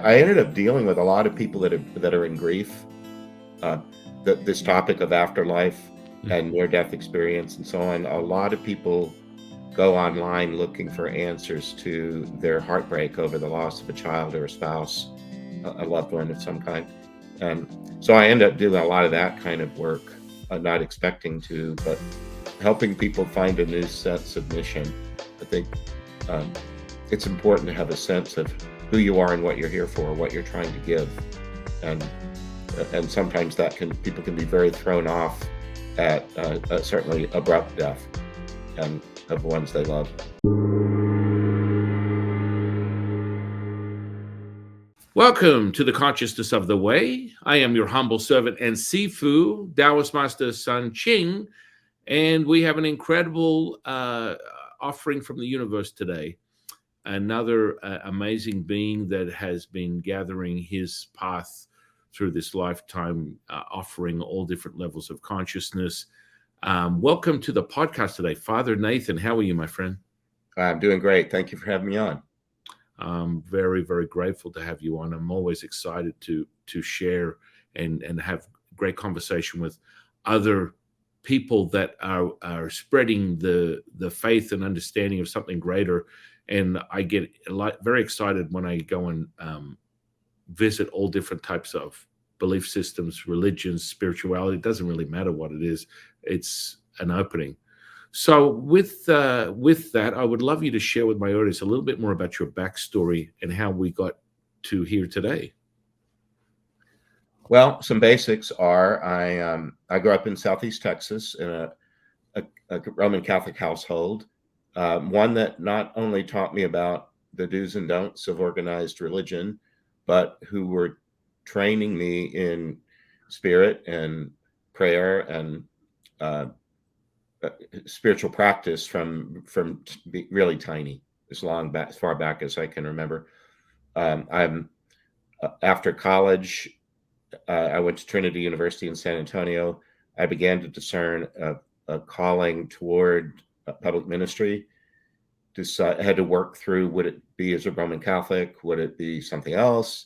I ended up dealing with a lot of people that are in grief. Uh, this topic of afterlife and near-death experience and so on. A lot of people go online looking for answers to their heartbreak over the loss of a child or a spouse, a loved one of some kind. And so I end up doing a lot of that kind of work, not expecting to, but helping people find a new sense of mission. I think um, it's important to have a sense of who you are and what you're here for, what you're trying to give, and sometimes people can be very thrown off at certainly abrupt death and of ones they love. Welcome to the Consciousness of the Way. I am your humble servant and Sifu, Taoist Master Sun Qing, and we have an incredible offering from the universe today. Another amazing being that has been gathering his path through this lifetime, offering all different levels of consciousness. Welcome to the podcast today, Father Nathan. How are you, my friend? I'm doing great. Thank you for having me on. I'm very, very grateful to have you on. I'm always excited to share and have great conversation with other people that are spreading the faith and understanding of something greater. And I get very excited when I go and visit all different types of belief systems, religions, spirituality. It doesn't really matter what it is. It's an opening. So with that, I would love you to share with my audience a little bit more about your backstory and how we got to here today. Well, some basics are I grew up in Southeast Texas in a Roman Catholic household, one that not only taught me about the do's and don'ts of organized religion, but who were training me in spirit and prayer and spiritual practice from really tiny, as far back as I can remember. I'm After college, I went to Trinity University in San Antonio. I began to discern a calling toward public ministry. I had to work through, would it be as a Roman Catholic? Would it be something else?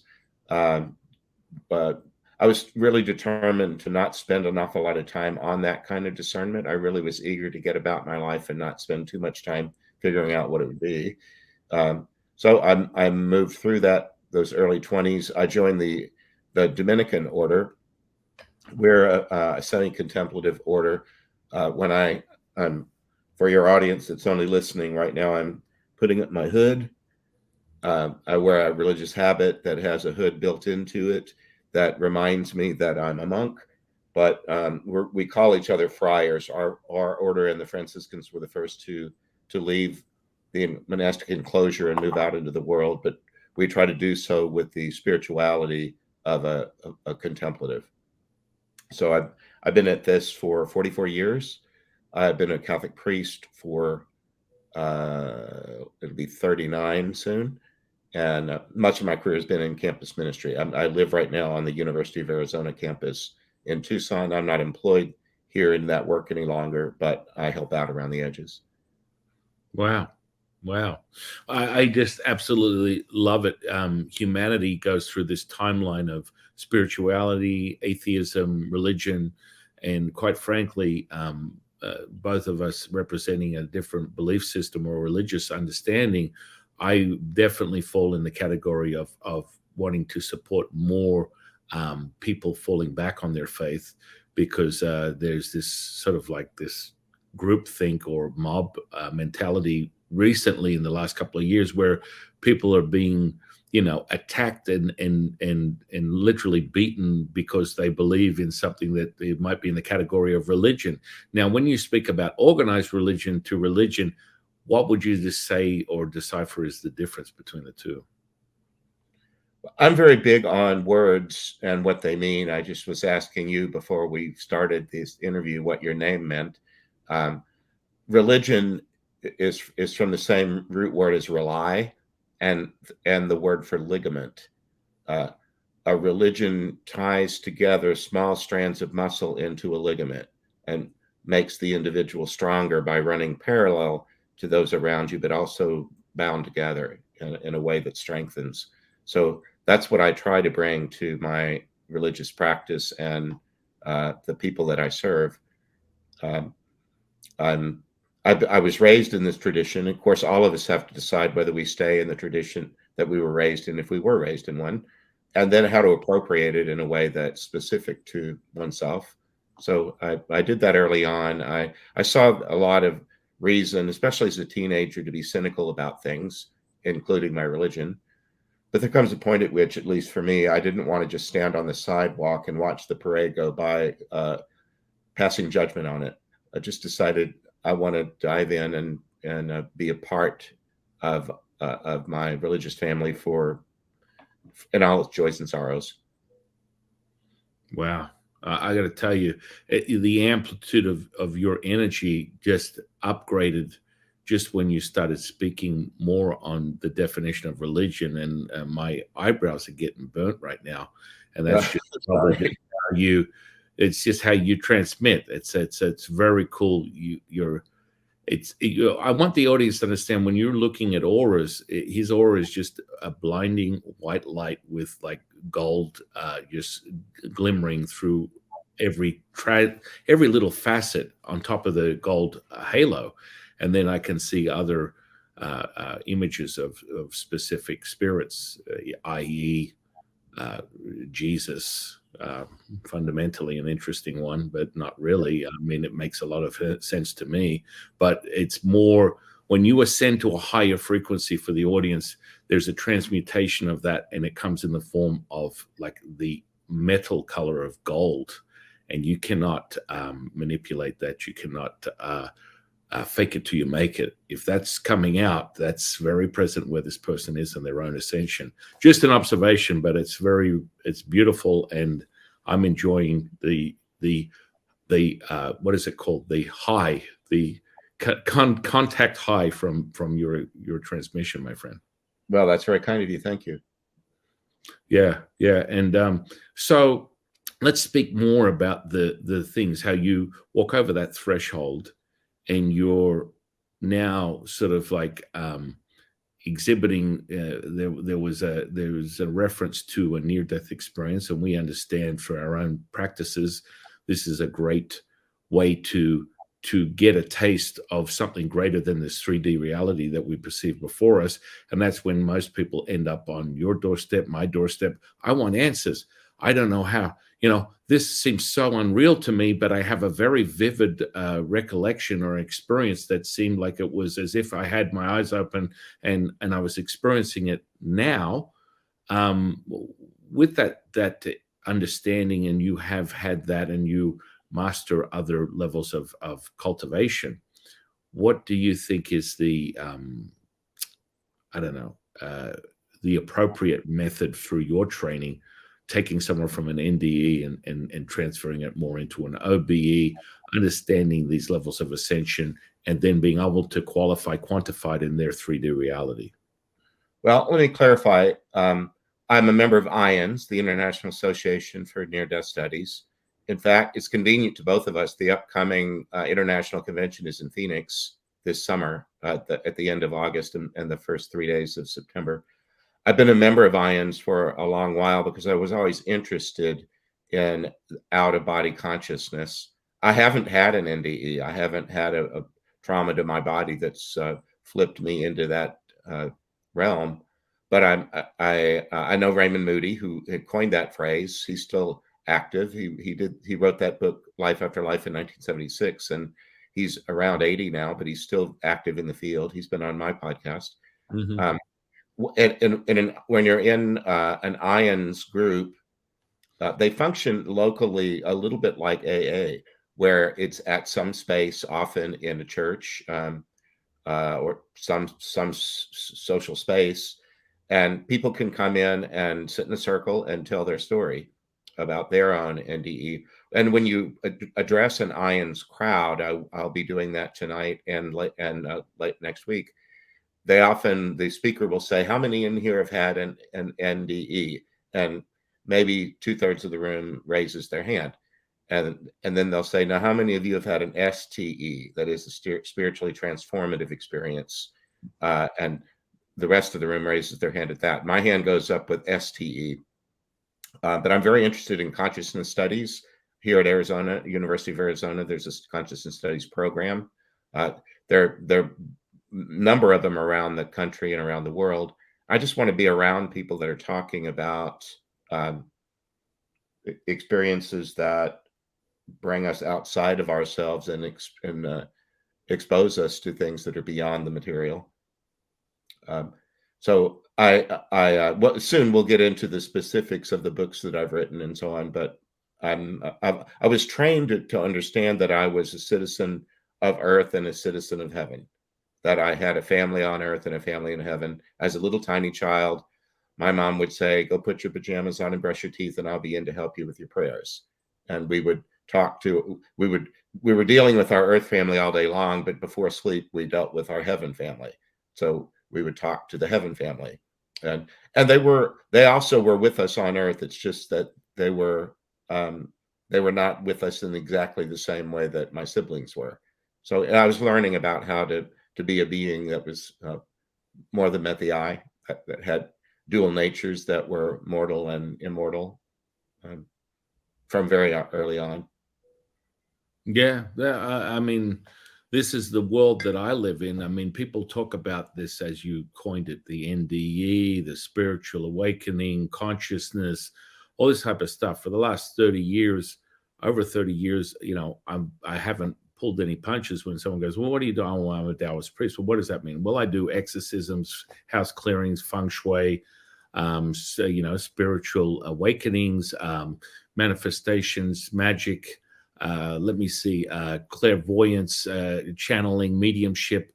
But I was really determined to not spend an awful lot of time on that kind of discernment. I really was eager to get about my life and not spend too much time figuring out what it would be. So I moved through those early 20s. I joined the Dominican order. We're a semi-contemplative order. For your audience that's only listening right now, I'm putting up my hood. I wear a religious habit that has a hood built into it that reminds me that I'm a monk. But we call each other friars. Our order and the Franciscans were the first to leave the monastic enclosure and move out into the world. But we try to do so with the spirituality of a contemplative. So I've been at this for 44 years. I've been a Catholic priest for it'll be 39 soon. And much of my career has been in campus ministry. I live right now on the University of Arizona campus in Tucson. I'm not employed here in that work any longer, but I help out around the edges. Wow. I just absolutely love it. Humanity goes through this timeline of spirituality, atheism, religion, and quite frankly, both of us representing a different belief system or religious understanding. I definitely fall in the category of wanting to support more people falling back on their faith, because there's this sort of like this groupthink or mob mentality recently in the last couple of years where people are being, attacked and literally beaten because they believe in something that it might be in the category of religion. Now, when you speak about organized religion to religion, what would you just say or decipher is the difference between the two? I'm very big on words and what they mean. I just was asking you before we started this interview what your name meant. Religion is from the same root word as rely, and the word for ligament. A religion ties together small strands of muscle into a ligament and makes the individual stronger by running parallel to those around you, but also bound together in a way that strengthens. So that's what I try to bring to my religious practice and the people that I serve. Um, I'm I was raised in this tradition. Of course, all of us have to decide whether we stay in the tradition that we were raised in, if we were raised in one, and then how to appropriate it in a way that's specific to oneself. So I did that early on. I saw a lot of reason, especially as a teenager, to be cynical about things, including my religion. But there comes a point at which, at least for me, I didn't want to just stand on the sidewalk and watch the parade go by, passing judgment on it. I just decided I want to dive in and be a part of my religious family for in all its joys and sorrows. Wow. I got to tell you, the amplitude of your energy just upgraded just when you started speaking more on the definition of religion. And my eyebrows are getting burnt right now. And that's just probably Sorry. just how you, it's just how you transmit. It's very cool. I want the audience to understand when you're looking at auras, his aura is just a blinding white light with like gold just glimmering through every little facet on top of the gold halo. And then I can see other images of specific spirits, i.e., uh, Jesus, fundamentally an interesting one, but not really. I mean, it makes a lot of sense to me, but it's more when you ascend to a higher frequency for the audience, there's a transmutation of that, and it comes in the form of like the metal color of gold, and you cannot manipulate that. You cannot fake it till you make it. If that's coming out, that's very present where this person is in their own ascension. Just an observation, but it's beautiful, and I'm enjoying the what is it called? The high, the contact high from your transmission, my friend. Well, that's very kind of you. Thank you. Yeah, yeah, and so let's speak more about the things how you walk over that threshold and you're now sort of like exhibiting there was a reference to a near death experience, and we understand for our own practices this is a great way to get a taste of something greater than this 3D reality that we perceive before us. And that's when most people end up on your doorstep, my doorstep. I want answers. I don't know how. This seems so unreal to me, but I have a very vivid recollection or experience that seemed like it was as if I had my eyes open and I was experiencing it now. Um, with that understanding, and you have had that, and you master other levels of cultivation. What do you think is the I don't know the appropriate method through your training, taking someone from an NDE and transferring it more into an OBE, understanding these levels of ascension, and then being able to quantify it in their 3D reality? Well, let me clarify. I'm a member of IANS, the International Association for Near Death Studies. In fact, it's convenient to both of us. The upcoming international convention is in Phoenix this summer at the end of August and the first 3 days of September. I've been a member of IANS for a long while because I was always interested in out of body consciousness. I haven't had an NDE. I haven't had a trauma to my body that's flipped me into that realm. But I know Raymond Moody, who had coined that phrase. He's still active. He wrote that book Life After Life in 1976, and he's around 80 now, but he's still active in the field. He's been on my podcast. Mm-hmm. Um, when you're in an IANS group, they function locally a little bit like AA, where it's at some space, often in a church or some social space, and people can come in and sit in a circle and tell their story about their own NDE. And when you address an IANS crowd, I'll be doing that tonight and late next week. The speaker will say, how many in here have had an NDE? And maybe 2/3 of the room raises their hand. And then they'll say, now, how many of you have had an STE? That is a spiritually transformative experience. And the rest of the room raises their hand at that. My hand goes up with STE. But I'm very interested in consciousness studies here at Arizona, University of Arizona. There's a consciousness studies program. There are number of them around the country and around the world. I just want to be around people that are talking about experiences that bring us outside of ourselves and expose us to things that are beyond the material. So well, soon we'll get into the specifics of the books that I've written and so on. But I was trained to understand that I was a citizen of Earth and a citizen of heaven. That I had a family on Earth and a family in heaven. As a little tiny child, my mom would say, "Go put your pajamas on and brush your teeth, and I'll be in to help you with your prayers." And we would we were dealing with our Earth family all day long, but before sleep, we dealt with our heaven family. So we would talk to the heaven family, and they also were with us on Earth. It's just that they were not with us in exactly the same way that my siblings were. So I was learning about how to be a being that was more than met the eye, that had dual natures that were mortal and immortal from very early on. Yeah, I mean, this is the world that I live in. I mean, people talk about this, as you coined it, the NDE, the spiritual awakening, consciousness, all this type of stuff. For the last 30 years, over 30 years, I haven't pulled any punches when someone goes, "Well, what are you doing?" "Oh, well, I'm a Taoist priest." "Well, what does that mean?" "Well, I do exorcisms, house clearings, feng shui, spiritual awakenings, manifestations, magic, let me see, clairvoyance, channeling, mediumship,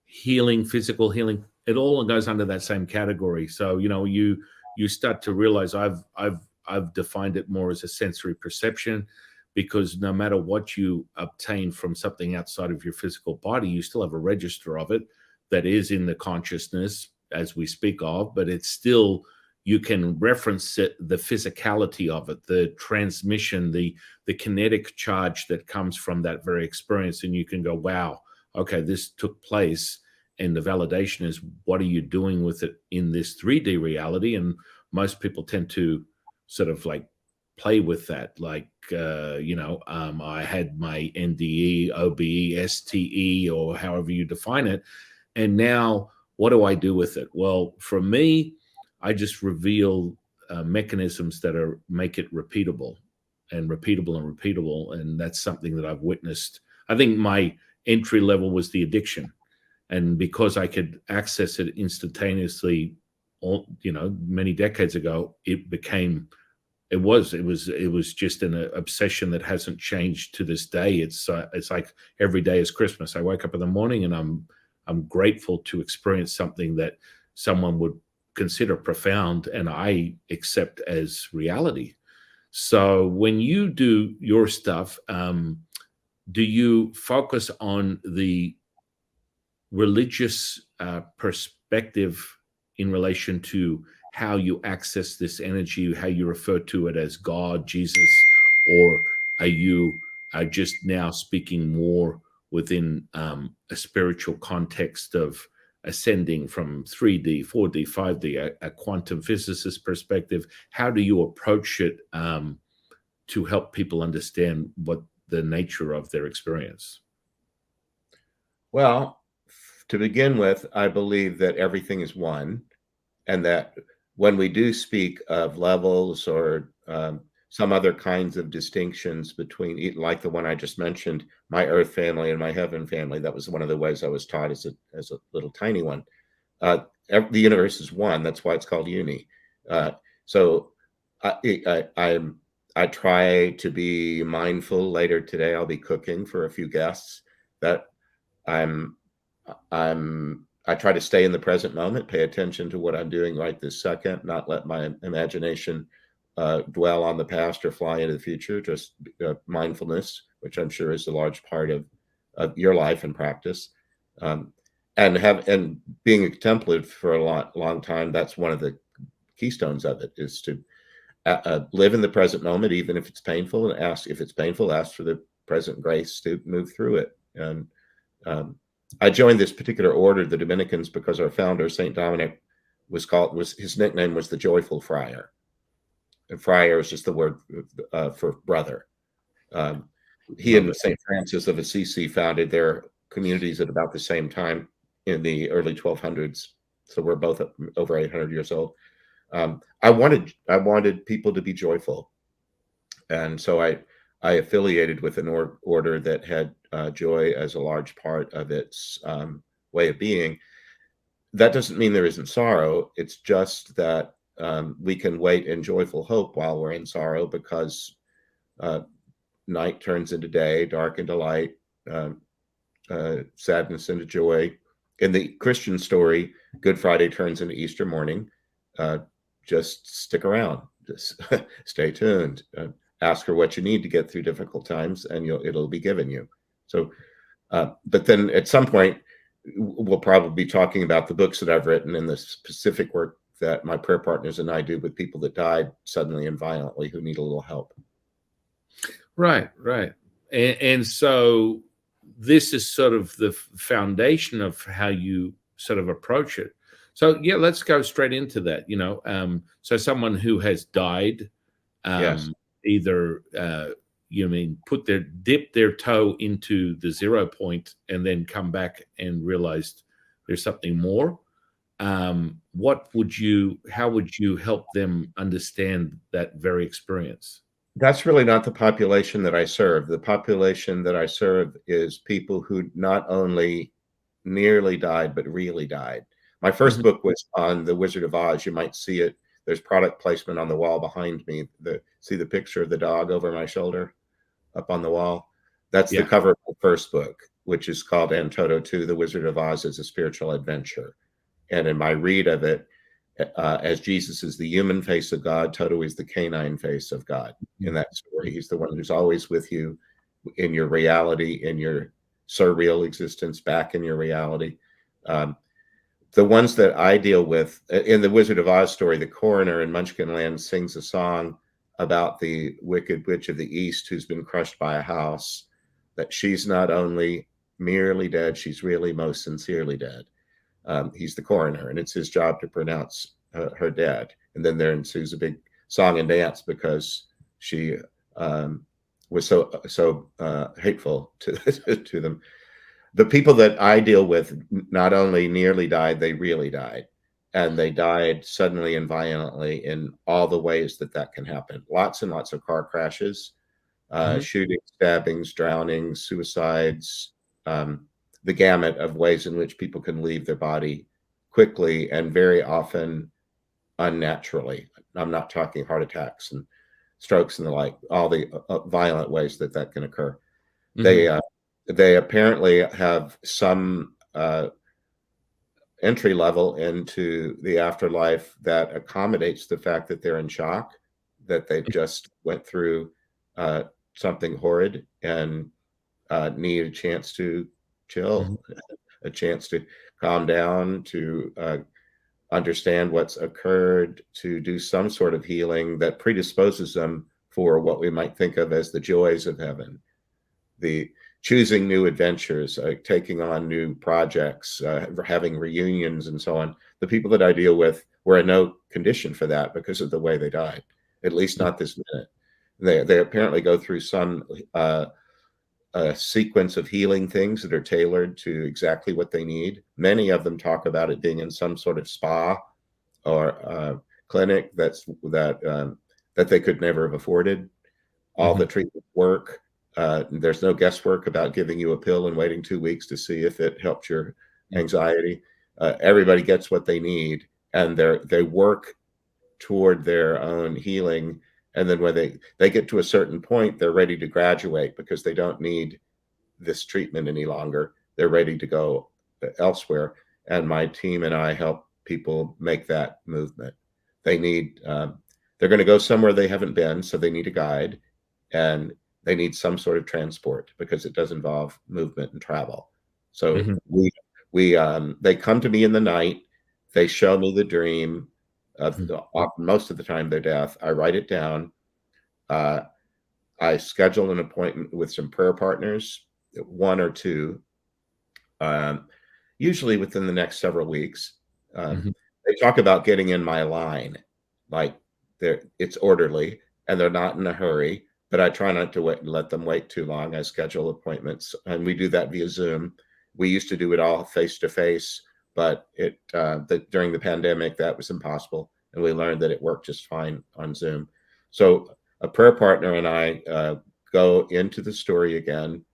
healing, physical healing." It all goes under that same category. So you start to realize I've defined it more as a sensory perception, because no matter what you obtain from something outside of your physical body, you still have a register of it that is in the consciousness as we speak of, but it's still, you can reference it, the physicality of it, the transmission, the kinetic charge that comes from that very experience. And you can go, wow, okay, this took place. And the validation is, what are you doing with it in this 3D reality? And most people tend to sort of like play with that. Like, I had my NDE, OBE, STE, or however you define it. And now what do I do with it? Well, for me, I just reveal mechanisms that make it repeatable and repeatable and repeatable. And that's something that I've witnessed. I think my entry level was the addiction. And because I could access it instantaneously, many decades ago, it was just an obsession that hasn't changed to this day. It's like every day is Christmas. I wake up in the morning and I'm grateful to experience something that someone would consider profound and I accept as reality. So when you do your stuff, do you focus on the religious perspective in relation to how you access this energy, how you refer to it as God, Jesus, or are you just now speaking more within a spiritual context of ascending from 3D, 4D, 5D, a quantum physicist perspective? How do you approach it to help people understand what the nature of their experience? Well, to begin with, I believe that everything is one, and that when we do speak of levels or some other kinds of distinctions between, like the one I just mentioned, my Earth family and my Heaven family, that was one of the ways I was taught as a little tiny one. The universe is one. That's why it's called uni. So I try to be mindful. Later today, I'll be cooking for a few guests. That I try to stay in the present moment, pay attention to what I'm doing right this second, not let my imagination dwell on the past or fly into the future. Just mindfulness, which I'm sure is a large part of your life and practice. And being a contemplative for a long time, that's one of the keystones of it, is to live in the present moment, even if it's painful, and ask, if it's painful, ask for the present grace to move through it. And I joined this particular order, the Dominicans, because our founder, Saint Dominic, was his nickname was the Joyful Friar, and friar is just the word for brother. Um, he Love and it. Saint Francis of Assisi founded their communities at about the same time in the early 1200s. So we're both over 800 years old. I wanted people to be joyful, and so I affiliated with an order that had joy as a large part of its way of being. That doesn't mean there isn't sorrow. It's just that we can wait in joyful hope while we're in sorrow, because uh, night turns into day, dark into light, um, sadness into joy. In the Christian story, Good Friday turns into Easter morning. Uh, just stick around. Just stay tuned. Ask for what you need to get through difficult times, and it'll be given you. So, but then at some point, we'll probably be talking about the books that I've written and the specific work that my prayer partners and I do with people that died suddenly and violently who need a little help. Right, right. And so this is sort of the foundation of how you sort of approach it. So yeah, let's go straight into that. So someone who has died, Yes. either you mean dip their toe into the 0 point and then come back and realized there's something more. How would you help them understand that very experience? That's really not the population that I serve. The population that I serve is people who not only nearly died, but really died. My first Mhm. book was on the Wizard of Oz. You might see it. There's product placement on the wall behind me. See the picture of the dog over my shoulder up on the wall? That's the Yeah. cover of my first book, which is called Toto 2, The Wizard of Oz is a Spiritual Adventure. And in my read of it, as Jesus is the human face of God, Toto is the canine face of God. In that story, he's the one who's always with you in your reality, in your surreal existence, back in your reality. Um, the ones that I deal with in the Wizard of Oz story, the coroner in Munchkinland sings a song about the Wicked Witch of the East who's been crushed by a house, that she's not only merely dead, she's really most sincerely dead. He's the coroner, and it's his job to pronounce her dead. And then there ensues a big song and dance because she was so hateful to to them. The people that I deal with not only nearly died, they really died, and they died suddenly and violently in all the ways that that can happen. Lots and lots of car crashes, Mhm. shootings, stabbings, drownings, suicides, the gamut of ways in which people can leave their body quickly and very often unnaturally. I'm not talking heart attacks and strokes and the like, all the violent ways that that can occur. They Mhm. they apparently have some entry level into the afterlife that accommodates the fact that they're in shock, that they've just went through uh, something horrid and need a chance to Mhm. chill, a chance to calm down, to understand what's occurred, to do some sort of healing that predisposes them for what we might think of as the joys of heaven, the choosing new adventures, taking on new projects, having reunions, and so on. The people that I deal with were in no condition for that because of the way they died, at least not this minute. They apparently go through some a sequence of healing things that are tailored to exactly what they need. Many of them talk about it being in some sort of spa or clinic that they could never have afforded. All the Mhm. treatment work. There's no guesswork about giving you a pill and waiting 2 weeks to see if it helps your Mhm. anxiety. Everybody gets what they need, and they work toward their own healing. And then when they get to a certain point, they're ready to graduate because they don't need this treatment any longer. They're ready to go elsewhere. And my team and I help people make that movement. They need, they're going to go somewhere they haven't been, so they need a guide, and they need some sort of transport because it does involve movement and travel. So Mhm. they come to me in the night. They show me the dream of Mhm. most of the time their death. I write it down. Uh, I schedule an appointment with some prayer partners, one or two, um, usually within the next several weeks. Um, Mhm. they talk about getting in my line, like it's orderly and they're not in a hurry. But I try not to wait and let them wait too long. I schedule appointments, and we do that via Zoom. We used to do it all face to face, but during the pandemic that was impossible, and we learned that it worked just fine on Zoom. So a prayer partner and I go into the story again.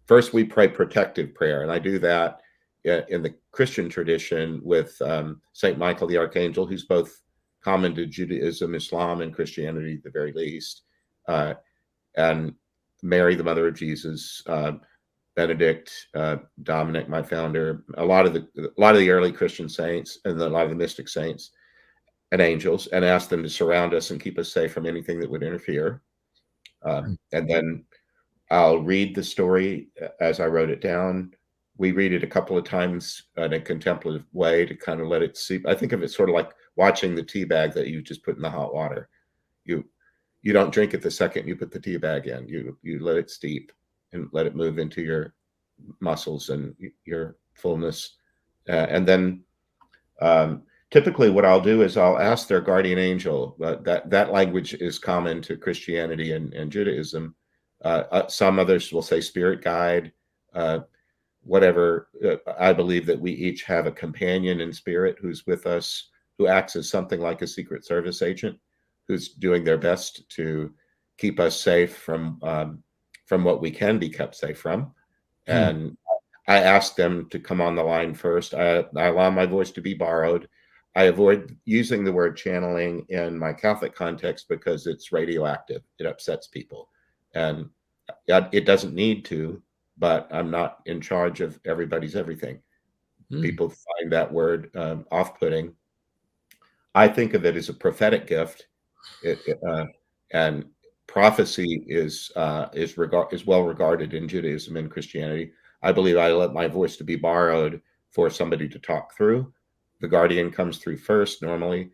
First, we pray protective prayer, and I do that in the Christian tradition with Saint Michael the Archangel, who's both common to Judaism, Islam, and Christianity at the very least, uh, and Mary, the Mother of Jesus, Benedict, Dominic, my founder, a lot of the early Christian saints, and a lot of the mystic saints and angels, and ask them to surround us and keep us safe from anything that would interfere. And then I'll read the story as I wrote it down. We read it a couple of times in a contemplative way to kind of let it seep. I think of it sort of like watching the tea bag that you just put in the hot water. You you don't drink it the second you put the tea bag in. You let it steep and let it move into your muscles and your fullness. And then typically, what I'll do is I'll ask their guardian angel. That language is common to Christianity and Judaism. Some others will say spirit guide, uh, whatever. I believe that we each have a companion in spirit who's with us, who acts as something like a Secret Service agent, who's doing their best to keep us safe from what we can be kept safe from. Mm. And I ask them to come on the line first. I allow my voice to be borrowed. I avoid using the word channeling in my Catholic context because it's radioactive. It upsets people. And it doesn't need to, but I'm not in charge of everybody's everything. Mm. People find that word off-putting. I think of it as a prophetic gift. And prophecy is well regarded in Judaism and Christianity. I believe I let my voice to be borrowed for somebody to talk through. The guardian comes through first normally,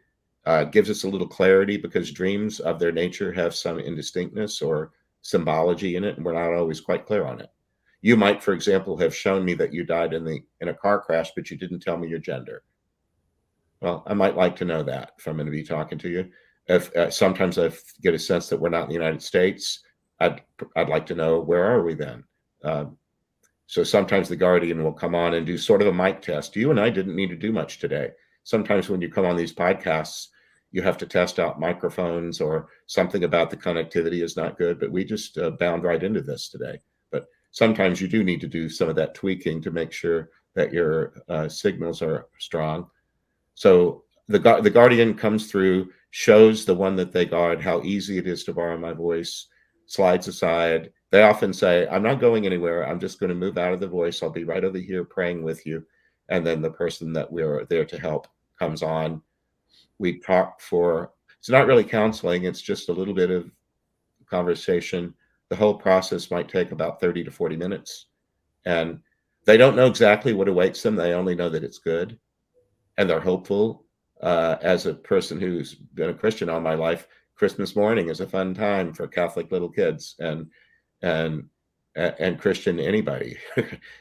gives us a little clarity because dreams of their nature have some indistinctness or symbology in it, and we're not always quite clear on it. You might, for example, have shown me that you died in a car crash, but you didn't tell me your gender. Well, I might like to know that if I'm going to be talking to you. If sometimes I get a sense that we're not in the United States, I'd like to know, where are we then? So sometimes the guardian will come on and do sort of a mic test. You and I didn't need to do much today. Sometimes when you come on these podcasts, you have to test out microphones or something about the connectivity is not good, but we just bound right into this today. But sometimes you do need to do some of that tweaking to make sure that your signals are strong. So the guardian comes through, shows the one that they guard how easy it is to borrow my voice, slides aside. They often say, I'm not going anywhere. I'm just going to move out of the voice. I'll be right over here praying with you. And then the person that we're there to help comes on. We talk for, it's not really counseling, it's just a little bit of conversation. The whole process might take about 30 to 40 minutes. And they don't know exactly what awaits them. They only know that it's good and they're hopeful. As a person who's been a Christian all my life, Christmas morning is a fun time for Catholic little kids and and Christian anybody.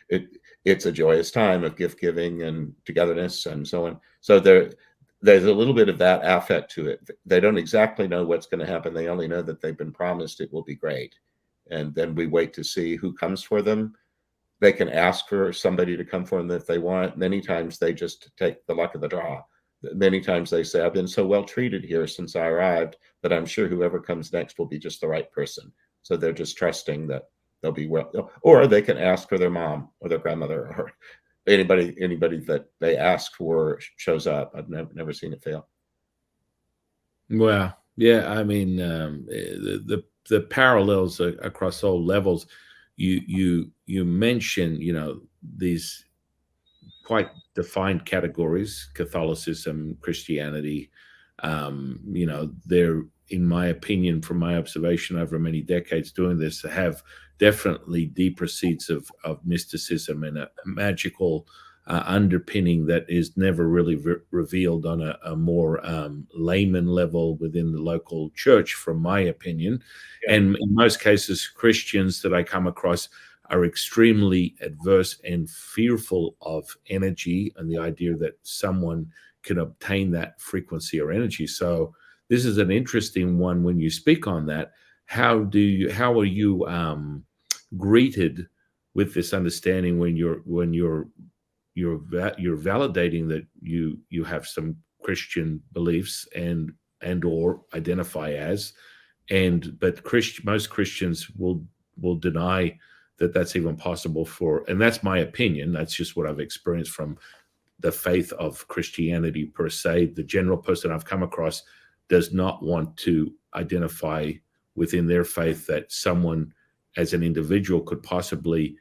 it it's a joyous time of gift giving and togetherness and so on. So there's a little bit of that affect to it. They don't exactly know what's going to happen. They only know that they've been promised it will be great, and then we wait to see who comes for them. They can ask for somebody to come for them if they want. Many times they just take the luck of the draw. Many times they say, I've been so well treated here since I arrived that I'm sure whoever comes next will be just the right person. So they're just trusting that they'll be well. Or they can ask for their mom or their grandmother or anybody that they ask for shows up. I've never seen it fail. Wow. Yeah. I mean, the parallels across all levels. You mentioned, these quite defined categories: Catholicism, Christianity. They're, in my opinion, from my observation over many decades doing this, have definitely deeper seats of mysticism and a magical underpinning that is never really revealed on a more layman level within the local church, from my opinion. Yeah. And in most cases, Christians that I come across are extremely adverse and fearful of energy and the idea that someone can obtain that frequency or energy. So this is an interesting one when you speak on that. How are you greeted with this understanding when you're validating that you have some Christian beliefs and or identify as, but most Christians will deny that that's even possible for, and that's my opinion. That's just what I've experienced from the faith of Christianity per se. The general person I've come across does not want to identify within their faith that someone as an individual could possibly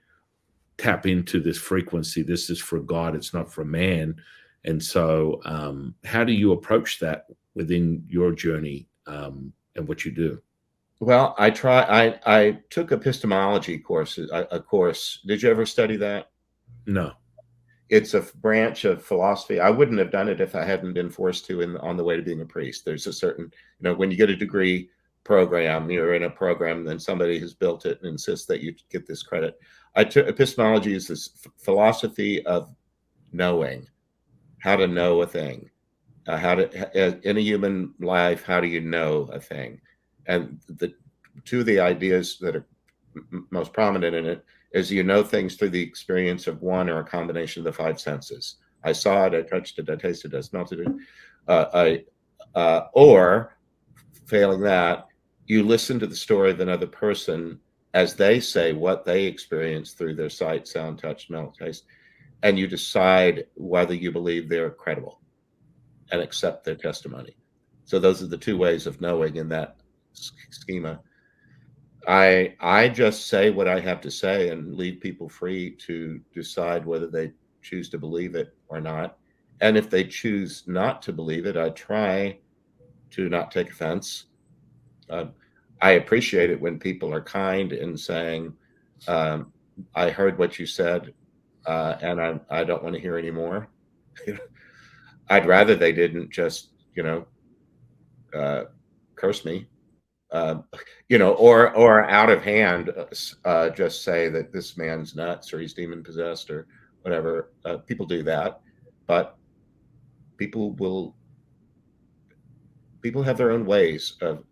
tap into this frequency. This is for God, it's not for man. And so how do you approach that within your journey and what you do? Well, I took epistemology courses, a course. Did you ever study that? No. It's a branch of philosophy. I wouldn't have done it if I hadn't been forced to on the way to being a priest. There's a certain, when you get a degree program, you're in a program, then somebody has built it and insists that you get this credit. I took epistemology is this philosophy of knowing, how to know a thing, in a human life, how do you know a thing? And the two of the ideas that are most prominent in it is you know things through the experience of one or a combination of the five senses. I saw it, I touched it, I tasted it, I smelled it. Or failing that, you listen to the story of another person as they say what they experienced through their sight, sound, touch, smell, taste, and you decide whether you believe they're credible and accept their testimony. So those are the two ways of knowing in that schema. I just say what I have to say and leave people free to decide whether they choose to believe it or not. And if they choose not to believe it, I try to not take offense. I appreciate it when people are kind in saying, I heard what you said, and I don't want to hear any more. I'd rather they didn't just, curse me, or out of hand, just say that this man's nuts or he's demon possessed or whatever. People do that, but people have their own ways of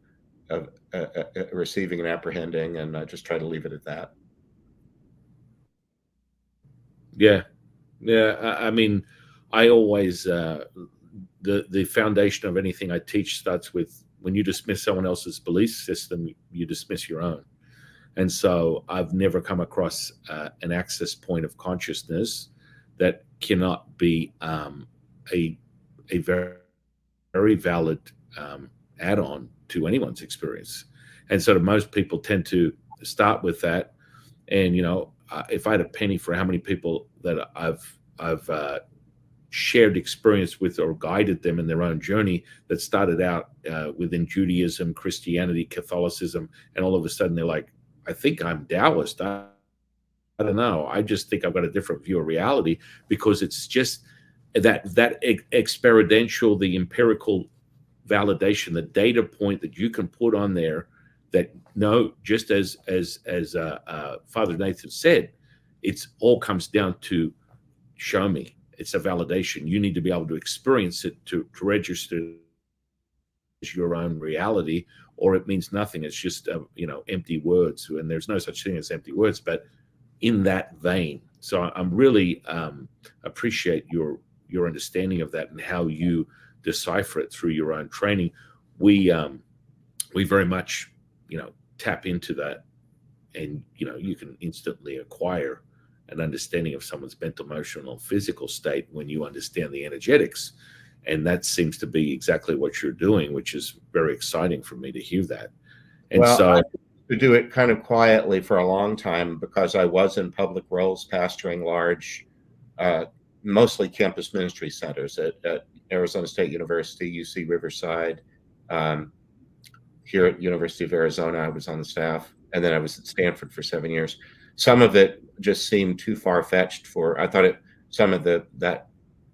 receiving and apprehending, and I just try to leave it at that. Yeah. Yeah. I mean, I always, the foundation of anything I teach starts with when you dismiss someone else's belief system, you dismiss your own. And so I've never come across an access point of consciousness that cannot be a very, very valid add-on to anyone's experience. And so most people tend to start with that. And if I had a penny for how many people that I've shared experience with or guided them in their own journey that started out within Judaism, Christianity, Catholicism, and all of a sudden they're like, I think I'm Taoist. I don't know. I just think I've got a different view of reality, because it's just that experiential, the empirical validation, the data point that you can put on there. That no, just as Father Nathan said, it's all comes down to show me. It's a validation. You need to be able to experience it to register as your own reality, or it means nothing. It's just empty words, and there's no such thing as empty words. But in that vein, so I'm really appreciate your understanding of that and how you decipher it through your own training. We very much tap into that, and you can instantly acquire an understanding of someone's mental, emotional, physical state when you understand the energetics. And that seems to be exactly what you're doing, which is very exciting for me to hear that. And Well, so I used to do it kind of quietly for a long time because I was in public roles, pastoring large, mostly campus ministry centers at Arizona State University, UC Riverside. Here at University of Arizona, I was on the staff, and then I was at Stanford for 7 years. Some of it just seemed too far-fetched I thought some of that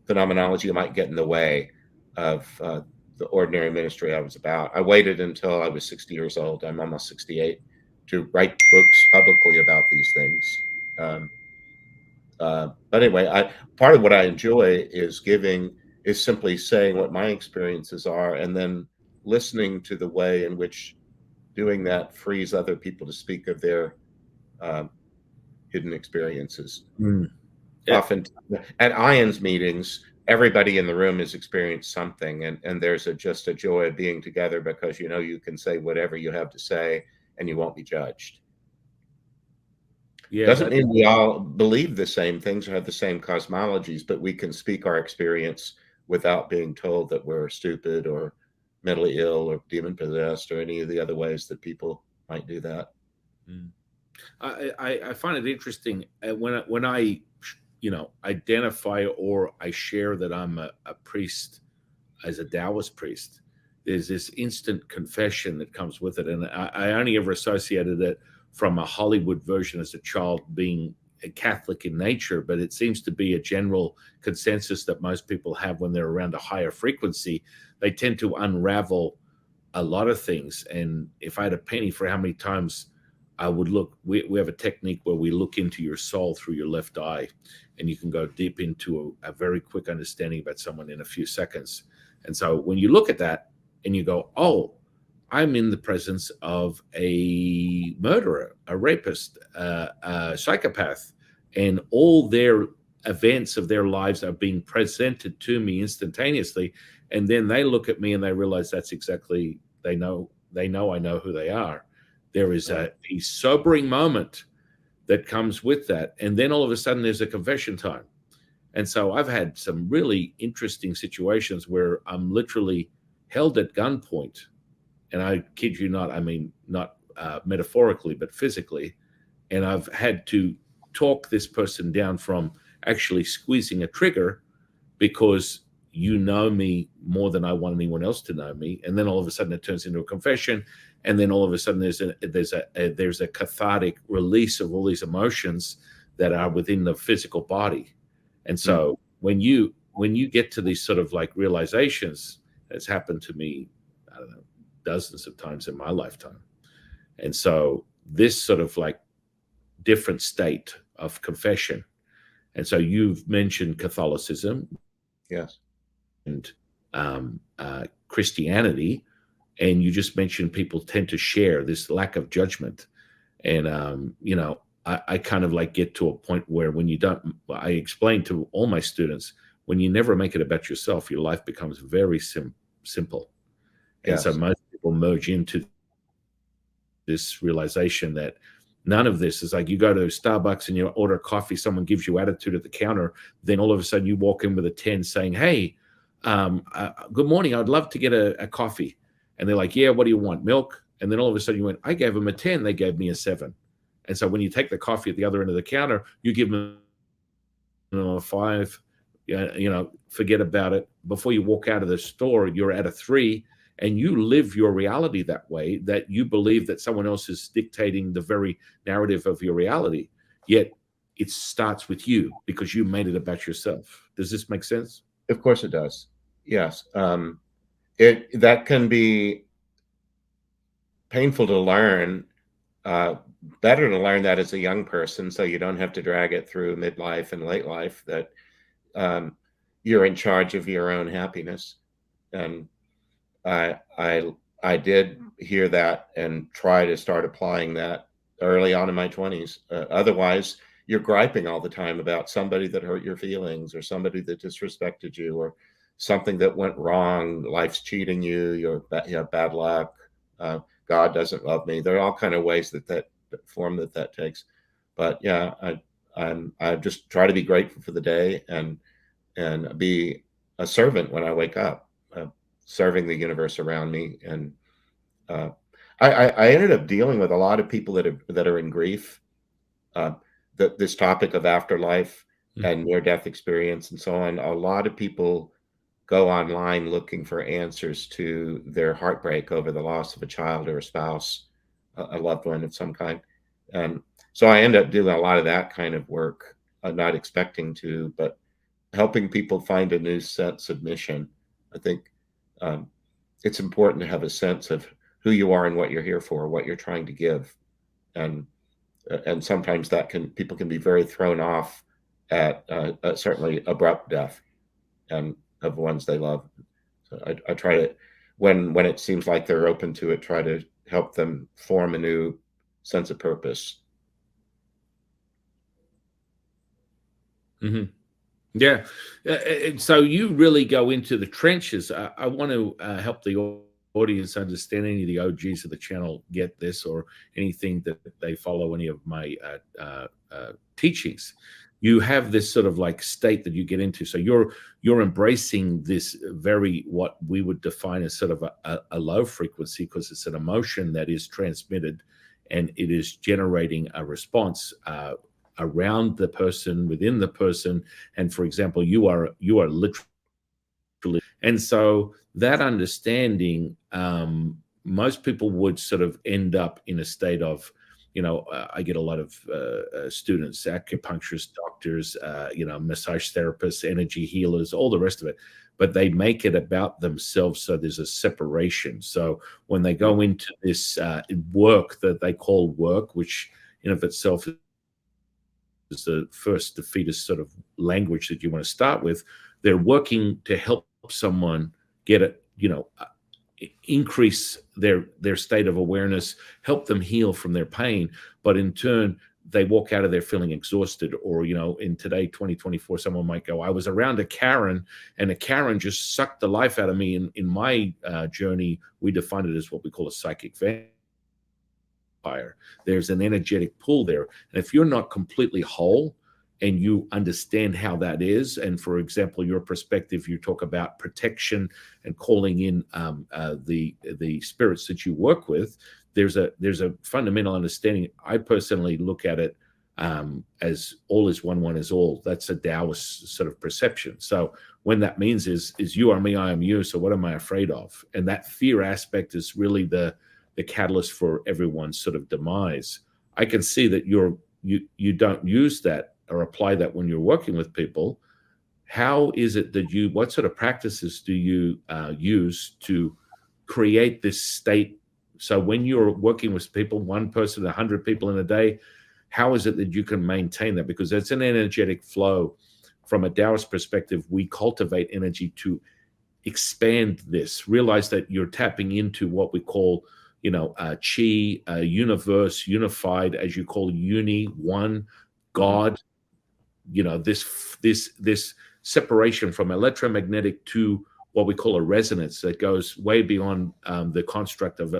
phenomenology might get in the way of the ordinary ministry I was about. I waited until I was 60 years old. I'm almost 68 to write books publicly about these things. Um, but anyway, I part of what I enjoy is simply saying what my experiences are, and then listening to the way in which doing that frees other people to speak of their um, hidden experiences. Mm. Yeah, Often at IONS meetings, everybody in the room has experienced something, and there's just a joy of being together because you know you can say whatever you have to say and you won't be judged. yeah, Doesn't that mean we all believe the same things or have the same cosmologies, but we can speak our experience without being told that we're stupid or mentally ill or demon possessed or any of the other ways that people might do that. mm. I find it interesting when I identify or I share that I'm a priest as a Taoist priest. There's this instant confession that comes with it, and I only ever associated it from a Hollywood version as a child being a Catholic in nature, but it seems to be a general consensus that most people have when they're around a higher frequency. They tend to unravel a lot of things. And if I had a penny for how many times I would look, we have a technique where we look into your soul through your left eye, and you can go deep into a very quick understanding about someone in a few seconds. And so when you look at that and you go, oh, I'm in the presence of a murderer, a rapist, a psychopath, and all their events of their lives are being presented to me instantaneously. And then they look at me and they realize that's exactly, they know I know who they are. There is Right. a sobering moment that comes with that. And then all of a sudden there's a confession time. And so I've had some really interesting situations where I'm literally held at gunpoint. And I kid you not, I mean, not metaphorically, but physically. And I've had to talk this person down from actually squeezing a trigger because you know me more than I want anyone else to know me. And then all of a sudden it turns into a confession. And then all of a sudden there's a cathartic release of all these emotions that are within the physical body. And Mm. so when you get to these sort of like realizations, it's happened to me, I don't know, dozens of times in my lifetime. And so this sort of like different state of confession. And so you've mentioned Catholicism Yes. and Christianity, and you just mentioned people tend to share this lack of judgment. And I kind of like get to a point where when you don't, I explain to all my students, when you never make it about yourself, your life becomes very simple. And so Yes. most people merge into this realization that none of this is like you go to Starbucks and you order coffee, someone gives you attitude at the counter, then all of a sudden you walk in with a 10 saying, hey, good morning, I'd love to get a coffee. And they're like, yeah, what do you want, milk? And then all of a sudden you went, I gave them a 10, they gave me a 7. And so when you take the coffee at the other end of the counter, you give them a 5. Forget about it. Before you walk out of the store, you're at a 3, and you live your reality that way, that you believe that someone else is dictating the very narrative of your reality. Yet it starts with you because you made it about yourself. Does this make sense? Of course it does. Yes. It that can be painful to learn. Uh, Better to learn that as a young person, so you don't have to drag it through midlife and late life. That um, you're in charge of your own happiness. And I did hear that and try to start applying that early on in my 20s. Otherwise, you're griping all the time about somebody that hurt your feelings or somebody that disrespected you or something that went wrong. Life's cheating you. You have bad luck. God doesn't love me. There are all kind of ways that form that takes. But yeah, I just try to be grateful for the day and be a servant when I wake up, serving the universe around me. And uh, I ended up dealing with a lot of people that are in grief. Uh, this topic of afterlife Mm. and near death experience and so on. A lot of people go online looking for answers to their heartbreak over the loss of a child or a spouse, a loved one of some kind. And so I end up doing a lot of that kind of work, not expecting to, but helping people find a new sense of mission. I think um, it's important to have a sense of who you are and what you're here for, what you're trying to give, and And sometimes people can be very thrown off at certainly abrupt death and of ones they love. So I try to, when it seems like they're open to it, try to help them form a new sense of purpose. Hmm. Yeah. And so you really go into the trenches. I want to help the audience understand. Any of the OGs of the channel get this, or anything that they follow any of my teachings. You have this sort of like state that you get into. So you're embracing this very, what we would define as sort of a low frequency, because it's an emotion that is transmitted, and it is generating a response around the person, within the person. And for example, you are literally, and so that understanding, most people would sort of end up in a state of, I get a lot of students, acupuncturists, doctors, massage therapists, energy healers, all the rest of it, but they make it about themselves. So there's a separation. So when they go into this work that they call work, which in of itself is the first defeatist sort of language that you want to start with, they're working to help someone get it, increase their state of awareness, help them heal from their pain. But in turn, they walk out of there feeling exhausted. Or, in today, 2024, someone might go, I was around a Karen, and a Karen just sucked the life out of me. In my journey, we define it as what we call a psychic vampire. There's an energetic pull there. And if you're not completely whole and you understand how that is, and for example, your perspective, you talk about protection and calling in the spirits that you work with, there's a fundamental understanding. I personally look at it as all is one, one is all. That's a Taoist sort of perception. So when that means is you are me, I am you. So what am I afraid of? And that fear aspect is really the catalyst for everyone's sort of demise. I can see that you don't use that or apply that when you're working with people. How is it that what sort of practices do you use to create this state? So when you're working with people, one person, 100 people in a day, how is it that you can maintain that? Because it's an energetic flow. From a Taoist perspective, we cultivate energy to expand this. Realize that you're tapping into what we call, chi, universe, unified, as you call uni, one, God. This separation from electromagnetic to what we call a resonance that goes way beyond the construct of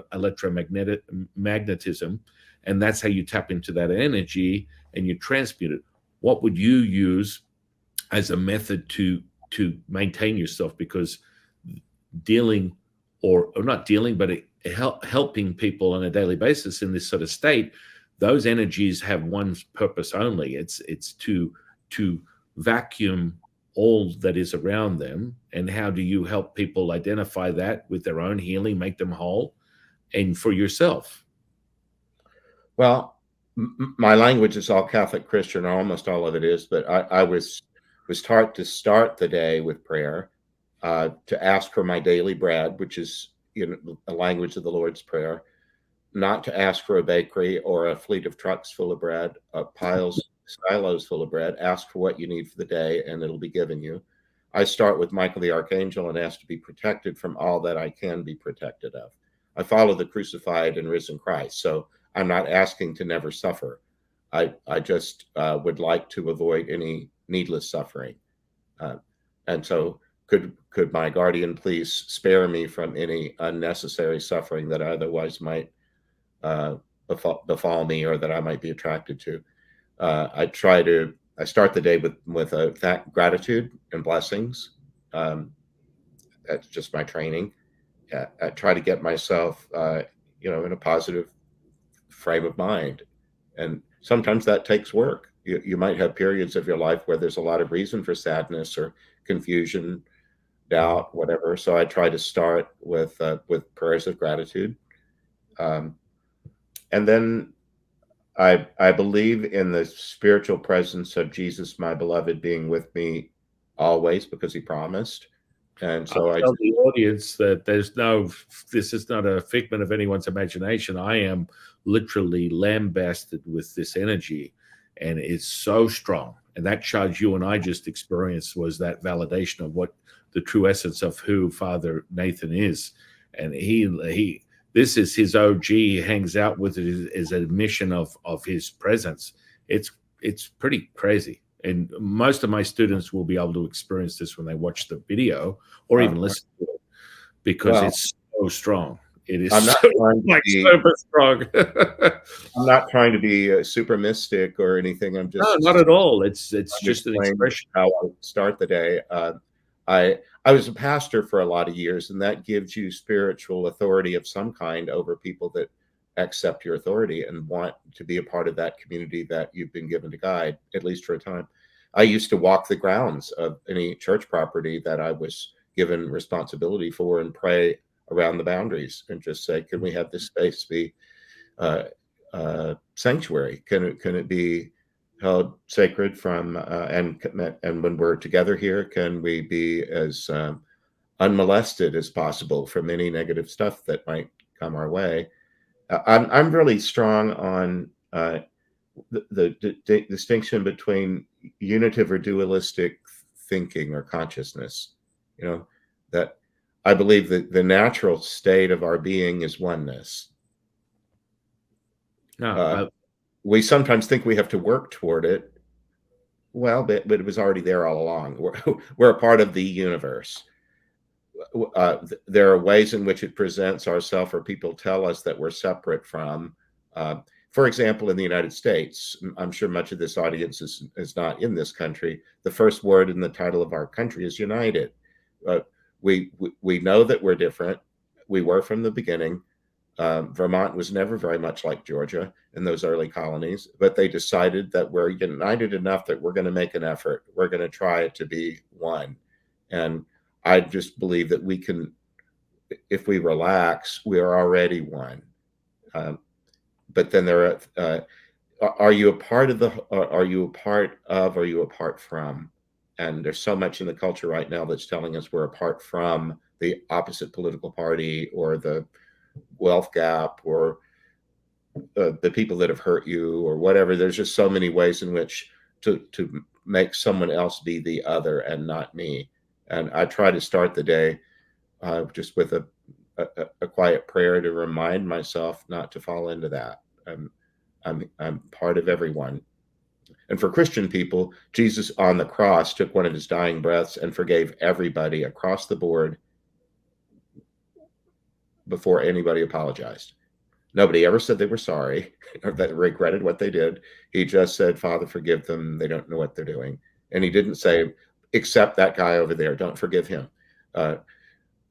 magnetism, and that's how you tap into that energy and you transmute it. What would you use as a method to maintain yourself? Because dealing, or not dealing, but helping people on a daily basis in this sort of state, those energies have one purpose only. It's to vacuum all that is around them. And how do you help people identify that with their own healing, make them whole, and for yourself? Well, my language is all Catholic Christian, or almost all of it is, but I was taught to start the day with prayer, to ask for my daily bread, which is the language of the Lord's Prayer, not to ask for a bakery or a fleet of trucks full of bread, silos full of bread. Ask for what you need for the day, and it'll be given you. I start with Michael the Archangel and ask to be protected from all that I can be protected of. I follow the crucified and risen Christ, so I'm not asking to never suffer. I just would like to avoid any needless suffering. And so could my guardian please spare me from any unnecessary suffering that otherwise might befall me, or that I might be attracted to. I start the day with gratitude and blessings. That's just my training. I try to get myself, in a positive frame of mind, and sometimes that takes work. You might have periods of your life where there's a lot of reason for sadness or confusion, doubt, whatever. So I try to start with prayers of gratitude, and then I believe in the spiritual presence of Jesus, my beloved, being with me always, because he promised. And I'll so I tell the audience that this is not a figment of anyone's imagination. I am literally lambasted with this energy, and it's so strong. And that charge you and I just experienced was that validation of what the true essence of who Father Nathan is. And this is his OG. He hangs out with it as an admission of his presence. It's pretty crazy. And most of my students will be able to experience this when they watch the video or even listen to it, because well, it's so strong. It is I'm not so trying to like be super strong. I'm not trying to be super mystic or anything. I'm No, just not at all. It's trying to just an explain expression. how I start the day. I was a pastor for a lot of years, and that gives you spiritual authority of some kind over people that accept your authority and want to be a part of that community that you've been given to guide, at least for a time. I used to walk the grounds of any church property that I was given responsibility for and pray around the boundaries and just say, can we have this space be uh, sanctuary? Can it be held sacred from and when we're together here, can we be as unmolested as possible from any negative stuff that might come our way? I'm really strong on the distinction between unitive or dualistic thinking or consciousness. You know, that I believe that the natural state of our being is oneness. Uh, No, we sometimes think we have to work toward it. Well, but it was already there all along. We're a part of the universe. There are ways in which it presents ourselves, or people tell us that we're separate from. Uh, for example, in the United States, I'm sure much of this audience is not in this country. The first word in the title of our country is United. Uh, we know that we're different. We were from the beginning. Vermont was never very much like Georgia in those early colonies, but they decided that we're united enough that we're going to make an effort. We're going to try to be one. And I just believe that we can, if we relax, we are already one. But then are you a part of are you a part of, are you apart from? And there's so much in the culture right now that's telling us we're apart from the opposite political party or the wealth gap or the people that have hurt you or whatever. There's just so many ways in which to make someone else be the other and not me. And I try to start the day just with a quiet prayer to remind myself not to fall into that. I'm part of everyone. And for Christian people, Jesus on the cross took one of his dying breaths and forgave everybody across the board before anybody apologized. Nobody ever said they were sorry or that regretted what they did. He just said, Father, forgive them. They don't know what they're doing. And he didn't say, except that guy over there, don't forgive him. I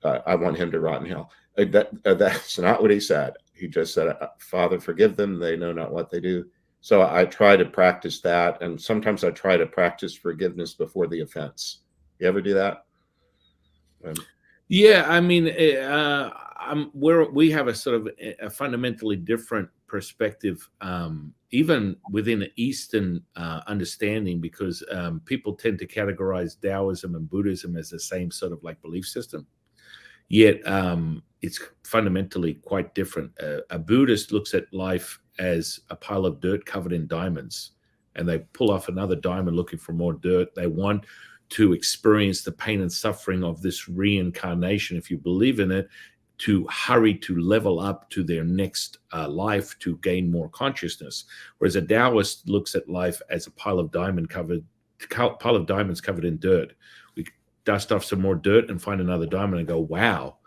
want him to rot in hell. That's not what he said. He just said, Father, forgive them. They know not what they do. So I try to practice that. And sometimes I try to practice forgiveness before the offense. You ever do that? yeah, I mean, we have a sort of a fundamentally different perspective, even within Eastern understanding, because people tend to categorize Taoism and Buddhism as the same sort of like belief system. Yet it's fundamentally quite different. A Buddhist looks at life as a pile of dirt covered in diamonds, and they pull off another diamond looking for more dirt. They want to experience the pain and suffering of this reincarnation, if you believe in it, to hurry to level up to their next life to gain more consciousness. Whereas a Taoist looks at life as a pile of diamonds covered in dirt. We dust off some more dirt and find another diamond and go, wow.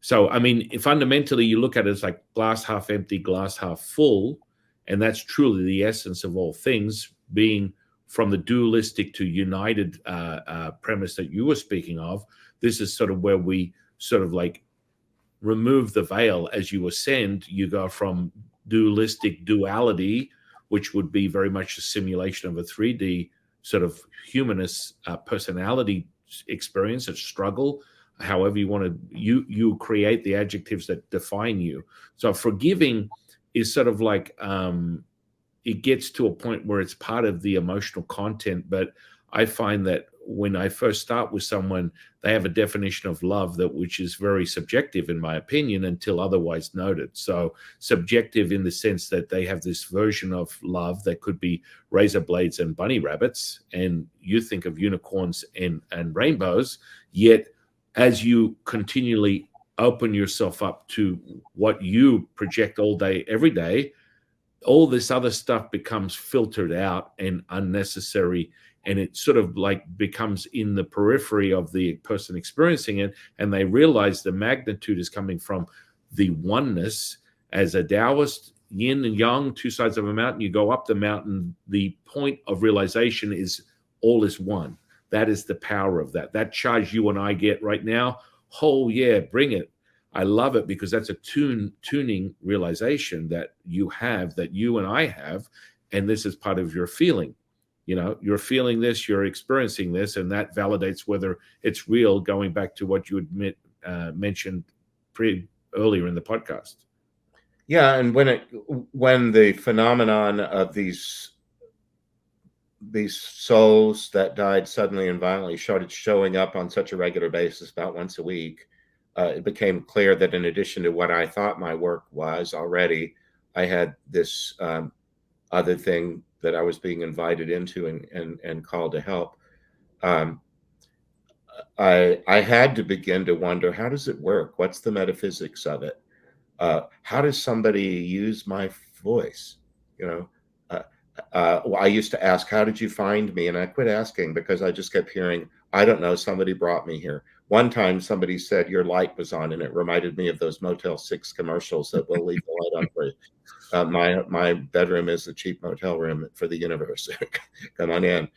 So, I mean, fundamentally, you look at it as like glass half empty, glass half full. And that's truly the essence of all things, being from the dualistic to united premise that you were speaking of. This is sort of where we sort of like remove the veil. As you ascend, you go from dualistic duality, which would be very much a simulation of a 3D sort of humanist personality experience, a struggle, however you want to, you create the adjectives that define you. So forgiving is sort of like, it gets to a point where it's part of the emotional content, but I find that when I first start with someone, they have a definition of love that which is very subjective, in my opinion, until otherwise noted. So subjective in the sense that they have this version of love that could be razor blades and bunny rabbits, and you think of unicorns and rainbows. Yet, as you continually open yourself up to what you project all day, every day, all this other stuff becomes filtered out and unnecessary, and it sort of like becomes in the periphery of the person experiencing it, and they realize the magnitude is coming from the oneness. As a Taoist, yin and yang, two sides of a mountain, you go up the mountain, the point of realization is all is one. That is the power of that charge you and I get right now. Oh yeah, bring it. I love it, because that's a tuning realization that you have, that you and I have, and this is part of your feeling. You're feeling this, you're experiencing this, and that validates whether it's real. Going back to what you mentioned earlier in the podcast. Yeah, and when the phenomenon of these souls that died suddenly and violently started showing up on such a regular basis, about once a week, it became clear that in addition to what I thought my work was already, I had this other thing that I was being invited into and called to help. I had to begin to wonder, how does it work? What's the metaphysics of it? How does somebody use my voice? Well, I used to ask, how did you find me? And I quit asking because I just kept hearing, I don't know, somebody brought me here. One time somebody said your light was on, and it reminded me of those Motel 6 commercials that will leave the light on for you. My bedroom is the cheap motel room for the universe. Come on in.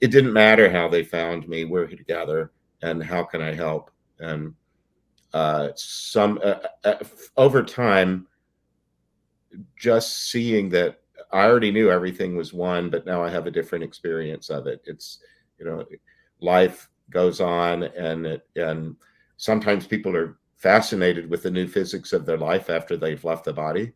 It didn't matter how they found me. We're here together, and how can I help? And over time, just seeing that I already knew everything was one, but now I have a different experience of it. It's, life goes on, and sometimes people are fascinated with the new physics of their life after they've left the body,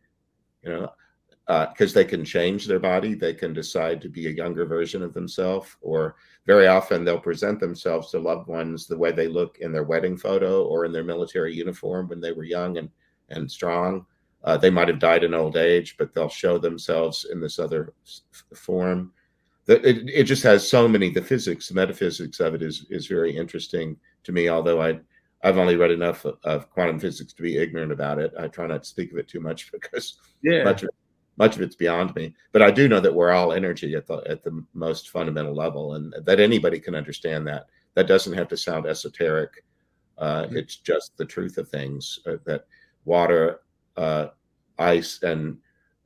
because they can change their body. They can decide to be a younger version of themselves, or very often they'll present themselves to loved ones the way they look in their wedding photo or in their military uniform when they were young and strong. They might have died in old age, but they'll show themselves in this other form. It just has so many, the metaphysics of it is very interesting to me, although I've only read enough of quantum physics to be ignorant about it. I try not to speak of it too much because much of it's beyond me. But I do know that we're all energy at the most fundamental level, and that anybody can understand that. That doesn't have to sound esoteric. It's just the truth of things, that water, ice, and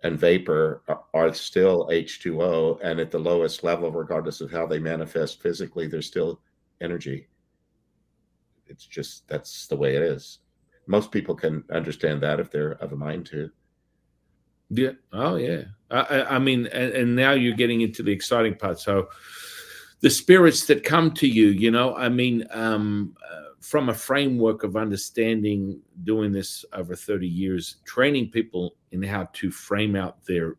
vapor are still H2O, and at the lowest level, regardless of how they manifest physically, they're still energy. It's just, that's the way it is. Most people can understand that if they're of a mind to. Yeah. Oh, yeah. I mean, and now you're getting into the exciting part. So the spirits that come to you, I mean, from a framework of understanding, doing this over 30 years, training people in how to frame out their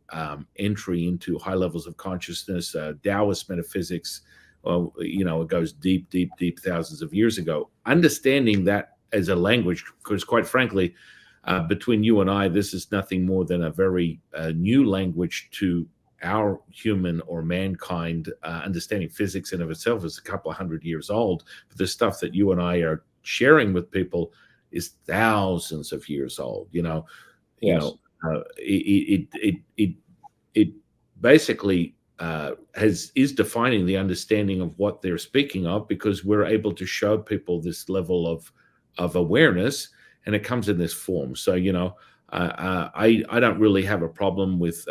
entry into high levels of consciousness, Taoist metaphysics, it goes deep, deep, deep, thousands of years ago. Understanding that as a language, because quite frankly, between you and I, this is nothing more than a very new language to our human or mankind. Understanding physics in of itself is a couple of 100 years old, but the stuff that you and I are sharing with people is thousands of years old. Yes. It basically is defining the understanding of what they're speaking of, because we're able to show people this level of awareness, and it comes in this form. So I don't really have a problem with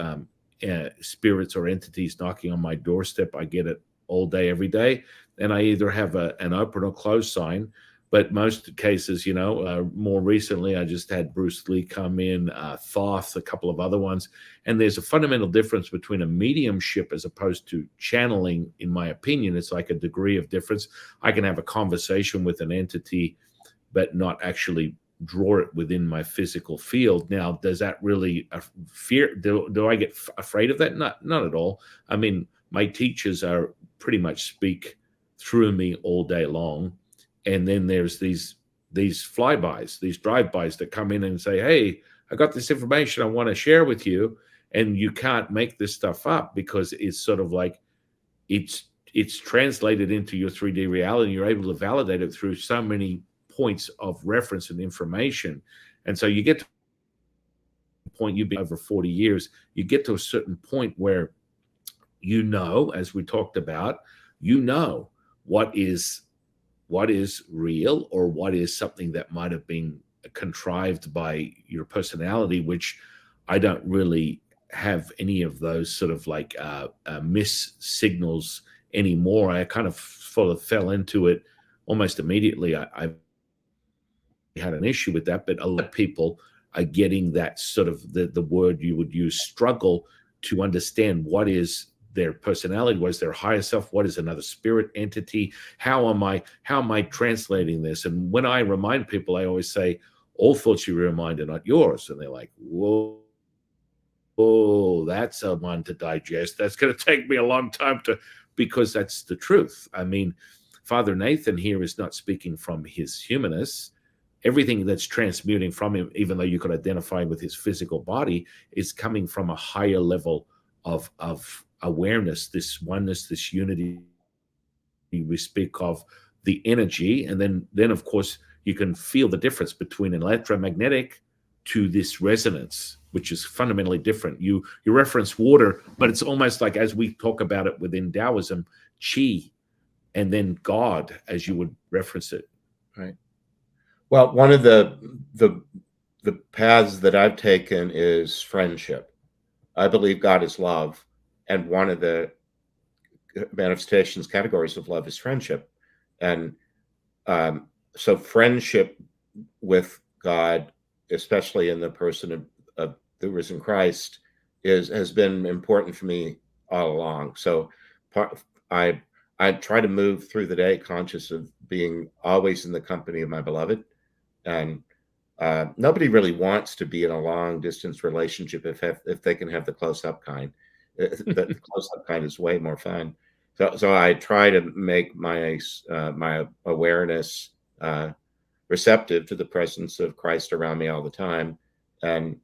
spirits or entities knocking on my doorstep. I get it all day, every day, and I either have an open or closed sign. But most cases, more recently, I just had Bruce Lee come in, Thoth, a couple of other ones. And there's a fundamental difference between a mediumship as opposed to channeling, in my opinion. It's like a degree of difference. I can have a conversation with an entity, but not actually draw it within my physical field. Now, does that really fear? Do I get afraid of that? Not at all. I mean, my teachers are pretty much speak through me all day long. And then there's these flybys, these drive-bys that come in and say, hey, I got this information I want to share with you. And you can't make this stuff up, because it's sort of like it's translated into your 3D reality. You're able to validate it through so many points of reference and information. And so you get to the point, you've been over 40 years, you get to a certain point where, as we talked about, what is real, or what is something that might have been contrived by your personality, which I don't really have any of those sort of like miss signals anymore. I kind of sort of fell into it almost immediately. I had an issue with that, but a lot of people are getting that sort of the word you would use, struggle to understand what is their personality, what is their higher self, what is another spirit entity, how am I translating this? And when I remind people, I always say, all thoughts you remind are not yours. And they're like, whoa, that's a one to digest. That's going to take me a long time because that's the truth. I mean, Father Nathan here is not speaking from his humanness. Everything that's transmuting from him, even though you could identify with his physical body, is coming from a higher level of awareness, this oneness, this unity. We speak of the energy, and then of course you can feel the difference between an electromagnetic to this resonance, which is fundamentally different. You reference water, but it's almost like, as we talk about it within Taoism, Qi, and then God, as you would reference it. Right. Well, one of the paths that I've taken is friendship. I believe God is love, and one of the manifestations, categories of love, is friendship. And so friendship with God, especially in the person of the risen Christ, has been important for me all along. So I try to move through the day conscious of being always in the company of my beloved. And nobody really wants to be in a long distance relationship if they can have the close-up kind. The close-up kind is way more fun. So I try to make my awareness receptive to the presence of Christ around me all the time. And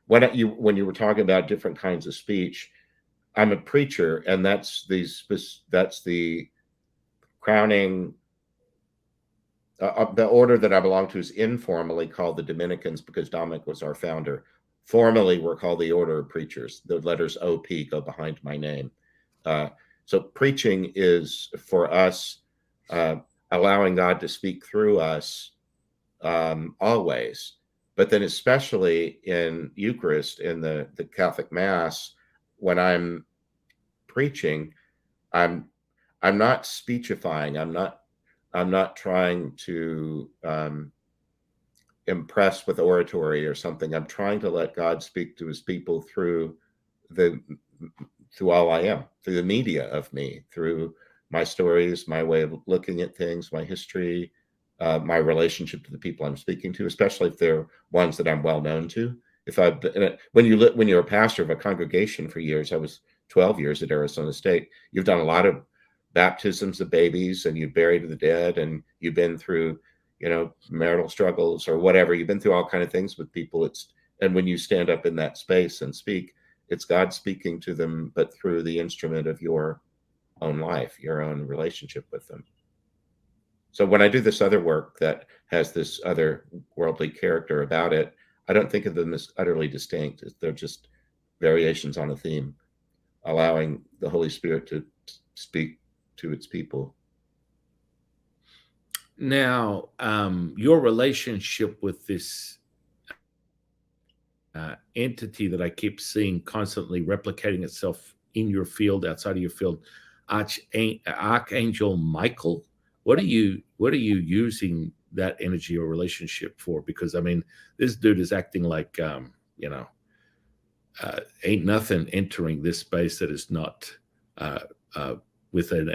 when you were talking about different kinds of speech, I'm a preacher, and that's the crowning. The order that I belong to is informally called the Dominicans, because Dominic was our founder. Formally, we're called the Order of Preachers. The letters OP go behind my name. So preaching is, for us, allowing God to speak through us always. But then especially in Eucharist, in the Catholic Mass, when I'm preaching, I'm not speechifying. I'm not trying to impress with oratory or something. I'm trying to let God speak to his people through all I am, through the media of me, through my stories, my way of looking at things, my history, my relationship to the people I'm speaking to, especially if they're ones that I'm well known to. When you're a pastor of a congregation for years, I was 12 years at Arizona State. You've done a lot of baptisms of babies, and you've buried the dead, and you've been through, marital struggles or whatever. You've been through all kind of things with people. And when you stand up in that space and speak, it's God speaking to them, but through the instrument of your own life, your own relationship with them. So when I do this other work that has this other worldly character about it, I don't think of them as utterly distinct. They're just variations on a theme, allowing the Holy Spirit to speak to its people. Now, your relationship with this entity that I keep seeing constantly replicating itself in your field, outside of your field, Archangel Michael. What are you using that energy or relationship for? Because I mean, this dude is acting like ain't nothing entering this space that is not with an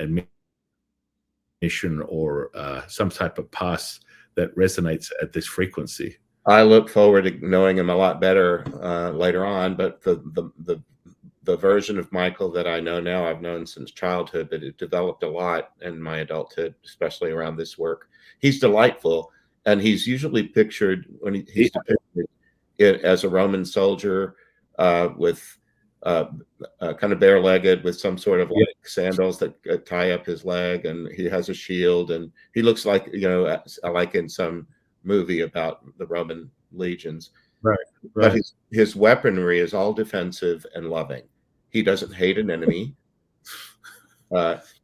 admission or some type of pass that resonates at this frequency. I look forward to knowing him a lot better later on, but the the version of Michael that I know now, I've known since childhood, but it developed a lot in my adulthood, especially around this work. He's delightful, and he's usually pictured when Yeah. he's depicted as a Roman soldier with uh, kind of bare-legged with some sort of Yeah. like sandals that tie up his leg, and he has a shield, and he looks like, like in some movie about the Roman legions. Right. But Right. his weaponry is all defensive and loving. He doesn't hate an enemy.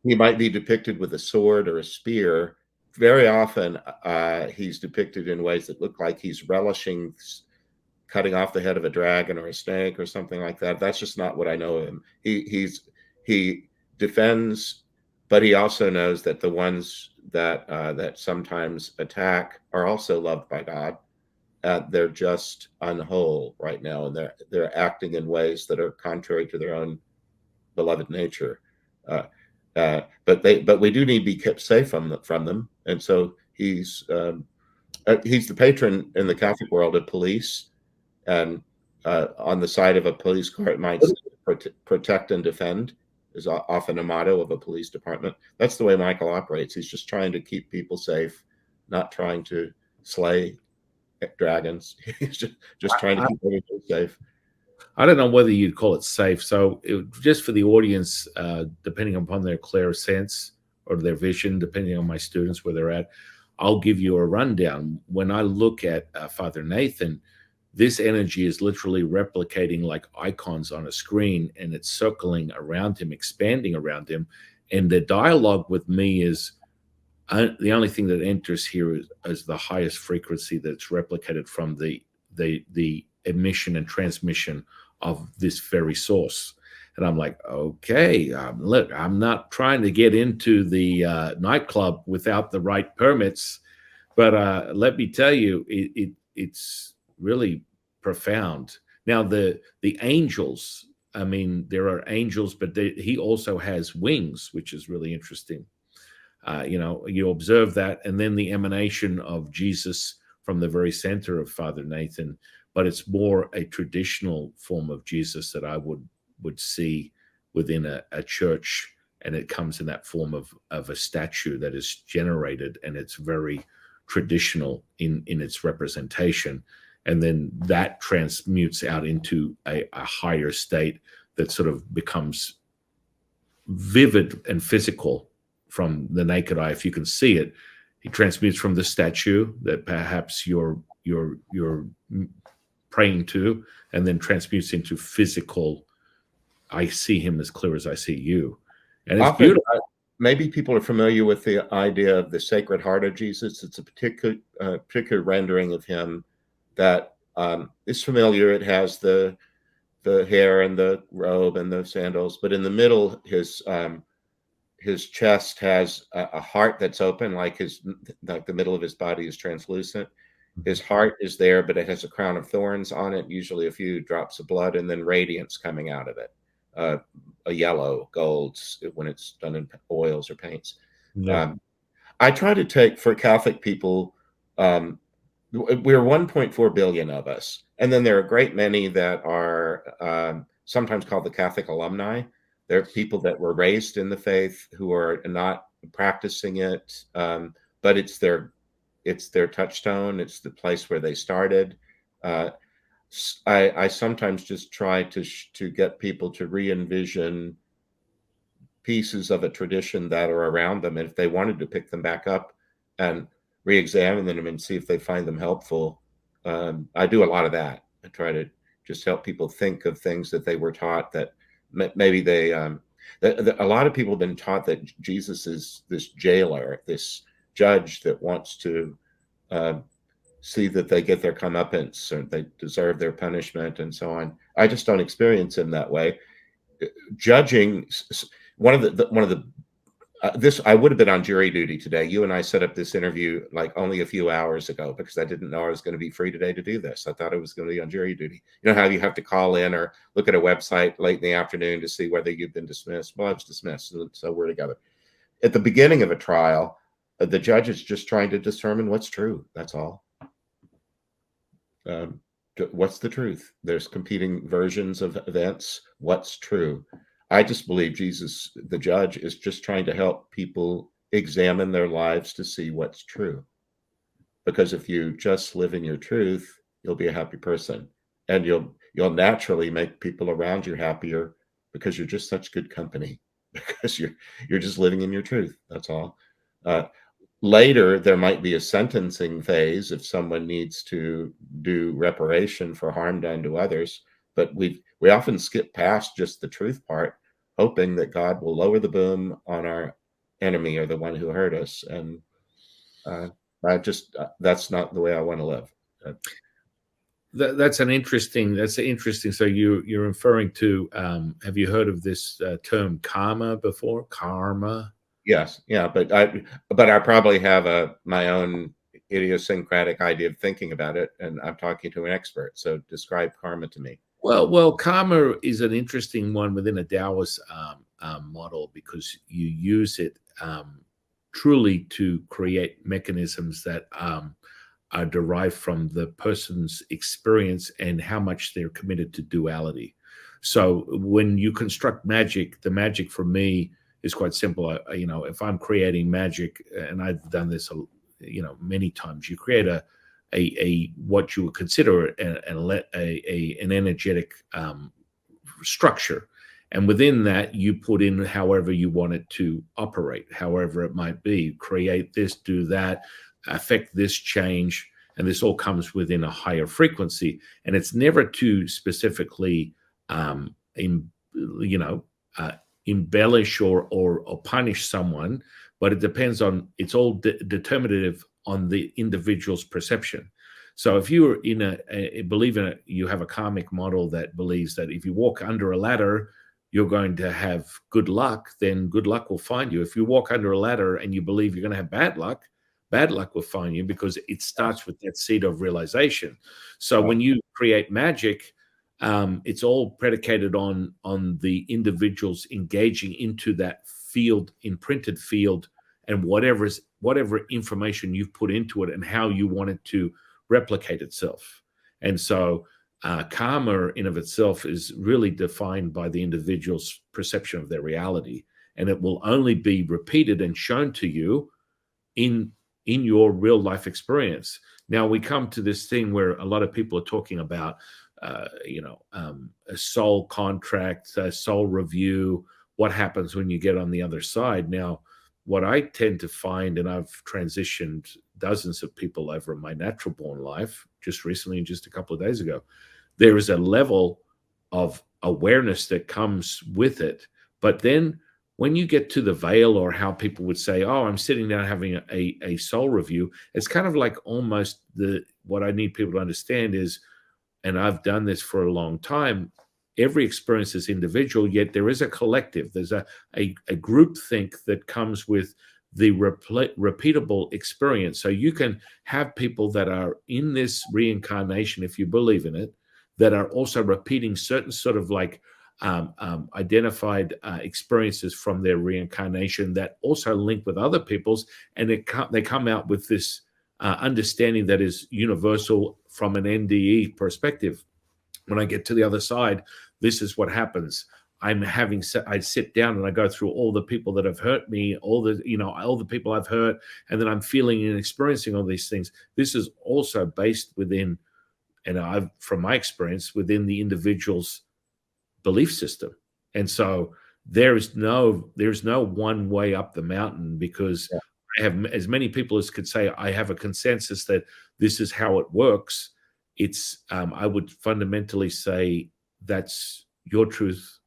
He might be depicted with a sword or a spear. Very often, he's depicted in ways that look like he's relishing cutting off the head of a dragon or a snake or something like that. That's just not what I know of him. He defends, but he also knows that the ones that sometimes attack are also loved by God. They're just unwhole right now, and they're acting in ways that are contrary to their own beloved nature. But we do need to be kept safe from them, and so he's the patron in the Catholic world of police, and on the side of a police car it might say protect and defend is often a motto of a police department. That's the way Michael operates. He's just trying to keep people safe, not trying to slay dragons. He's just trying to I, keep everything safe. I don't know whether you'd call it safe. So, just for the audience, depending upon their clear sense or their vision, depending on my students where they're at, I'll give you a rundown. When I look at Father Nathan, this energy is literally replicating like icons on a screen, and it's circling around him, expanding around him. And the dialogue with me is the only thing that enters here is the highest frequency that's replicated from the emission and transmission of this very source. And I'm like, okay, look, I'm not trying to get into the nightclub without the right permits, but let me tell you, it's really profound. Now, the angels, I mean, there are angels, but he also has wings, which is really interesting. You observe that, and then the emanation of Jesus from the very center of Father Nathan, but it's more a traditional form of Jesus that I would see within a church, and it comes in that form of a statue that is generated, and it's very traditional in its representation, and then that transmutes out into a higher state that sort of becomes vivid and physical from the naked eye. If you can see it, he transmutes from the statue that perhaps you're praying to, and then transmutes into physical. I see him as clear as I see you, and it's Often, beautiful. maybe people are familiar with the idea of the Sacred Heart of Jesus. It's a particular rendering of him that is familiar. It has the hair and the robe and the sandals, but in the middle, his chest has a heart that's open, like the middle of his body is translucent. His heart is there, but it has a crown of thorns on it, usually a few drops of blood, and then radiance coming out of it, a yellow gold when it's done in oils or paints. Yeah. I try to take, for Catholic people, we're 1.4 billion of us, and then there are a great many that are sometimes called the Catholic alumni. They're people that were raised in the faith who are not practicing it, but it's their touchstone. It's the place where they started. I sometimes just try to get people to re-envision pieces of a tradition that are around them, and if they wanted to pick them back up and re-examine them and see if they find them helpful. I do a lot of that. I try to just help people think of things that they were taught that maybe a lot of people have been taught that Jesus is this jailer, this judge that wants to see that they get their comeuppance or they deserve their punishment and so on. I just don't experience him that way. Judging, one of the this I would have been on jury duty today. You and I set up this interview like only a few hours ago because I didn't know I was going to be free today to do this. I thought I was going to be on jury duty. You know how you have to call in or look at a website late in the afternoon to see whether you've been dismissed. Well, I was dismissed, so we're together. At the beginning of a trial, the judge is just trying to determine what's true. That's all. What's the truth? There's competing versions of events. What's true? I just believe Jesus, the judge, is just trying to help people examine their lives to see what's true. Because if you just live in your truth, you'll be a happy person, and you'll naturally make people around you happier because you're just such good company because you're just living in your truth. That's all. Uh, Later, there might be a sentencing phase if someone needs to do reparation for harm done to others, but we often skip past just the truth part, hoping that God will lower the boom on our enemy or the one who hurt us. And uh, that's not the way I want to live. Uh, That's an interesting. That's interesting. So you're referring to. Have you heard of this term karma before? Karma. yes, yeah, but I probably have my own idiosyncratic idea of thinking about it, and I'm talking to an expert. So describe karma to me. Well, karma is an interesting one within a Taoist model because you use it truly to create mechanisms that are derived from the person's experience and how much they're committed to duality. So when you construct magic, the magic for me is quite simple. If I'm creating magic, and I've done this, many times, you create a what you would consider an energetic structure, and within that you put in however you want it to operate, however it might be, create this, do that, affect this, change, and this all comes within a higher frequency, and it's never to specifically in, you know embellish or punish someone, but it depends on, it's all determinative on the individual's perception. So if you're in you have a karmic model that believes that if you walk under a ladder, you're going to have good luck, then good luck will find you. If you walk under a ladder and you believe you're going to have bad luck will find you, because it starts with that seed of realization. So Right. when you create magic, it's all predicated on the individuals engaging into that field, imprinted field, and whatever information you've put into it and how you want it to replicate itself. And so karma in of itself is really defined by the individual's perception of their reality, and it will only be repeated and shown to you in your real life experience. Now we come to this thing where a lot of people are talking about a soul contract, a soul review, what happens when you get on the other side. Now, what I tend to find, and I've transitioned dozens of people over my natural born life just recently, just a couple of days ago, there is a level of awareness that comes with it. But then when you get to the veil, or how people would say, oh, I'm sitting down having a soul review, it's kind of like almost what I need people to understand is, and I've done this for a long time, every experience is individual, yet there is a collective. There's a group think that comes with the repeatable experience. So you can have people that are in this reincarnation, if you believe in it, that are also repeating certain sort of like identified experiences from their reincarnation that also link with other people's, and they come out with this understanding that is universal from an NDE perspective. When I get to the other side, this is what happens. I sit down and I go through all the people that have hurt me, all the people I've hurt, and then I'm feeling and experiencing all these things. This is also based within, and from my experience, within the individual's belief system. And so there's no one way up the mountain, because Yeah. I have as many people as could say I have a consensus that this is how it works. It's I would fundamentally say that's your truth,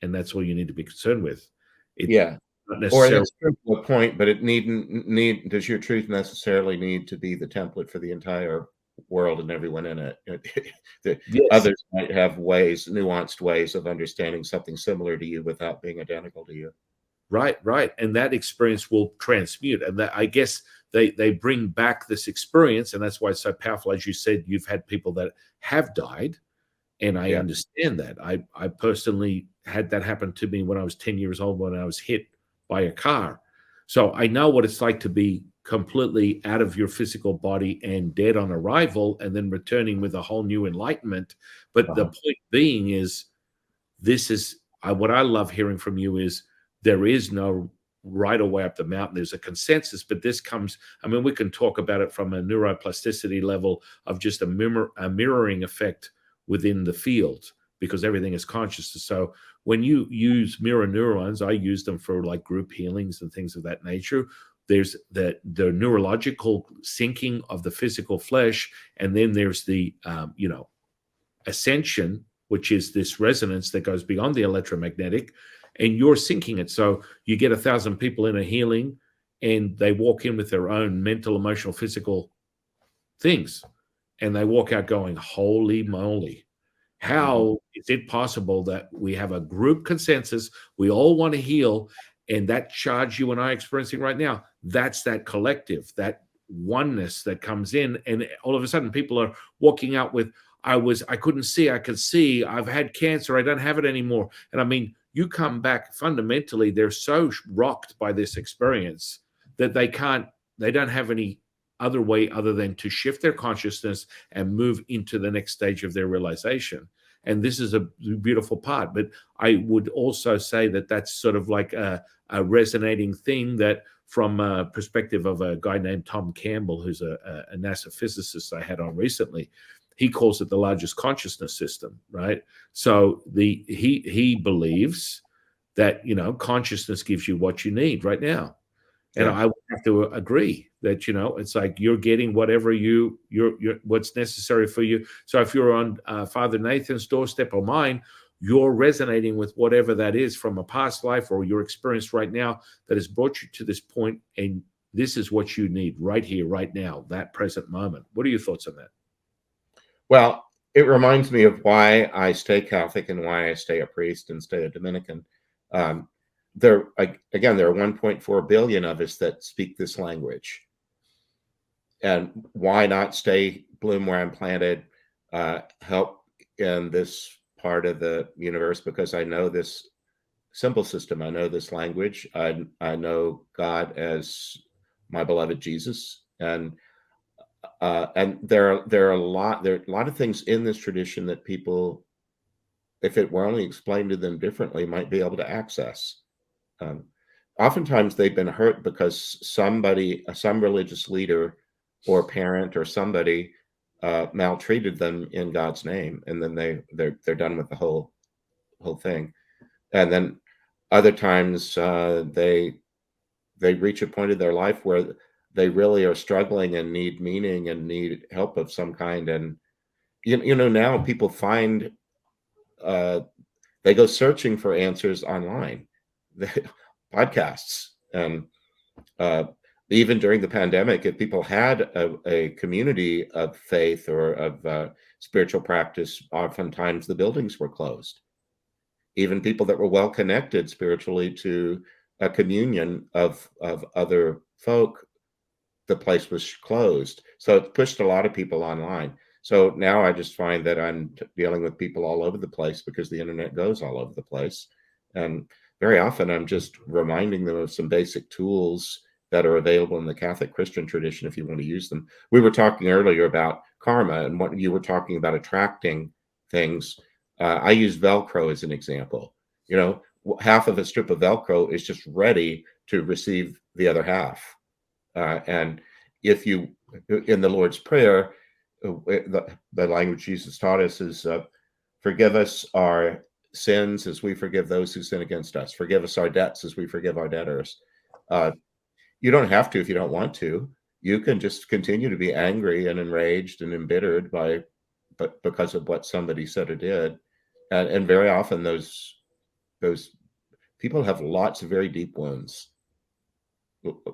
and that's all you need to be concerned with. It's Yeah. not Or necessarily. that's true to a point, but it needn't need does your truth necessarily need to be the template for the entire world and everyone in it? The Yes. others might have ways, nuanced ways of understanding something similar to you without being identical to you. Right, right. And that experience will transmute. And that, I guess, they bring back this experience. And that's why it's so powerful. As you said, you've had people that have died. And I Yeah. understand that. I personally had that happen to me when I was 10 years old, when I was hit by a car. So I know what it's like to be completely out of your physical body and dead on arrival, and then returning with a whole new enlightenment. But the Uh-huh. point being is, this is what I love hearing from you is there is no right away up the mountain. There's a consensus, but this comes, I mean, we can talk about it from a neuroplasticity level of just a mirroring effect within the field, because everything is consciousness. So when you use mirror neurons, I use them for like group healings and things of that nature. There's the neurological syncing of the physical flesh, and then there's the ascension, which is this resonance that goes beyond the electromagnetic, and you're syncing it. So you get 1,000 people in a healing, and they walk in with their own mental, emotional, physical things, and they walk out going, holy moly, Mhm. how is it possible that we have a group consensus, we all want to heal, and that charge you and I are experiencing right now, that's that collective, that oneness that comes in, and all of a sudden people are walking out with, I couldn't see, I could see, I've had cancer, I don't have it anymore. And I mean, you come back, fundamentally, they're so rocked by this experience that they don't have any other way other than to shift their consciousness and move into the next stage of their realization. And this is a beautiful part. But I would also say that that's sort of like a resonating thing that, from a perspective of a guy named Tom Campbell, who's a NASA physicist I had on recently, he calls it the largest consciousness system, right? So he believes that consciousness gives you what you need right now. And Yeah. I would have to agree that it's like you're getting whatever you're what's necessary for you. So if you're on Father Nathan's doorstep or mine, you're resonating with whatever that is from a past life or your experience right now that has brought you to this point, and this is what you need right here, right now, that present moment. What are your thoughts on that? Well, it reminds me of why I stay Catholic and why I stay a priest and stay a Dominican. Um, again, there are 1.4 billion of us that speak this language, and why not stay bloom where I'm planted, help in this part of the universe, because I know this symbol system, I know this language, I know God as my beloved Jesus, and there are a lot of things in this tradition that people, if it were only explained to them differently, might be able to access. Um, Oftentimes they've been hurt because some religious leader or parent or somebody maltreated them in God's name, and then they're done with the whole thing. And then other times they reach a point in their life where they really are struggling and need meaning and need help of some kind. And now people find uh, they go searching for answers online, podcasts, and uh, even during the pandemic, if people had a community of faith or of spiritual practice, oftentimes the buildings were closed. Even people that were well connected spiritually to a communion of other folk, the place was closed. So it pushed a lot of people online. So now I just find that I'm dealing with people all over the place because the internet goes all over the place. And very often I'm just reminding them of some basic tools that are available in the Catholic Christian tradition if you want to use them. We were talking earlier about karma, and what you were talking about attracting things. I use Velcro as an example. Half of a strip of Velcro is just ready to receive the other half. And if you, in the Lord's Prayer, the language Jesus taught us is, forgive us our sins as we forgive those who sin against us. Forgive us our debts as we forgive our debtors. Uh, you don't have to if you don't want to. You can just continue to be angry and enraged and embittered but because of what somebody said or did. And very often those people have lots of very deep wounds,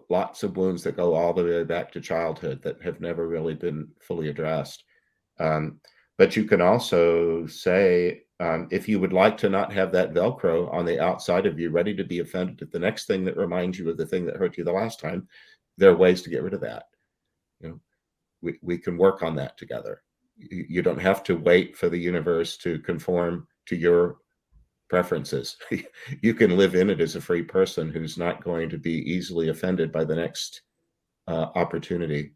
lots of wounds that go all the way back to childhood that have never really been fully addressed. Um, but you can also say, if you would like to not have that Velcro on the outside of you, ready to be offended at the next thing that reminds you of the thing that hurt you the last time, there are ways to get rid of that. You know, we can work on that together. You don't have to wait for the universe to conform to your preferences. You can live in it as a free person who's not going to be easily offended by the next opportunity.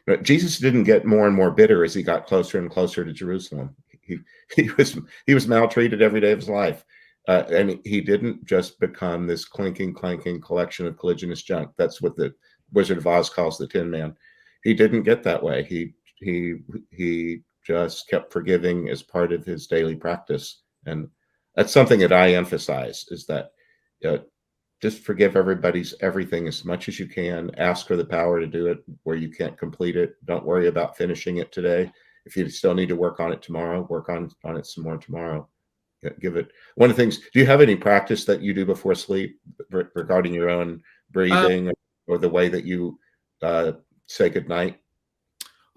But Jesus didn't get more and more bitter as he got closer and closer to Jerusalem. He, he was maltreated every day of his life. And he didn't just become this clinking, clanking collection of colliginous junk. That's what the Wizard of Oz calls the Tin Man. He didn't get that way. He just kept forgiving as part of his daily practice. And that's something that I emphasize, is that uh, just forgive everybody's everything as much as you can. Ask for the power to do it where you can't complete it. Don't worry about finishing it today. If you still need to work on it tomorrow, work on it some more tomorrow. Give it one of the things. Do you have any practice that you do before sleep regarding your own Uh, breathing, or the way that you say goodnight?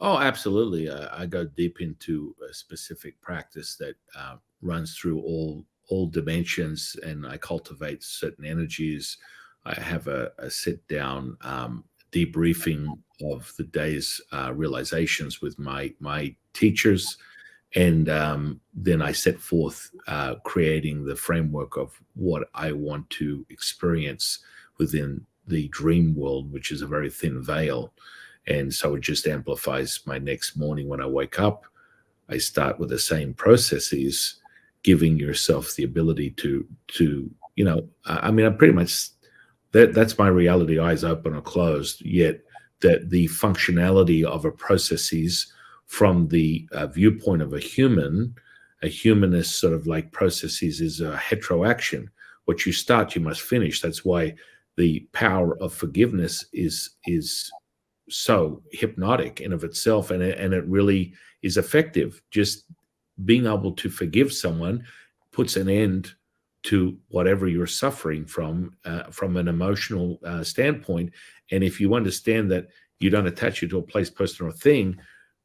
oh, absolutely. I go deep into a specific practice that runs through all dimensions, and I cultivate certain energies. I have a sit down debriefing of the day's realizations with my teachers, and then I set forth creating the framework of what I want to experience within the dream world, which is a very thin veil. And so it just amplifies my next morning when I wake up. I start with the same processes, giving yourself the ability to I mean, I pretty much that's my reality, eyes open or closed. Yet that the functionality of a processes from the viewpoint of a humanist sort of like processes is a heteroaction. What you start, you must finish. That's why the power of forgiveness is so hypnotic in of itself, and it really is effective. Just being able to forgive someone puts an end to whatever you're suffering from an emotional standpoint. And if you understand that you don't attach it to a place, person, or thing,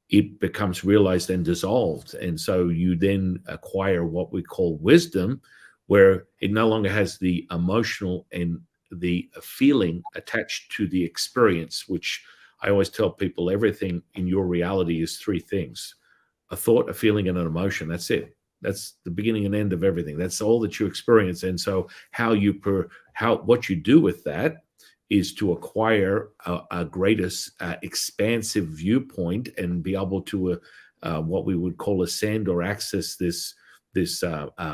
it becomes realized and dissolved. And so you then acquire what we call wisdom, where it no longer has the emotional and the feeling attached to the experience, which I always tell people everything in your reality is three things: a thought, a feeling, and an emotion. That's it. That's the beginning and end of everything. That's all that you experience. And so what you do with that is to acquire a greatest expansive viewpoint and be able to what we would call ascend or access this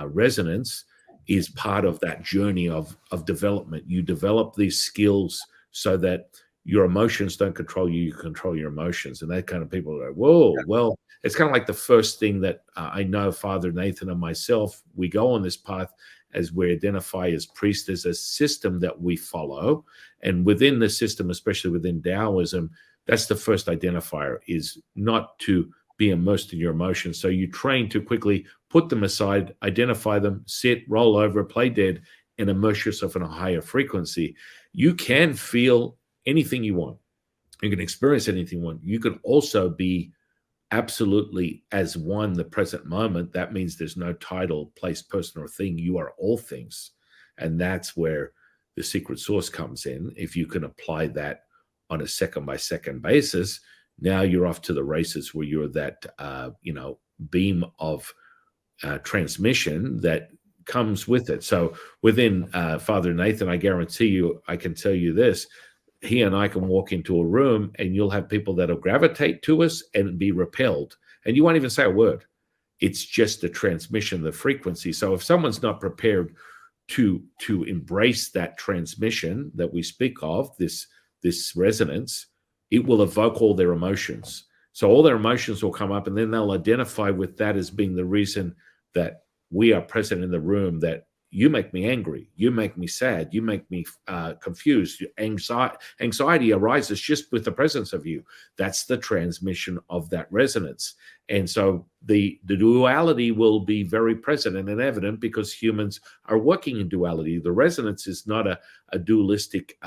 resonance is part of that journey of development. You develop these skills so that your emotions don't control you, you control your emotions. And that kind of people are like, whoa, well, it's kind of like the first thing that I know Father Nathan and myself, we go on this path as we identify as priests. There's a system that we follow. And within the system, especially within Taoism, that's the first identifier, is not to be immersed in your emotions. So you train to quickly put them aside, identify them, sit, roll over, play dead, and immerse yourself in a higher frequency. You can feel anything you want. You can experience anything you want. You can also be absolutely as one, the present moment. That means there's no title, place, person, or thing. You are all things. And that's where the secret source comes in. If you can apply that on a second by second basis, now you're off to the races, where you're that, beam of transmission that comes with it. So within Father Nathan, I guarantee you, I can tell you this: he and I can walk into a room and you'll have people that'll gravitate to us and be repelled. And you won't even say a word. It's just the transmission, the frequency. So if someone's not prepared to embrace that transmission that we speak of, this resonance, it will evoke all their emotions. So all their emotions will come up, and then they'll identify with that as being the reason that we are present in the room, that you make me angry, you make me sad, you make me confused. Anxiety arises just with the presence of you. That's the transmission of that resonance. And so the duality will be very present and evident, because humans are working in duality. The resonance is not a dualistic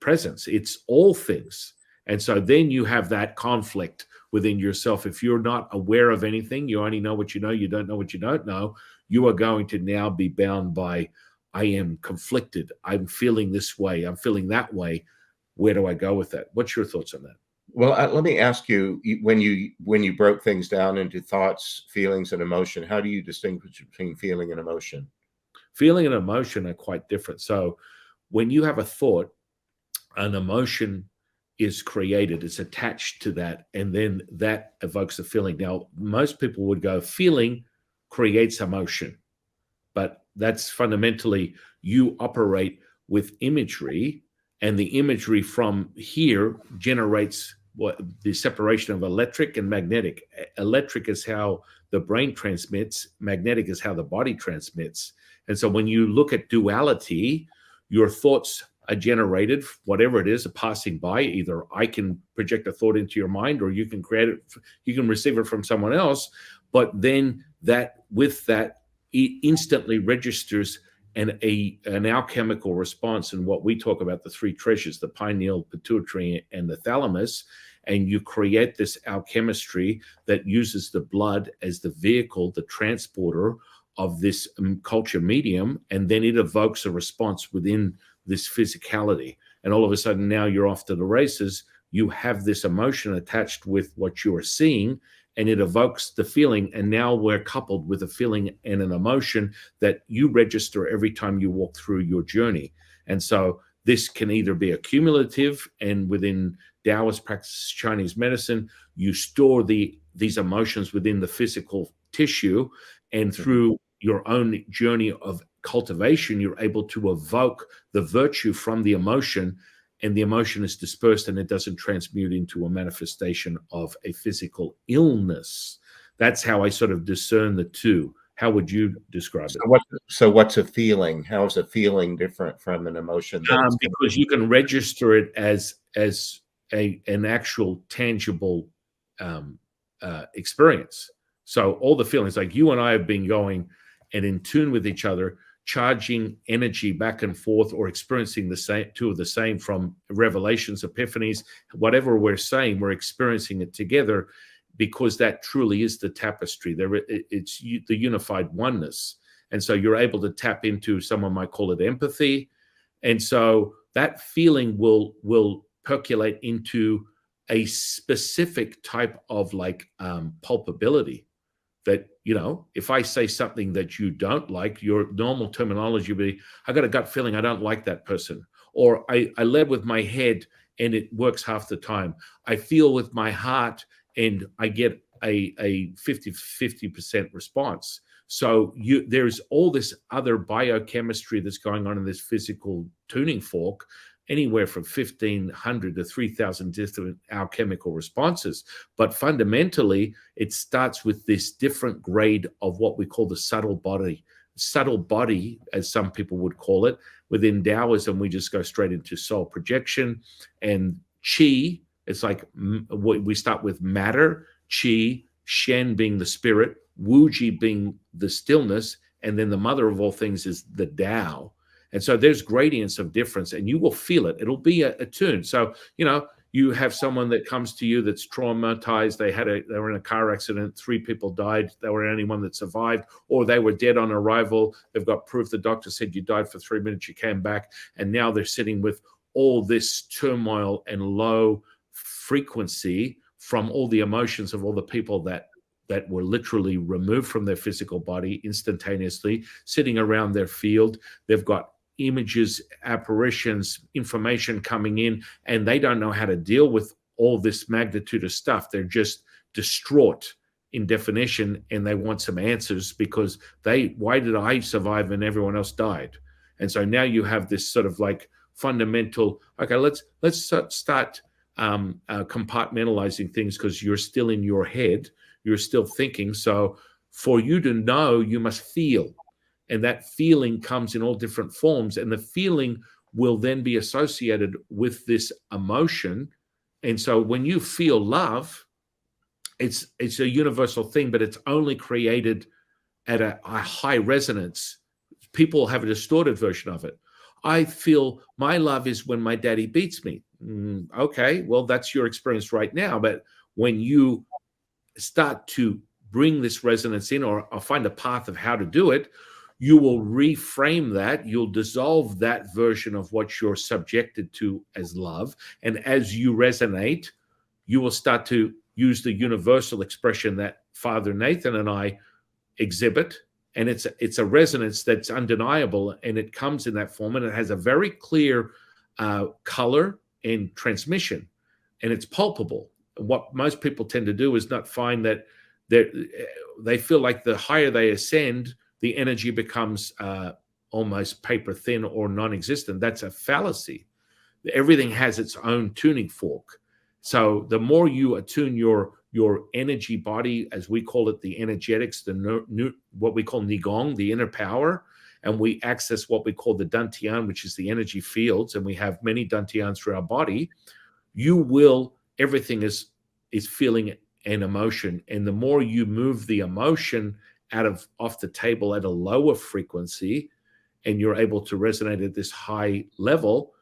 presence. It's all things. And so then you have that conflict within yourself. If you're not aware of anything, you only know what you know, you don't know what you don't know, you are going to now be bound by, I am conflicted, I'm feeling this way, I'm feeling that way. Where do I go with that? What's your thoughts on that? Well, let me ask you: when you broke things down into thoughts, feelings, and emotion, how do you distinguish between feeling and emotion? Feeling and emotion are quite different. So when you have a thought, an emotion is created, it's attached to that, and then that evokes a feeling. Now, most people would go, feeling creates emotion, but that's fundamentally you operate with imagery, and the imagery from here generates what the separation of electric and magnetic. Electric is how the brain transmits, magnetic is how the body transmits. And so when you look at duality, your thoughts are generated, whatever it is, passing by. Either I can project a thought into your mind, or you can create it, you can receive it from someone else. But then that, with that, it instantly registers an alchemical response in what we talk about, the three treasures, the pineal, pituitary, and the thalamus. And you create this alchemistry that uses the blood as the vehicle, the transporter of this culture medium, and then it evokes a response within this physicality. And all of a sudden, now you're off to the races. You have this emotion attached with what you are seeing, and it evokes the feeling. And now we're coupled with a feeling and an emotion that you register every time you walk through your journey. And so this can either be accumulative, and within Taoist practice, Chinese medicine, you store these emotions within the physical tissue, and through your own journey of cultivation, you're able to evoke the virtue from the emotion, and the emotion is dispersed and it doesn't transmute into a manifestation of a physical illness. That's how I sort of discern the two. How would you describe it? So what's a feeling? How is a feeling different from an emotion? Because you can register it as an actual tangible experience. So all the feelings, like you and I have been going and in tune with each other, charging energy back and forth, or experiencing the same, two of the same, from revelations, epiphanies, whatever we're saying, we're experiencing it together, because that truly is the tapestry. It's the unified oneness. And so you're able to tap into, someone might call it empathy. And so that feeling will percolate into a specific type of like pulpability. That, if I say something that you don't like, your normal terminology would be, I got a gut feeling I don't like that person. Or I led with my head and it works half the time. I feel with my heart and I get a 50% response. So there's all this other biochemistry that's going on in this physical tuning fork, anywhere from 1,500 to 3,000 different alchemical responses. But fundamentally, it starts with this different grade of what we call the subtle body. Subtle body, as some people would call it. Within Taoism, we just go straight into soul projection. And Qi, it's like we start with matter, Qi, Shen being the spirit, Wuji being the stillness, and then the mother of all things is the Tao. And so there's gradients of difference, and you will feel it. It'll be a tune. So, you have someone that comes to you that's traumatized. They were in a car accident. 3 people died. They were the only one that survived, or they were dead on arrival. They've got proof. The doctor said you died for 3 minutes. You came back, and now they're sitting with all this turmoil and low frequency from all the emotions of all the people that were literally removed from their physical body instantaneously, sitting around their field. They've got images, apparitions, information coming in, and they don't know how to deal with all this magnitude of stuff. They're just distraught in definition, and they want some answers, because why did I survive and everyone else died? And so now you have this sort of like fundamental, okay, let's start compartmentalizing things, because you're still in your head, you're still thinking. So for you to know, you must feel. And that feeling comes in all different forms. And the feeling will then be associated with this emotion. And so when you feel love, it's a universal thing, but it's only created at a high resonance. People have a distorted version of it. I feel my love is when my daddy beats me. Okay, well, that's your experience right now. But when you start to bring this resonance in, or find a path of how to do it, you will reframe that. You'll dissolve that version of what you're subjected to as love. And as you resonate, you will start to use the universal expression that Father Nathan and I exhibit. And it's a resonance that's undeniable, and it comes in that form, and it has a very clear color in transmission, and it's palpable. What most people tend to do is not find that they feel like the higher they ascend, the energy becomes almost paper thin or non-existent. That's a fallacy. Everything has its own tuning fork. So the more you attune your energy body, as we call it, the energetics, what we call Nigong, the inner power, and we access what we call the Dantian, which is the energy fields, and we have many Dantians through our body, everything is feeling and emotion. And the more you move the emotion off the table at a lower frequency, and you're able to resonate at this high level,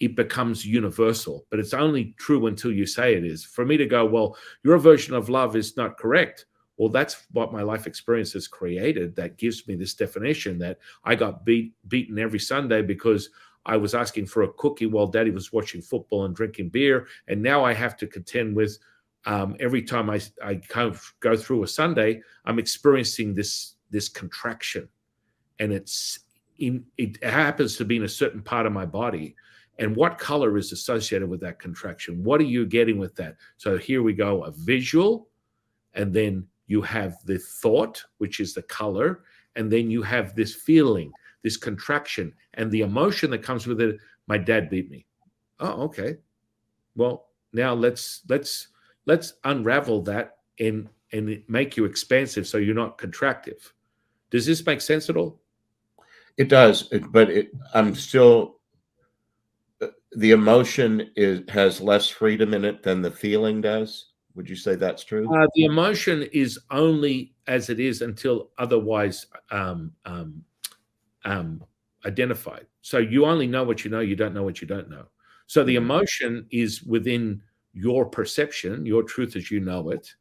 it becomes universal. But it's only true until you say it is. For me to go, well, your version of love is not correct. Well, that's what my life experience has created. That gives me this definition that I got beaten every Sunday because I was asking for a cookie while Daddy was watching football and drinking beer. And now I have to contend with every time I kind of go through a Sunday, I'm experiencing this contraction. And it happens to be in a certain part of my body. And what color is associated with that contraction? What are you getting with that? So here we go, a visual, and then you have the thought, which is the color, and then you have this feeling, this contraction, and the emotion that comes with it. My dad beat me. Oh, okay. Well, now let's unravel that and make you expansive so you're not contractive. Does this make sense at all? It does, but I'm still. The emotion has less freedom in it than the feeling does. Would you say that's true? The emotion is only as it is until otherwise identified. So you only know what you know. You don't know what you don't know. So the emotion is within your perception, your truth as you know it.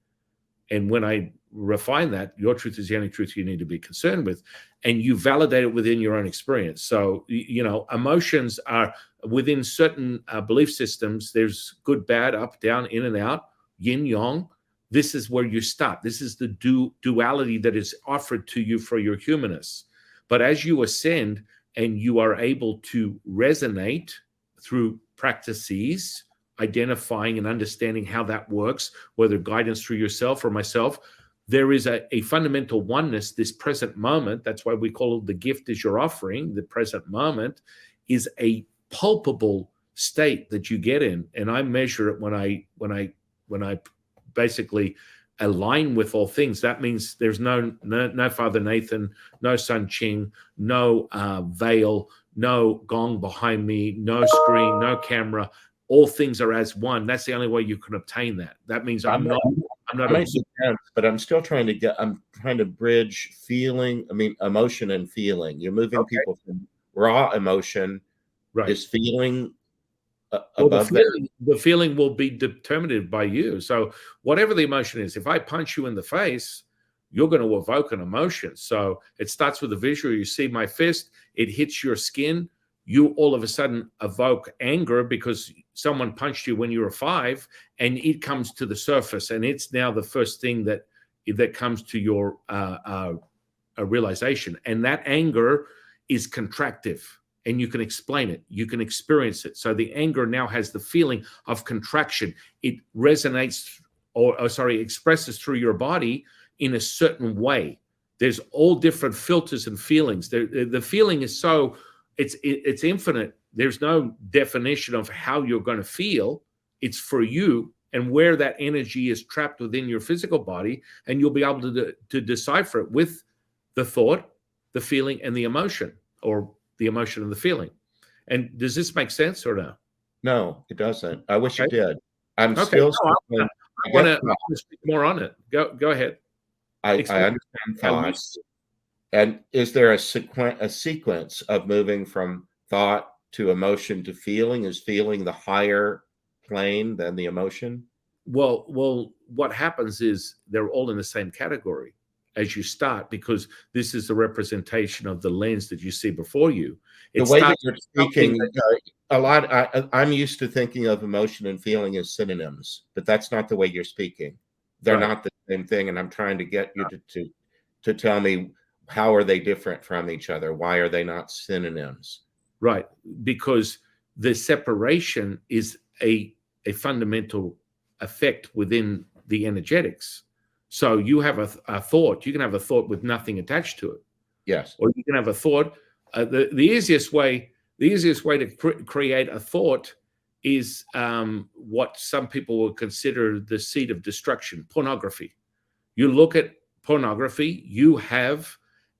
And when I refine that, your truth is the only truth you need to be concerned with, and you validate it within your own experience. So, emotions are within certain belief systems. There's good, bad, up, down, in and out, yin, yang. This is where you start. This is the duality that is offered to you for your humanness. But as you ascend and you are able to resonate through practices, identifying and understanding how that works, whether guidance through yourself or myself, there is a fundamental oneness, this present moment. That's why we call it the gift is your offering. The present moment is a palpable state that you get in. And I measure it when I basically align with all things. That means there's no Father Nathan, no Son Qing, no veil, no gong behind me, no screen, no camera. All things are as one. That's the only way you can obtain that. That means I'm not. But I'm still trying to bridge emotion and feeling. You're moving people from raw emotion. Right. Is feeling above that? The feeling will be determined by you. So whatever the emotion is, if I punch you in the face, you're going to evoke an emotion. So it starts with a visual. You see my fist, it hits your skin. You all of a sudden evoke anger because someone punched you when you were 5, and it comes to the surface, and it's now the first thing that comes to your realization. And that anger is contractive, and you can explain it. You can experience it. So the anger now has the feeling of contraction. It resonates, expresses through your body in a certain way. There's all different filters and feelings. The feeling is so. It's infinite. There's no definition of how you're going to feel. It's for you and where that energy is trapped within your physical body, and you'll be able to decipher it with the thought, the feeling, and the emotion, or the emotion and the feeling. And does this make sense or no? No, it doesn't. I wish it did. I'm okay. still. I want to speak more on it. Go ahead. I understand thoughts. And is there a sequence of moving from thought to emotion to feeling? Is feeling the higher plane than the emotion? Well, what happens is they're all in the same category as you start, because this is a representation of the lens that you see before you. The way that you're speaking, I'm used to thinking of emotion and feeling as synonyms, but that's not the way you're speaking. They're not the same thing, and I'm trying to get you to tell me, how are they different from each other? Why are they not synonyms? Right, because the separation is a fundamental effect within the energetics. So you have a thought. You can have a thought with nothing attached to it. Yes. Or you can have a thought. The easiest way to create a thought is what some people would consider the seed of destruction: pornography. You look at pornography, you have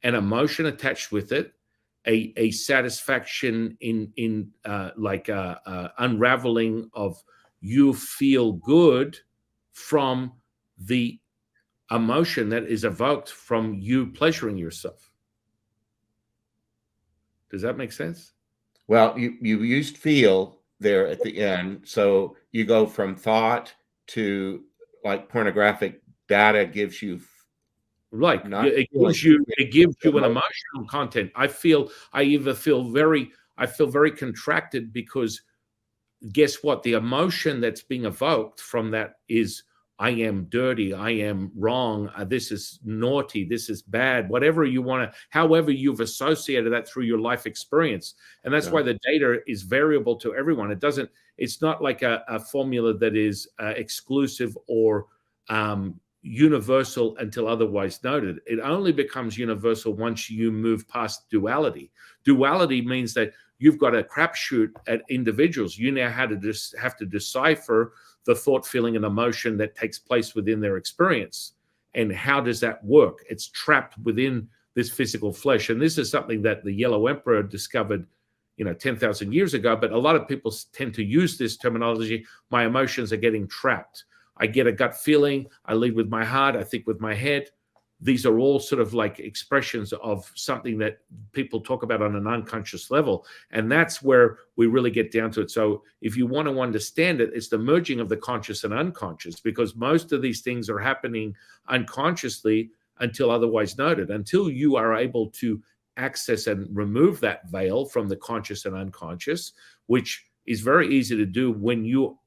an emotion attached with it, a satisfaction in like unraveling of, you feel good from the emotion that is evoked from you pleasuring yourself. Does that make sense? Well, you used feel there at the end. So you go from thought to, like, pornographic data gives you Like, not it feeling, gives you an emotion. emotional content. I feel very contracted because guess what? The emotion that's being evoked from that is, I am dirty, I am wrong, this is naughty, this is bad, whatever you want to, however you've associated that through your life experience. And that's why the data is variable to everyone. It's not like a formula that is exclusive or universal until otherwise noted. It only becomes universal once you move past duality. Duality means that you've got a crapshoot at individuals. You now have to decipher the thought, feeling, and emotion that takes place within their experience. And how does that work? It's trapped within this physical flesh. And this is something that the Yellow Emperor discovered, 10,000 years ago. But a lot of people tend to use this terminology: my emotions are getting trapped. I get a gut feeling. I lead with my heart. I think with my head. These are all sort of like expressions of something that people talk about on an unconscious level. And that's where we really get down to it. So if you want to understand it, it's the merging of the conscious and unconscious, because most of these things are happening unconsciously until otherwise noted. Until you are able to access and remove that veil from the conscious and unconscious, which is very easy to do when you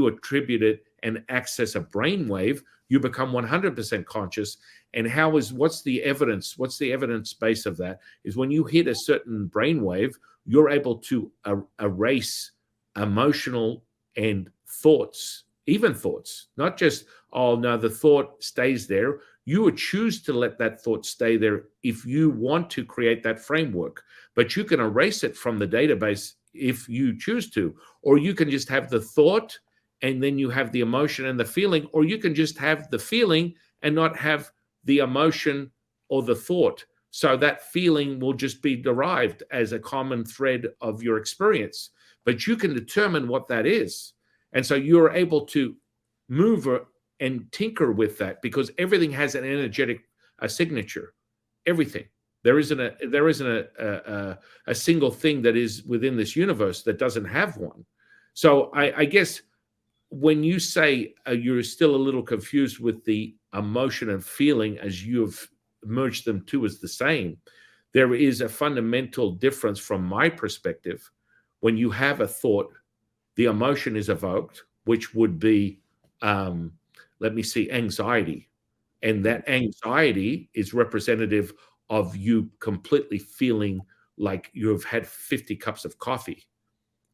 attribute it and access a brainwave, you become 100% conscious. And what's the evidence? What's the evidence base of that? Is when you hit a certain brainwave, you're able to erase emotional and thoughts, even thoughts, not just, oh no, the thought stays there. You would choose to let that thought stay there if you want to create that framework, but you can erase it from the database if you choose to, or you can just have the thought and then you have the emotion and the feeling, or you can just have the feeling and not have the emotion or the thought. So that feeling will just be derived as a common thread of your experience, but you can determine what that is. And so you're able to move and tinker with that, because everything has an energetic signature. Everything. There isn't a single thing that is within this universe that doesn't have one. So I guess when you say you're still a little confused with the emotion and feeling as you've merged them two as the same, there is a fundamental difference from my perspective. When you have a thought, the emotion is evoked, which would be, anxiety. And that anxiety is representative of you completely feeling like you've had 50 cups of coffee.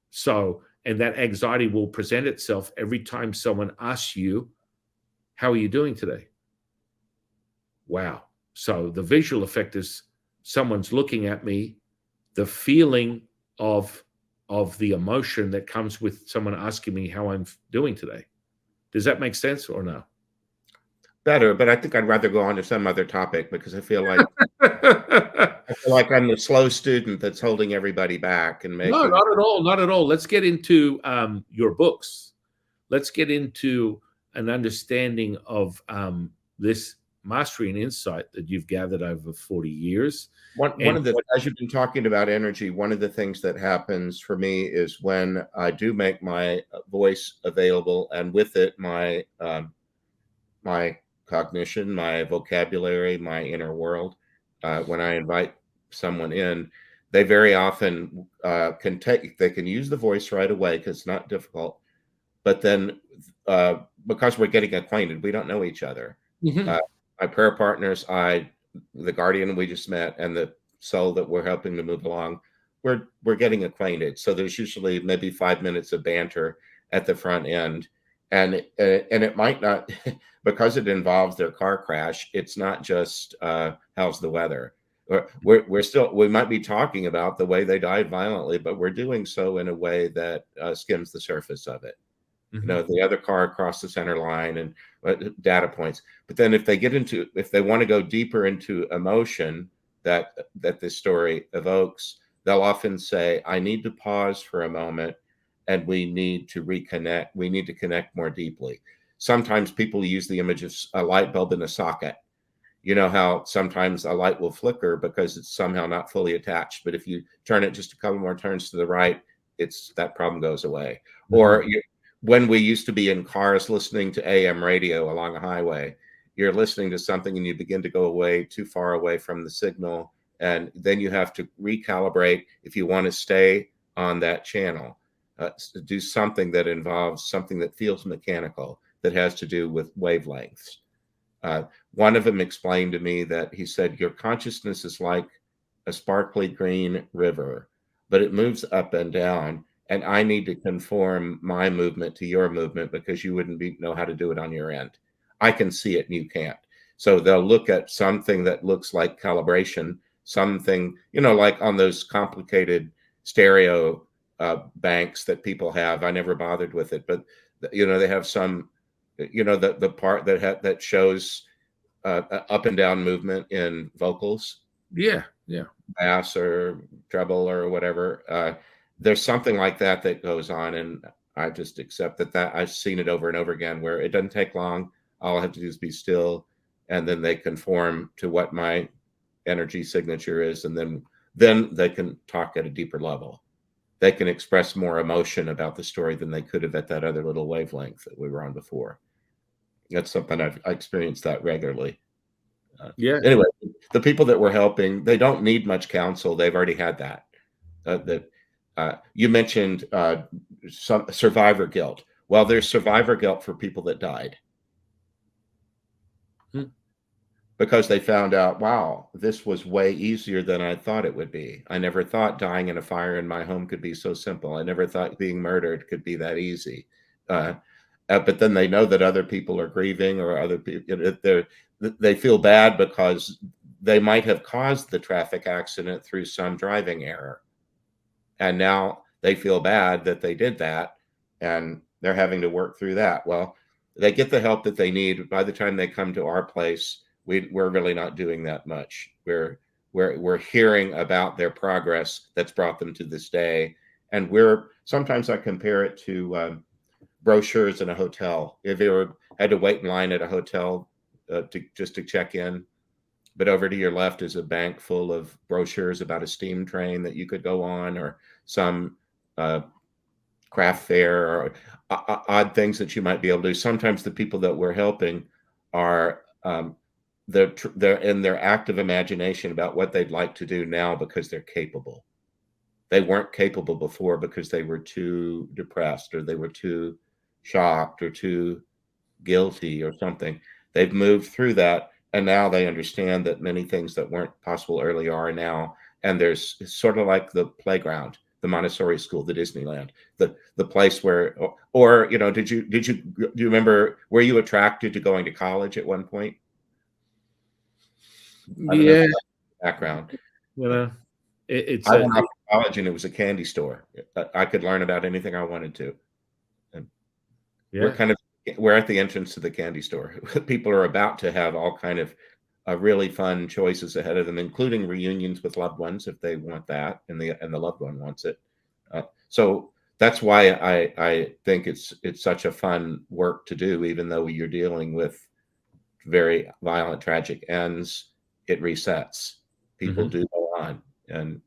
So, and that anxiety will present itself every time someone asks you, how are you doing today? Wow. So the visual effect is someone's looking at me, the feeling of the emotion that comes with someone asking me how I'm doing today. Does that make sense or no? Better, but I think I'd rather go on to some other topic, because I feel like I'm the slow student that's holding everybody back and No, making. not at all. Not at all. Let's get into your books. Let's get into an understanding of this mastery and insight that you've gathered over 40 years. As you've been talking about energy, one of the things that happens for me is when I do make my voice available, and with it my cognition, my vocabulary, my inner world. When I invite someone in, they very often they can use the voice right away because it's not difficult. But then because we're getting acquainted, we don't know each other. Mm-hmm. My prayer partners, the guardian we just met, and the soul that we're helping to move along, we're getting acquainted. So there's usually maybe 5 minutes of banter at the front end, and it might not because it involves their car crash. It's not just how's the weather. We might be talking about the way they died violently, but we're doing so in a way that skims the surface of it. The other car across the center line and data points. But then if they want to go deeper into emotion that this story evokes, they'll often say, I need to pause for a moment and we need to reconnect. We need to connect more deeply. Sometimes people use the image of a light bulb in a socket. You know how sometimes a light will flicker because it's somehow not fully attached. But if you turn it just a couple more turns to the right, that problem goes away. Or when we used to be in cars listening to AM radio along a highway, you're listening to something and you begin to go away too far away from the signal. And then you have to recalibrate if you want to stay on that channel. Do something that involves something that feels mechanical, that has to do with wavelengths. One of them explained to me that he said, your consciousness is like a sparkly green river, but it moves up and down. And I need to conform my movement to your movement because you wouldn't know how to do it on your end. I can see it and you can't. So they'll look at something that looks like calibration, something, like on those complicated stereo banks that people have. I never bothered with it, but they have some, the part that shows up and down movement in vocals. Yeah. Bass or treble or whatever. There's something like that goes on, and I just accept that I've seen it over and over again where it doesn't take long. All I have to do is be still, and then they conform to what my energy signature is, and then they can talk at a deeper level. They can express more emotion about the story than they could have at that other little wavelength that we were on before. That's something I experienced that regularly. Anyway, the people that we're helping, they don't need much counsel. They've already had that. You mentioned some survivor guilt. Well, there's survivor guilt for people that died because they found out, wow, this was way easier than I thought it would be. I never thought dying in a fire in my home could be so simple. I never thought being murdered could be that easy. But then they know that other people are grieving, or other people, they feel bad because they might have caused the traffic accident through some driving error. And now they feel bad that they did that, and they're having to work through that. Well, they get the help that they need. By the time they come to our place, we're really not doing that much. We're hearing about their progress that's brought them to this day. And sometimes I compare it to brochures in a hotel. If you ever had to wait in line at a hotel just to check in, but over to your left is a bank full of brochures about a steam train that you could go on, or some craft fair, or odd things that you might be able to do. Sometimes the people that we're helping are they're in their active imagination about what they'd like to do now because they're capable. They weren't capable before because they were too depressed, or they were too shocked, or too guilty, or something. They've moved through that, and now they understand that many things that weren't possible earlier are now. And it's sort of like the playground, the Montessori school, the Disneyland, the place where, or do you remember, were you attracted to going to college at one point? Yeah. Background. It's I went off to college and it was a candy store. I could learn about anything I wanted to. And we're at the entrance to the candy store. People are about to have all kind of really fun choices ahead of them, including reunions with loved ones if they want that, and the loved one wants it. So that's why I think it's such a fun work to do, even though you're dealing with very violent, tragic ends. It resets. People do go on, and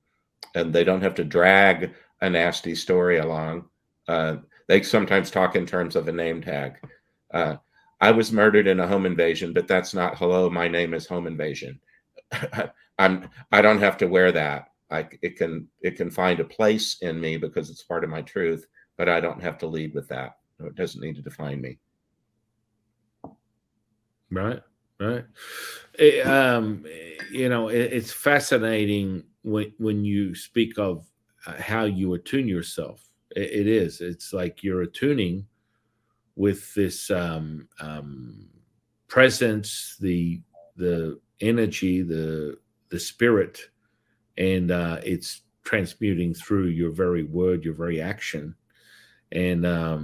they don't have to drag a nasty story along. They sometimes talk in terms of a name tag. I was murdered in a home invasion, but that's not, hello, my name is home invasion. I don't have to wear that. It can find a place in me because it's part of my truth, but I don't have to lead with that. It doesn't need to define me. Right. It's fascinating when you speak of how you attune yourself. It is. It's like you're attuning with this presence, the energy, the spirit, and it's transmuting through your very word, your very action, and uh,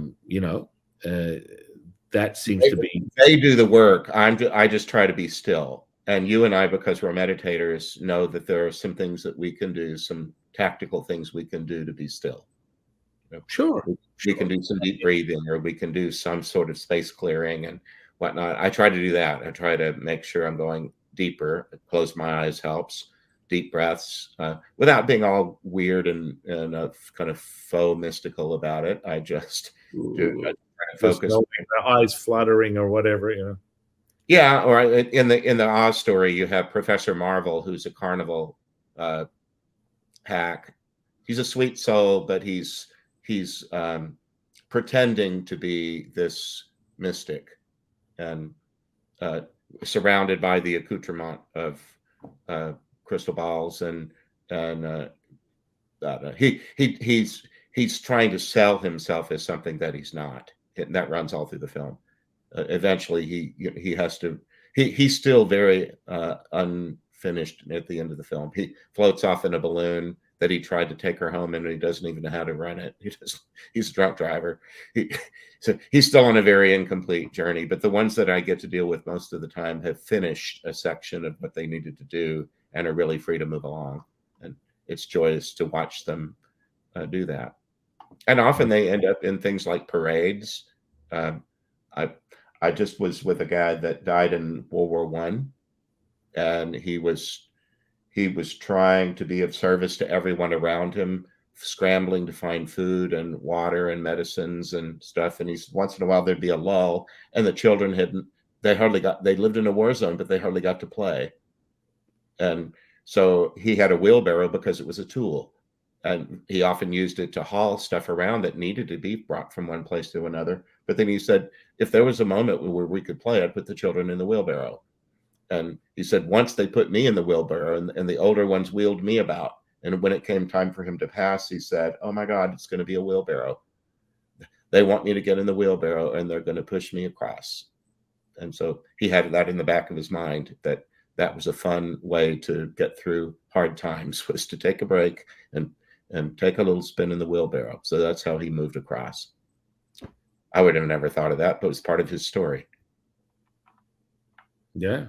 that seems They, to be they do the work. I just try to be still. And you and I, because we're meditators, know that there are some things that we can do, some tactical things we can do to be still. You know, sure, we can sure. do some deep breathing, or we can do some sort of space clearing and whatnot. I try to do that. I try to make sure I'm going deeper. Close my eyes helps. Deep breaths, without being all weird and kind of faux mystical about it. I just do. I Ooh, try to just focus. knowing the eyes fluttering or whatever, Yeah, or in the Oz story, you have Professor Marvel, who's a carnival uh, hack. He's a sweet soul, but he's pretending to be this mystic and uh, surrounded by the accoutrement of uh, crystal balls and he's trying to sell himself as something that he's not. And that runs all through the film. Eventually, he has to. He's still very unfinished at the end of the film. He floats off in a balloon that he tried to take her home, and he doesn't even know how to run it. He's a drunk driver. He, so he's still on a very incomplete journey. But the ones that I get to deal with most of the time have finished a section of what they needed to do and are really free to move along. And it's joyous to watch them do that. And often they end up in things like parades. Um, I I just was with a guy that died in World War One, and he was trying to be of service to everyone around him, scrambling to find food and water and medicines and stuff. And he's once in a while there'd be a lull, and the children hadn't. They lived in a war zone, but they hardly got to play. And so he had a wheelbarrow because it was a tool. And he often used it to haul stuff around that needed to be brought from one place to another. But then he said, if there was a moment where we could play, I'd put the children in the wheelbarrow. And he said, once they put me in the wheelbarrow and the older ones wheeled me about. And when it came time for him to pass, he said, oh my God, it's going to be a wheelbarrow. They want me to get in the wheelbarrow and they're going to push me across. And so he had that in the back of his mind that was a fun way to get through hard times, was to take a break and take a little spin in the wheelbarrow. So that's how he moved across. I would have never thought of that, but it was part of his story. Yeah.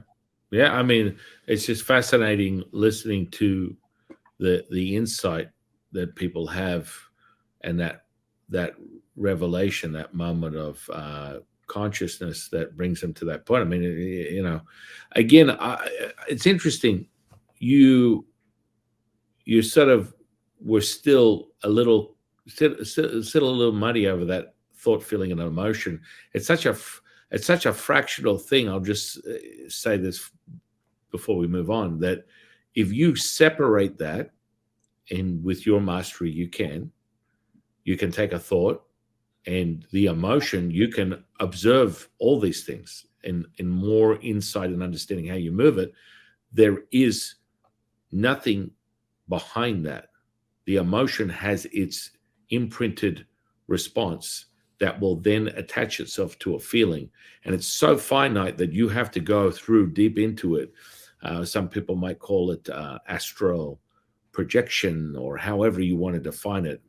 Yeah. I mean, it's just fascinating listening to the insight that people have, and that revelation, that moment of consciousness that brings them to that point. I mean, again, it's interesting. You sort of were still a little still a little muddy over that thought, feeling, and emotion. It's such a fractional thing. I'll just say this before we move on, that if you separate that, and with your mastery you can take a thought and the emotion, you can observe all these things in more insight and understanding how you move it. There is nothing behind that. The emotion has its imprinted response that will then attach itself to a feeling. And it's so finite that you have to go through deep into it. Some people might call it astral projection, or however you want to define it.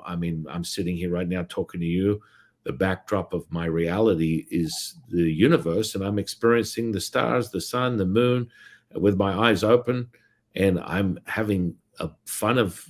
I mean, I'm sitting here right now talking to you. The backdrop of my reality is the universe, and I'm experiencing the stars, the sun, the moon with my eyes open, and I'm having a fun of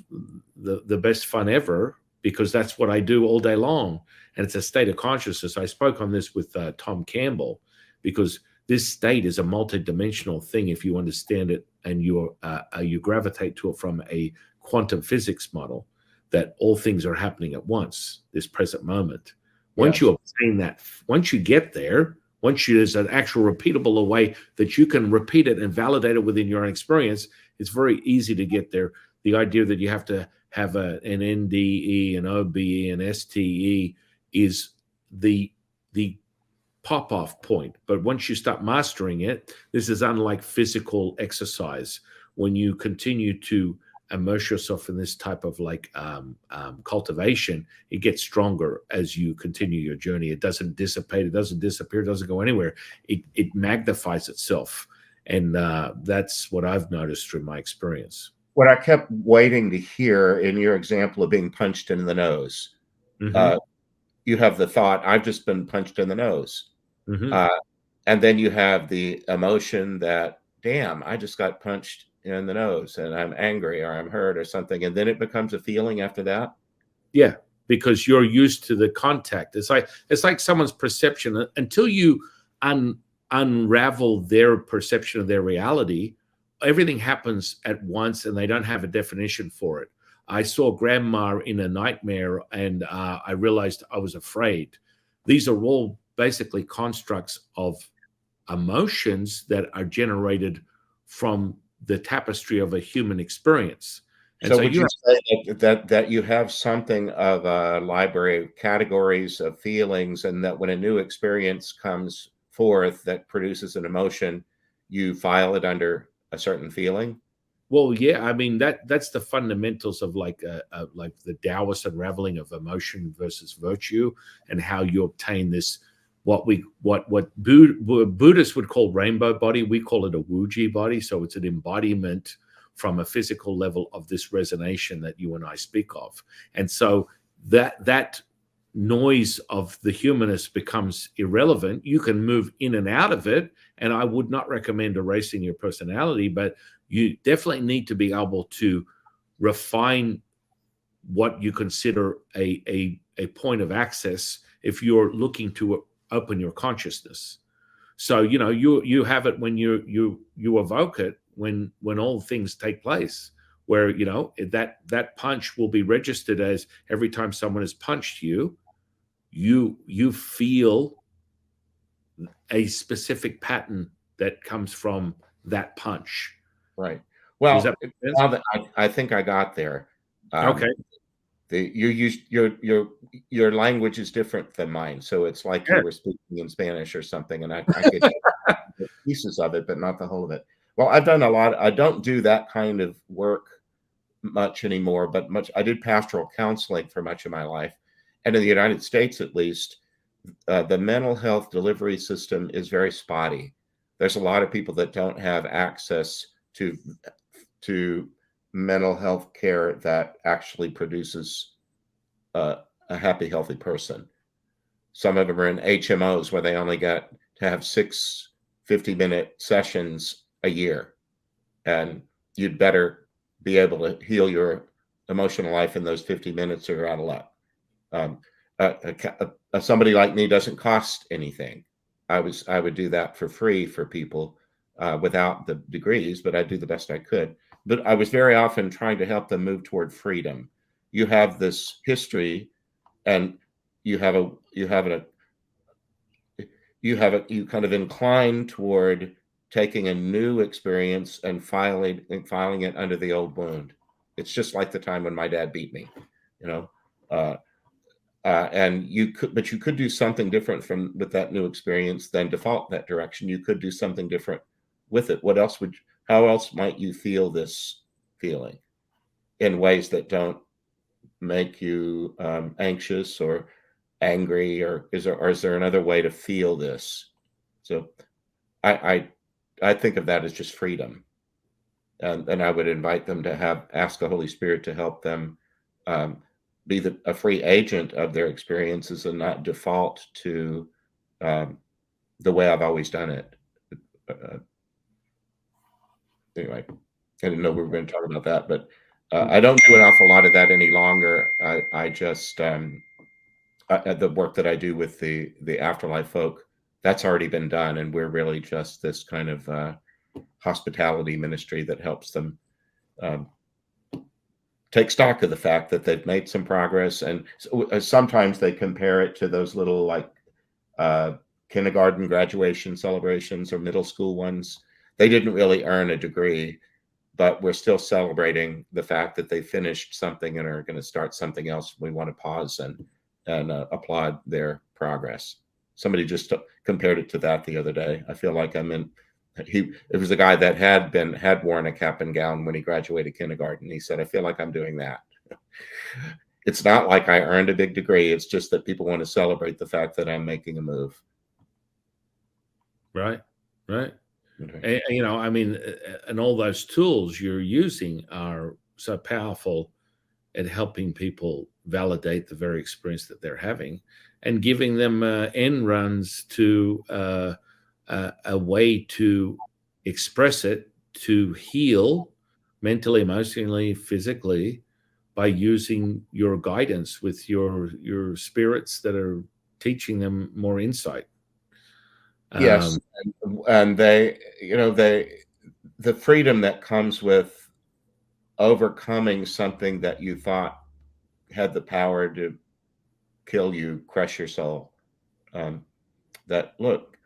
the best fun ever, because that's what I do all day long. And it's a state of consciousness. I spoke on this with Tom Campbell, because this state is a multidimensional thing if you understand it, and you gravitate to it from a quantum physics model, that all things are happening at once, this present moment. Once Yes. you obtain that, once you get there, there's an actual repeatable way that you can repeat it and validate it within your own experience, it's very easy to get there. The idea that you have to have an NDE, an OBE, an STE is the pop-off point. But once you start mastering it, this is unlike physical exercise. When you continue to immerse yourself in this type of like cultivation, it gets stronger as you continue your journey. It doesn't dissipate, it doesn't disappear, it doesn't go anywhere. It magnifies itself, and that's what I've noticed through my experience. What I kept waiting to hear in your example of being punched in the nose, Mm-hmm. uh, you have the thought, I've just been punched in the nose. Mm-hmm. Uh, and then you have the emotion that, damn, I just got punched in the nose and I'm angry or I'm hurt or something. And then it becomes a feeling after that. Yeah, because you're used to the contact. It's like someone's perception until you unravel their perception of their reality. Everything happens at once, and they don't have a definition for it. I saw grandma in a nightmare, and I realized I was afraid. These are all basically constructs of emotions that are generated from the tapestry of a human experience. And So so would you you have, say that you have something of a library of categories of feelings, and that when a new experience comes forth that produces an emotion, you file it under a certain feeling? well, yeah, I mean that's the fundamentals of like the Taoist unraveling of emotion versus virtue, and how you obtain this what Buddhists would call rainbow body. We call it a Wuji body. So it's an embodiment from a physical level of this resonation that you and I speak of. And so that noise of the humanist becomes irrelevant. You can move in and out of it. And I would not recommend erasing your personality, but you definitely need to be able to refine what you consider a point of access if you're looking to open your consciousness. So you have it when you evoke it when all things take place, where that punch will be registered as every time someone has punched you, you feel a specific pattern that comes from that punch. Right. Does Well, that make sense? now that I think I got there. Okay. You use your language is different than mine, so it's like Yeah. you were speaking in Spanish or something, and I get pieces of it, but not the whole of it. Well, I've done a lot. I don't do that kind of work much anymore, but much I did pastoral counseling for much of my life, and in the United States, at least, the mental health delivery system is very spotty. There's a lot of people that don't have access to mental health care that actually produces a happy, healthy person. Some of them are in HMOs where they only get to have 6 50-minute sessions a year. And you'd better be able to heal your emotional life in those 50 minutes or you're out of luck. Um, somebody like me doesn't cost anything. I would do that for free for people without the degrees, but I do the best I could. But I was very often trying to help them move toward freedom. You have this history, and you kind of incline toward taking a new experience and filing it under the old wound. It's just like the time when my dad beat me, you know. Uh, and you could do something different with that new experience than default that direction. You could do something different with it. How else might you feel this feeling in ways that don't make you anxious or angry, or is there another way to feel this? So I think of that as just freedom, and I would invite them to ask the Holy Spirit to help them um, be a free agent of their experiences and not default to um, the way I've always done it. Uh, anyway, I didn't know we were going to talk about that, but I don't do an awful lot of that any longer. I just the work that I do with the Afterlife folk, that's already been done, and we're really just this kind of hospitality ministry that helps them um, take stock of the fact that they've made some progress. And sometimes they compare it to those little like uh, kindergarten graduation celebrations or middle school ones. They didn't really earn a degree, but we're still celebrating the fact that they finished something and are going to start something else. We want to pause and applaud their progress. Somebody just compared it to that the other day. I feel like I'm It was a guy that had worn a cap and gown when he graduated kindergarten. He said, "I feel like I'm doing that." It's not like I earned a big degree. It's just that people want to celebrate the fact that I'm making a move. Right. Right. Okay. And, I mean, and all those tools you're using are so powerful at helping people validate the very experience that they're having and giving them end runs to a way to express it, to heal mentally, emotionally, physically, by using your guidance with your spirits that are teaching them more insight. Yes, Um, and the freedom that comes with overcoming something that you thought had the power to kill you, crush your soul. Um, that look,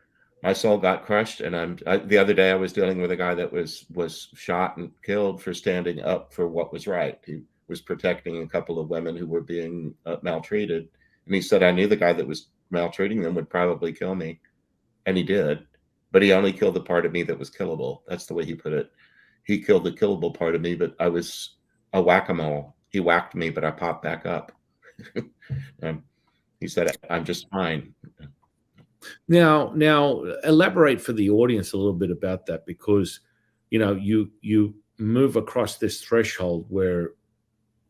my soul got crushed, and the other day I was dealing with a guy that was shot and killed for standing up for what was right. He was protecting a couple of women who were being maltreated, and he said, "I knew the guy that was maltreating them would probably kill me," and he did, but he only killed the part of me that was killable. That's the way he put it. He killed the killable part of me, but I was a whack-a-mole. He whacked me, but I popped back up. um, he said, "I'm just fine." now, elaborate for the audience a little bit about that, because you move across this threshold where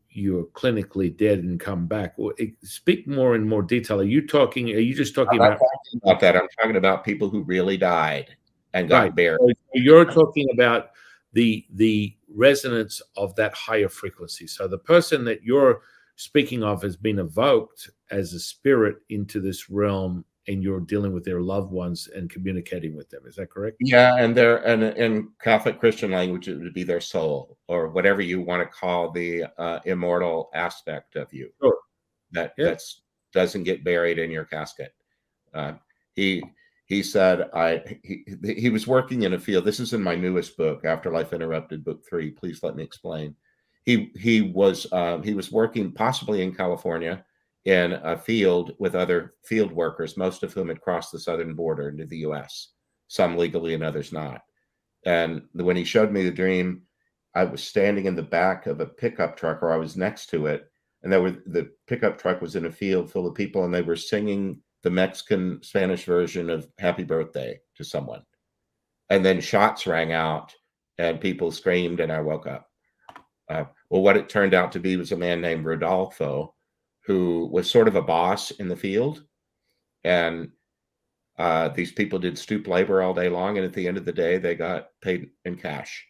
you're clinically dead and come back. Speak more in more detail. Are you talking? Are you just talking I'm not about talking about that. I'm talking about people who really died and right? got buried. So you're talking about the resonance of that higher frequency. So the person that you're speaking of has been evoked as a spirit into this realm, and you're dealing with their loved ones and communicating with them. Is that correct? Yeah, and they're and in Catholic Christian language, it would be their soul or whatever you want to call the immortal aspect of you Sure. Yeah. that's doesn't get buried in your casket. Uh, he he said he was working in a field. This is in my newest book, Afterlife Interrupted, book 3. Please let me explain. He was working possibly in California in a field with other field workers, most of whom had crossed the southern border into the U.S., some legally and others not. And when he showed me the dream, I was standing in the back of a pickup truck, or I was next to it, and the pickup truck was in a field full of people, and they were singing the Mexican Spanish version of Happy Birthday to someone. And then shots rang out, and people screamed, and I woke up. Well, what it turned out to be was a man named Rodolfo, who was sort of a boss in the field, and these people did stoop labor all day long, and at the end of the day, they got paid in cash.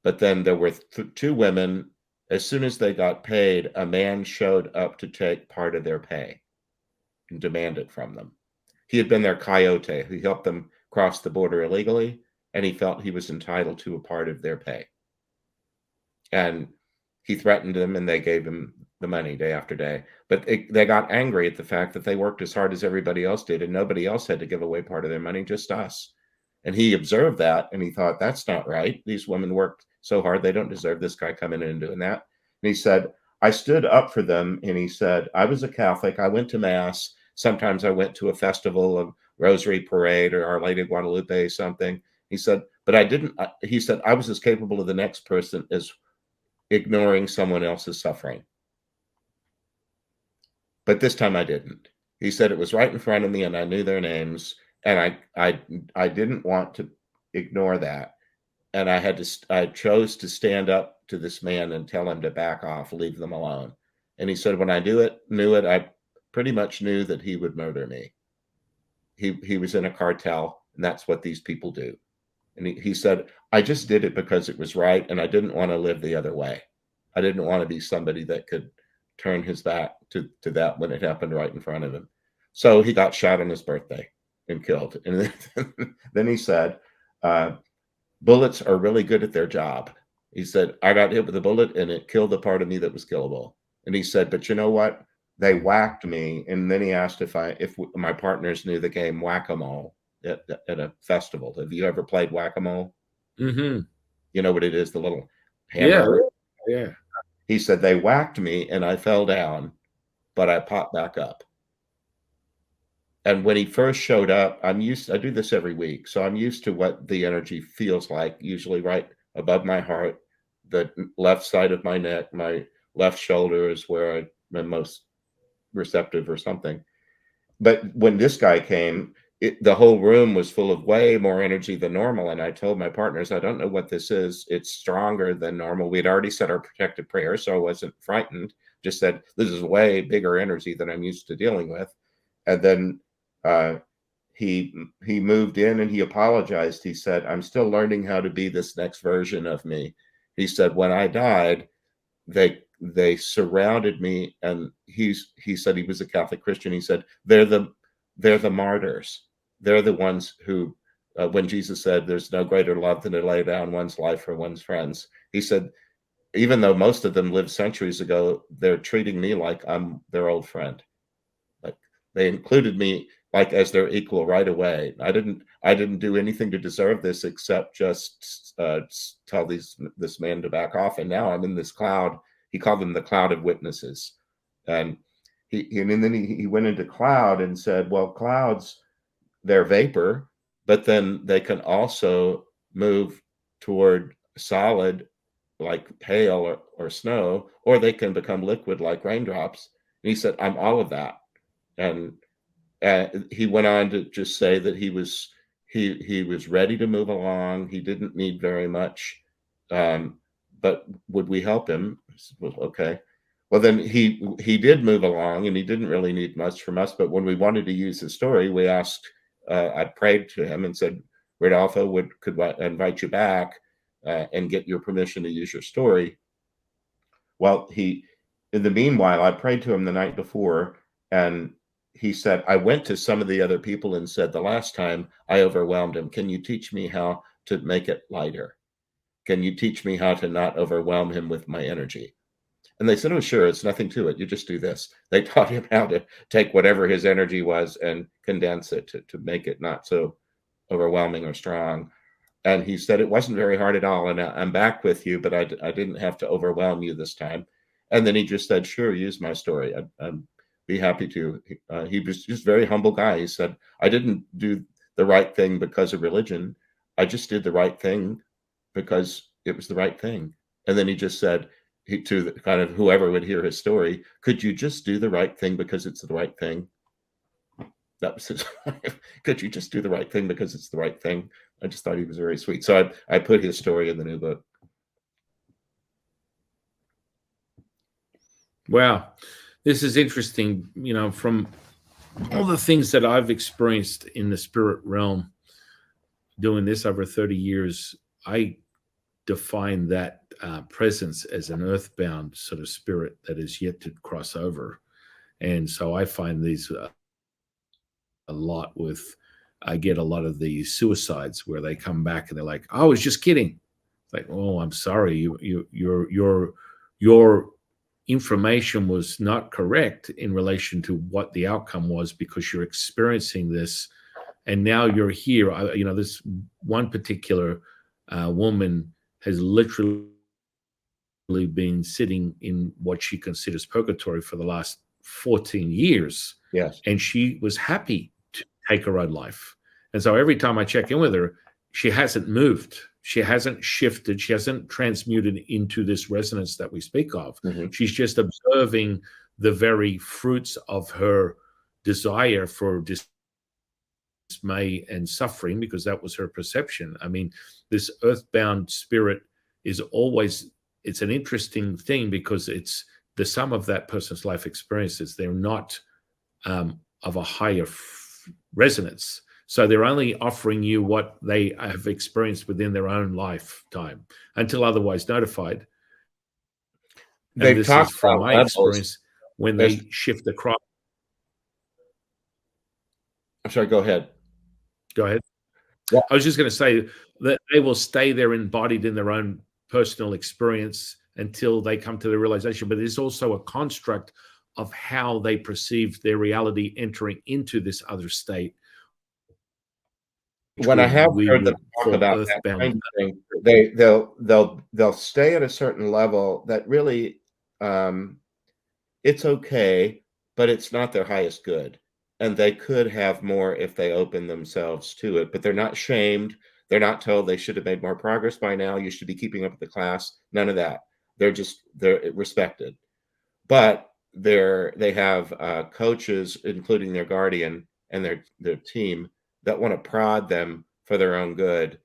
But then there were two women. As soon as they got paid, a man showed up to take part of their pay and demand it from them. He had been their coyote. He helped them cross the border illegally, and he felt he was entitled to a part of their pay. And he threatened them, and they gave him the money day after day. But they got angry at the fact that they worked as hard as everybody else did, and nobody else had to give away part of their money, just us. And he observed that, and he thought, that's not right. These women worked so hard. They don't deserve this guy coming in and doing that. And he said, I stood up for them. And he said, I was a Catholic. I went to Mass. Sometimes I went to a festival of Rosary Parade or Our Lady of Guadalupe, something. He said, but I didn't. He said, I was as capable of the next person as ignoring someone else's suffering. But this time I didn't. He said it was right in front of me, and I knew their names, and I didn't want to ignore that. And I chose to stand up to this man and tell him to back off, leave them alone. And he said, when I knew it, I pretty much knew that he would murder me. He was in a cartel, and that's what these people do. And he said, I just did it because it was right, and I didn't want to live the other way. I didn't want to be somebody that could turn his back to that when it happened right in front of him. So he got shot on his birthday and killed. And then he said, bullets are really good at their job. He said, I got hit with a bullet, and it killed the part of me that was killable. And he said, but you know what? They whacked me. And then he asked if my partners knew the game whack-a-mole at a festival. Have you ever played whack-a-mole? Mm-hmm. You know what it is, the little Yeah. hammer. Yeah. He said, they whacked me and I fell down, but I popped back up. And when he first showed up, I do this every week, so I'm used to what the energy feels like, usually right above my heart, the left side of my neck, my left shoulder is where I'm most receptive or something. But when this guy came, the whole room was full of way more energy than normal. And I told my partners, I don't know what this is. It's stronger than normal. We'd already said our protective prayer, so I wasn't frightened. Just said, this is way bigger energy than I'm used to dealing with. And then uh, he moved in and he apologized. He said, I'm still learning how to be this next version of me. He said, when I died, they surrounded me, and he said he was a Catholic Christian. He said they're the martyrs. They're the ones who, when Jesus said, "There's no greater love than to lay down one's life for one's friends," he said, even though most of them lived centuries ago, they're treating me like I'm their old friend. Like they included me like as their equal right away. I didn't do anything to deserve this except just tell this man to back off. And now I'm in this cloud. He called them the cloud of witnesses, and then he went into cloud and said, well, clouds, they're vapor, but then they can also move toward solid like hail or snow, or they can become liquid like raindrops. And he said, I'm all of that. And he went on to just say that he was ready to move along. He didn't need very much, but would we help him? I said, well, okay. Well, then he did move along, and he didn't really need much from us. But when we wanted to use his story, we asked. I prayed to him and said, Rodolfo, could I invite you back and get your permission to use your story? Well, in the meanwhile, I prayed to him the night before, and he said, I went to some of the other people and said, the last time I overwhelmed him, can you teach me how to make it lighter? Can you teach me how to not overwhelm him with my energy? And they said, oh, sure, it's nothing to it. You just do this. They taught him how to take whatever his energy was and condense it to make it not so overwhelming or strong. And he said, it wasn't very hard at all. And I'm back with you, but I didn't have to overwhelm you this time. And then he just said, sure, use my story. I'd be happy to. He was just a very humble guy. He said, I didn't do the right thing because of religion. I just did the right thing because it was the right thing. And then he just said, to kind of whoever would hear his story, could you just do the right thing because it's the right thing? That was his could you just do the right thing because it's the right thing? I just thought he was very sweet. So I put his story in the new book. Wow. This is interesting, from all the things that I've experienced in the spirit realm, doing this over 30 years, I define that presence as an earthbound sort of spirit that is yet to cross over. And so I find these a lot I get a lot of the suicides where they come back and they're like, oh, I was just kidding. It's like, oh, I'm sorry. Your information was not correct in relation to what the outcome was, because you're experiencing this and now you're here. This one particular woman has literally been sitting in what she considers purgatory for the last 14 years. Yes. And she was happy to take her own life. And so every time I check in with her, she hasn't moved. She hasn't shifted. She hasn't transmuted into this resonance that we speak of. Mm-hmm. She's just observing the very fruits of her desire for dismay and suffering, because that was her perception. I mean, this earthbound spirit is always, it's an interesting thing because it's the sum of that person's life experiences. They're not of a higher resonance. So they're only offering you what they have experienced within their own lifetime until otherwise notified. And this is from my experience when they shift the crop. I'm sorry, go ahead. Go ahead. Yeah. I was just going to say that they will stay there embodied in their own personal experience until they come to the realization. But it's also a construct of how they perceive their reality entering into this other state. When I have heard them talk about that kind of thing, they'll stay at a certain level that really it's okay, but it's not their highest good. and they could have more if they open themselves to it, but they're not shamed. They're not told they should have made more progress by now. You should be keeping up with the class. None of that. They're respected, but they have coaches, including their guardian and their team, that want to prod them for their own good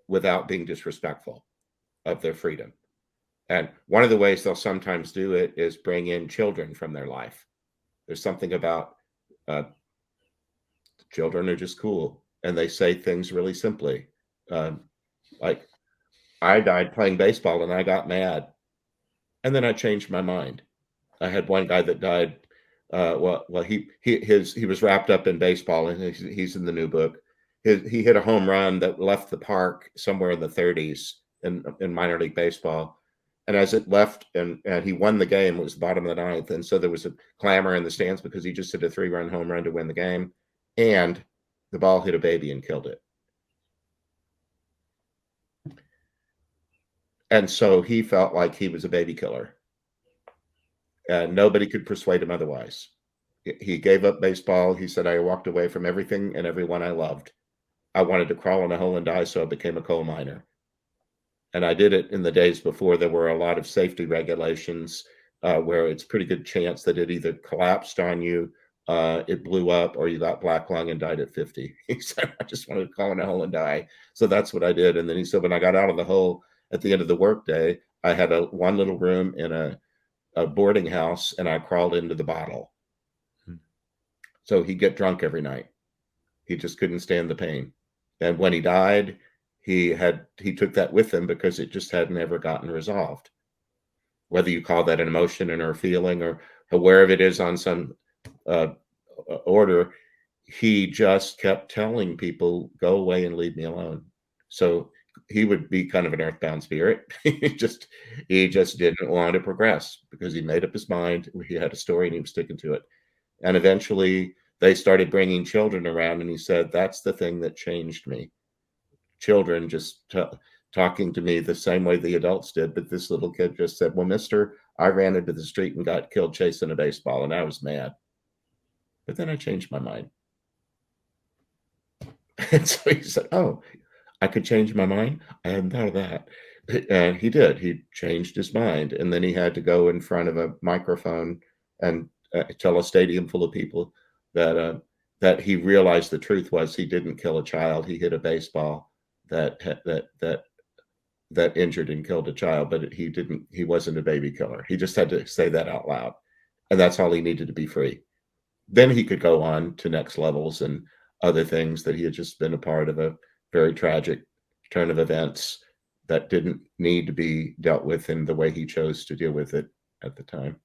without being disrespectful of their freedom. And one of the ways they'll sometimes do it is bring in children from their life. There's something about children are just cool, and they say things really simply. Like, I died playing baseball and I got mad, and then I changed my mind. I had one guy that died. He was wrapped up in baseball, and he's in the new book. He hit a home run that left the park somewhere in the 30s in minor league baseball. And as it left, and he won the game, it was the bottom of the ninth. And so there was a clamor in the stands because he just hit a 3-run home run to win the game. And the ball hit a baby and killed it. And so he felt like he was a baby killer. And nobody could persuade him otherwise. He gave up baseball. He said, I walked away from everything and everyone I loved. I wanted to crawl in a hole and die, so I became a coal miner. And I did it in the days before there were a lot of safety regulations where it's a pretty good chance that it either collapsed on you, it blew up, or you got black lung and died at 50. He said, I just wanted to crawl in a hole and die. So that's what I did. And then he said, when I got out of the hole at the end of the workday, I had one little room in a boarding house, and I crawled into the bottle. So he'd get drunk every night. He just couldn't stand the pain. And when he died, he took that with him because it just hadn't ever gotten resolved. Whether you call that an emotion or a feeling or wherever it is on some order, he just kept telling people, go away and leave me alone. So he would be kind of an earthbound spirit. he just didn't want to progress because he made up his mind. He had a story and he was sticking to it. And eventually they started bringing children around, and he said, that's the thing that changed me. Children just talking to me the same way the adults did. But this little kid just said, well, mister, I ran into the street and got killed chasing a baseball, and I was mad. But then I changed my mind. And so he said, oh, I could change my mind? I hadn't thought of that. And he did. He changed his mind. And then he had to go in front of a microphone and tell a stadium full of people that he realized the truth was he didn't kill a child. He hit a baseball that injured and killed a child, but he wasn't a baby killer. He just had to say that out loud. And that's all he needed to be free. Then he could go on to next levels and other things that he had just been a part of a very tragic turn of events that didn't need to be dealt with in the way he chose to deal with it at the time.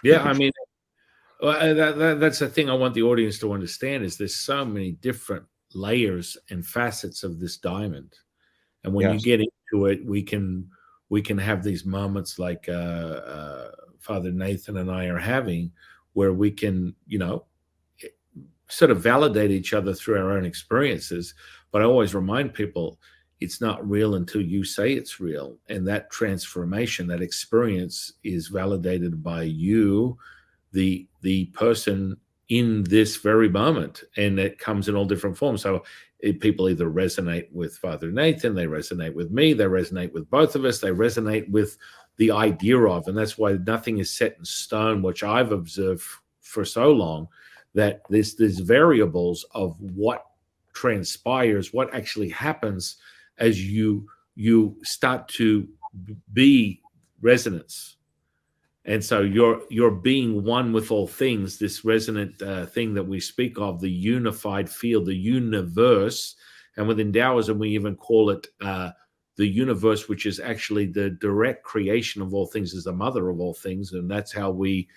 Yeah, I mean, that's the thing I want the audience to understand is there's so many different layers and facets of this diamond. And when you get into it, we can have these moments like Father Nathan and I are having where we can, sort of validate each other through our own experiences. But I always remind people it's not real until you say it's real. And that transformation, that experience is validated by you, the person in this very moment. And it comes in all different forms. So people either resonate with Father Nathan, they resonate with me, they resonate with both of us, they resonate with the idea of, and that's why nothing is set in stone, which I've observed for so long, that there's variables of what transpires, what actually happens as you start to be resonance. And so you're being one with all things, this resonant thing that we speak of, the unified field, the universe. And within Taoism, we even call it the universe, which is actually the direct creation of all things, is the mother of all things. And that's how we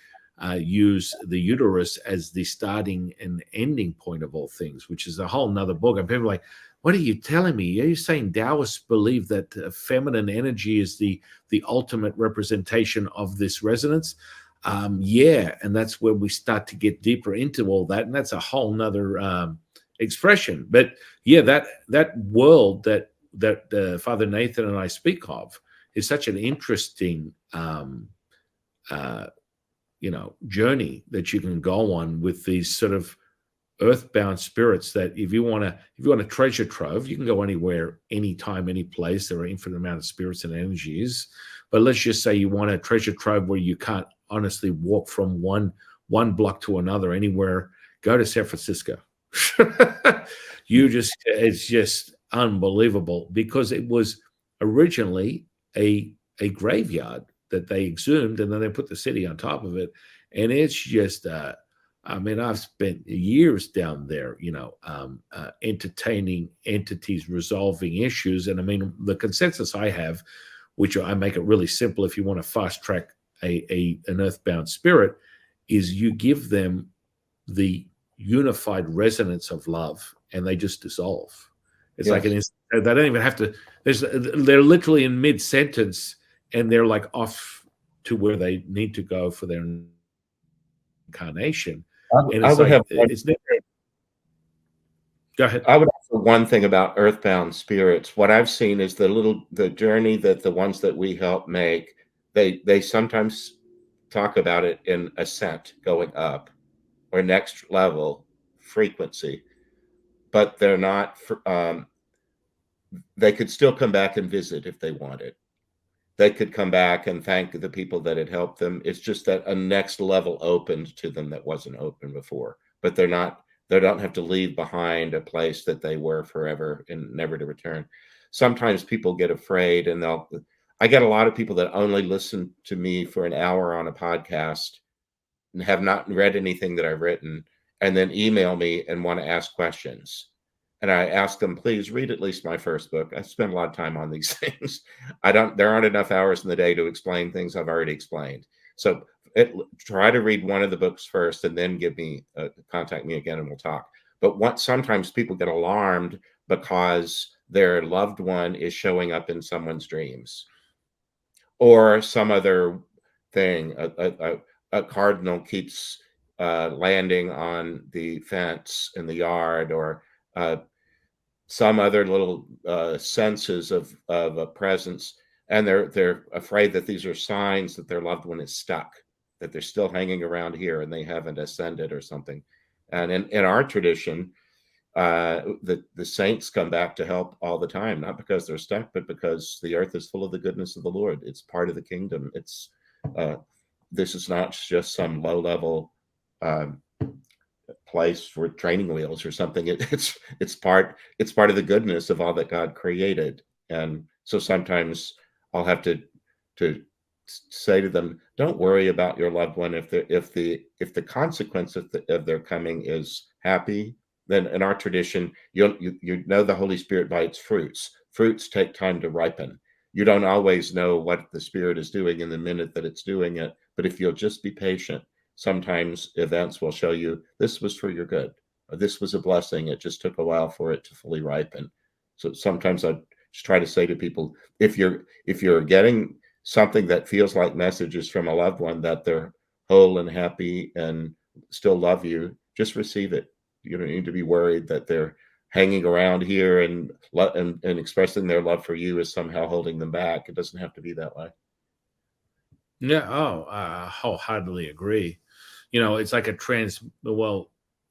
use the uterus as the starting and ending point of all things, which is a whole nother book. And people are like, what are you telling me? Are you saying Taoists believe that feminine energy is the ultimate representation of this resonance? Yeah, and that's where we start to get deeper into all that, and that's a whole nother expression. But yeah, that world that Father Nathan and I speak of is such an interesting journey that you can go on with these sort of earthbound spirits, that if you want a treasure trove, you can go anywhere, anytime, any place. There are infinite amount of spirits and energies. But let's just say you want a treasure trove where you can't honestly walk from one block to another anywhere. Go to San Francisco. It's just unbelievable, because it was originally a graveyard that they exhumed, and then they put the city on top of it. And it's just I've spent years down there, entertaining entities, resolving issues. And I mean, the consensus I have, which I make it really simple, if you want to fast track an earthbound spirit, is you give them the unified resonance of love, and they just dissolve. It's like they don't even have to. They're literally in mid-sentence, and they're like off to where they need to go for their incarnation. And it's it's never. Go ahead. I would offer one thing about earthbound spirits. What I've seen is the journey that the ones that we help make, they sometimes talk about it in ascent, going up, or next level frequency, but they're not. They could still come back and visit if they wanted. They could come back and thank the people that had helped them. It's just that a next level opened to them that wasn't open before. But they don't have to leave behind a place that they were forever and never to return. Sometimes people get afraid, and I get a lot of people that only listen to me for an hour on a podcast and have not read anything that I've written, and then email me and want to ask questions. And I ask them, please read at least my first book. I spend a lot of time on these things. There aren't enough hours in the day to explain things I've already explained. So try to read one of the books first, and then contact me again, and we'll talk. But sometimes people get alarmed because their loved one is showing up in someone's dreams, or some other thing. A cardinal keeps landing on the fence in the yard, or some other little senses of a presence, and they're afraid that these are signs that their loved one is stuck, that they're still hanging around here and they haven't ascended or something. And in our tradition, the saints come back to help all the time, not because they're stuck, but because the earth is full of the goodness of the Lord. It's part of the kingdom. This is not just some low level place for training wheels or something. It's part of the goodness of all that God created. And so sometimes I'll have to say to them, don't worry about your loved one. If the consequence of their coming is happy, then in our tradition, you know the Holy Spirit by its fruits. Fruits take time to ripen. You don't always know what the Spirit is doing in the minute that it's doing it, but if you'll just be patient, sometimes events will show you this was for your good, or this was a blessing. It just took a while for it to fully ripen. So sometimes I just try to say to people, if you're getting something that feels like messages from a loved one that they're whole and happy and still love you, just receive it. You don't need to be worried that they're hanging around here and expressing their love for you is somehow holding them back. It doesn't have to be that way. Yeah. Oh, I wholeheartedly agree. It's like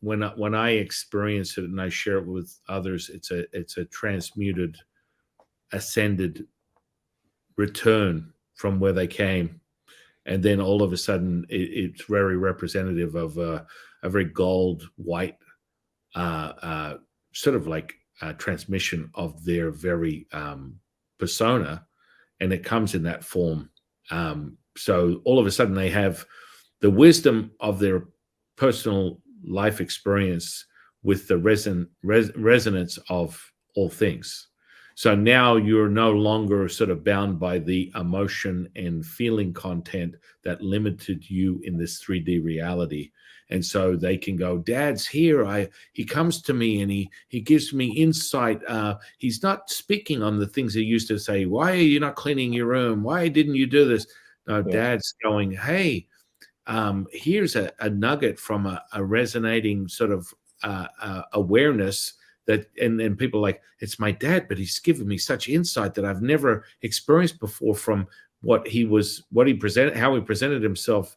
when I experience it and I share it with others, it's a transmuted, ascended return from where they came. And then all of a sudden it's very representative of a very gold white sort of like transmission of their very persona, and it comes in that form. So all of a sudden they have the wisdom of their personal life experience with the resonance of all things. So now you're no longer sort of bound by the emotion and feeling content that limited you in this 3D reality. And so they can go, Dad's here. He comes to me and he gives me insight. He's not speaking on the things he used to say. Why are you not cleaning your room? Why didn't you do this? No, yes. Dad's going, hey, here's a nugget from a resonating sort of awareness that, and people are like, it's my dad, but he's given me such insight that I've never experienced before from how he presented himself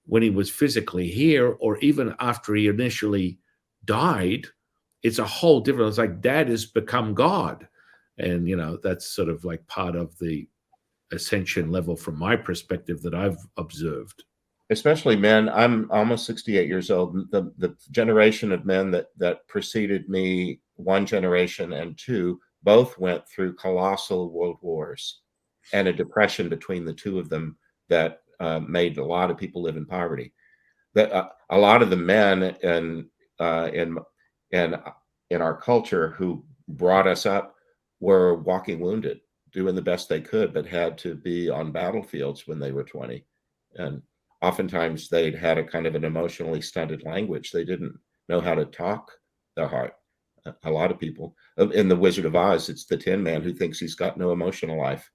when he was physically here, or even after he initially died, it's a whole different. It's like Dad has become God, and that's sort of like part of the ascension level from my perspective that I've observed. Especially men. I'm almost 68 years old. The generation of men that preceded me, one generation and two, both went through colossal world wars and a depression between the two of them that made a lot of people live in poverty. That a lot of the men in in in our culture who brought us up were walking wounded, doing the best they could, but had to be on battlefields when they were 20. And oftentimes they'd had a kind of an emotionally stunted language. They didn't know how to talk their heart. A lot of people in the Wizard of Oz, it's the Tin Man who thinks he's got no emotional life.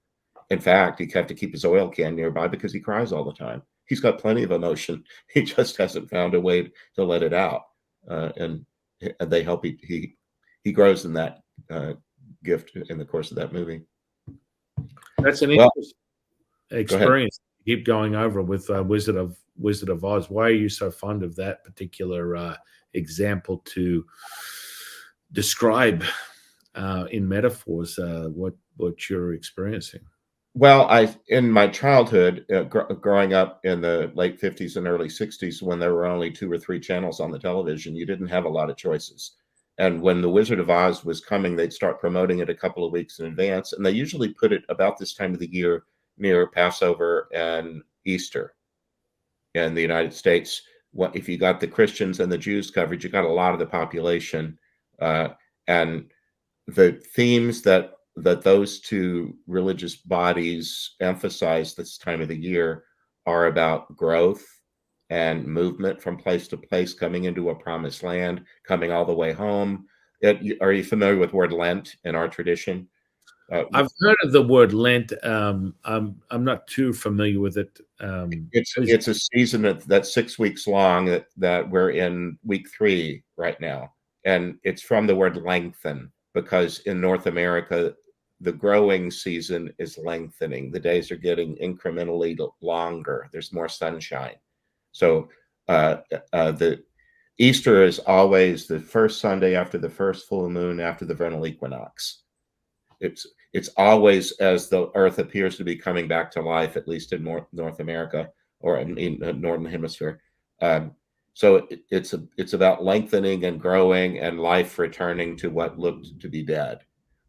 In fact, he have to keep his oil can nearby because he cries all the time. He's got plenty of emotion. He just hasn't found a way to let it out, and they help. He grows in that gift in the course of that movie. That's an Well, interesting experience. Keep going over with Wizard of Oz. Why are you so fond of that particular example to describe in metaphors what you're experiencing? Well, in my childhood, growing up in the late 50s and early 60s, when there were only 2 or 3 channels on the television, you didn't have a lot of choices. And when The Wizard of Oz was coming, they'd start promoting it a couple of weeks in advance, and they usually put it about this time of the year near Passover and Easter. In the United States, if you got the Christians and the Jews coverage, you got a lot of the population, and the themes that those two religious bodies emphasize this time of the year are about growth and movement from place to place, coming into a promised land, coming all the way home. Are you familiar with the word Lent in our tradition? I've heard of the word Lent. I'm not too familiar with it. It's a season that's 6 weeks long. That we're in week 3 right now, and it's from the word lengthen, because in North America, the growing season is lengthening. The days are getting incrementally longer. There's more sunshine. So the Easter is always the first Sunday after the first full moon after the vernal equinox. It's always as the Earth appears to be coming back to life, at least in North America or in the Northern Hemisphere. So it's about lengthening and growing and life returning to what looked to be dead.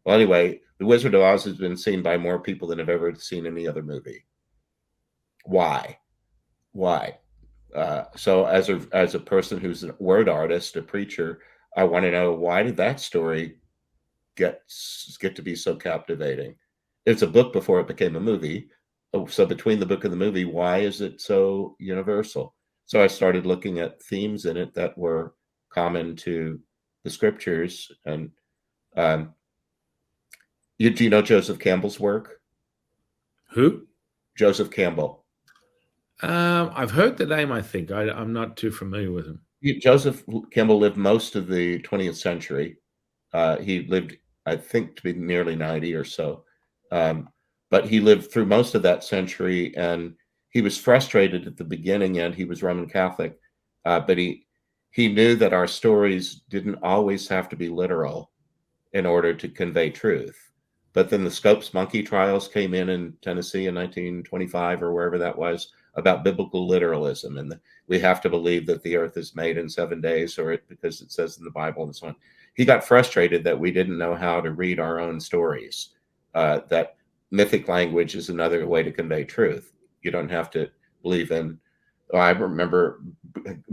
Well, anyway, The Wizard of Oz has been seen by more people than have ever seen any other movie. Why? Why? So as a person who's a word artist, a preacher, I want to know, why did that story get to be so captivating? It's a book before it became a movie. So between the book and the movie, why is it so universal? So I started looking at themes in it that were common to the scriptures. And do you know Joseph Campbell's work? Who? Joseph Campbell. I've heard the name. I think I'm not too familiar with him. Joseph Campbell lived most of the 20th century. He lived, I think, to be nearly 90 or so. But he lived through most of that century, and he was frustrated at the beginning, and he was Roman Catholic. But he knew that our stories didn't always have to be literal in order to convey truth. But then the Scopes monkey trials came in Tennessee in 1925 or wherever that was, about biblical literalism, and we have to believe that the earth is made in 7 days, because it says in the Bible and so on. He got frustrated that we didn't know how to read our own stories, that mythic language is another way to convey truth. You don't have to believe in. I remember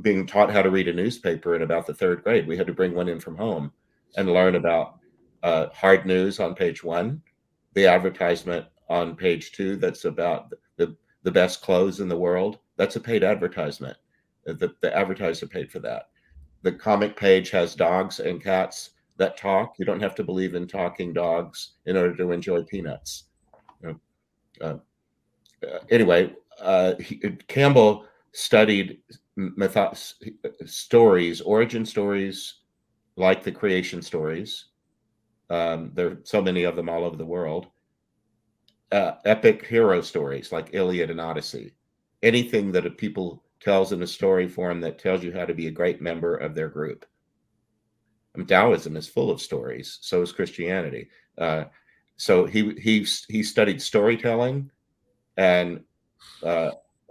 being taught how to read a newspaper in about the 3rd grade. We had to bring one in from home and learn about hard news on page 1, the advertisement on page 2 that's about the best clothes in the world. That's a paid advertisement. The advertiser paid for that. The comic page has dogs and cats that talk. You don't have to believe in talking dogs in order to enjoy peanuts. Anyway, Campbell studied stories, origin stories, like the creation stories. There are so many of them all over the world. Epic hero stories like Iliad and Odyssey. Anything that people tells in a story form that tells you how to be a great member of their group. Taoism is full of stories. So is Christianity. So he studied storytelling and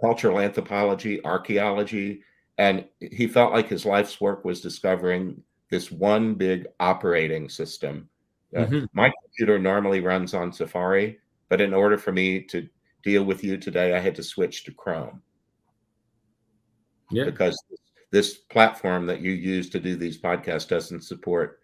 cultural anthropology, archaeology, and he felt like his life's work was discovering this one big operating system. My computer normally runs on Safari, but in order for me to deal with you today, I had to switch to Chrome. Yeah. Because this platform that you use to do these podcasts doesn't support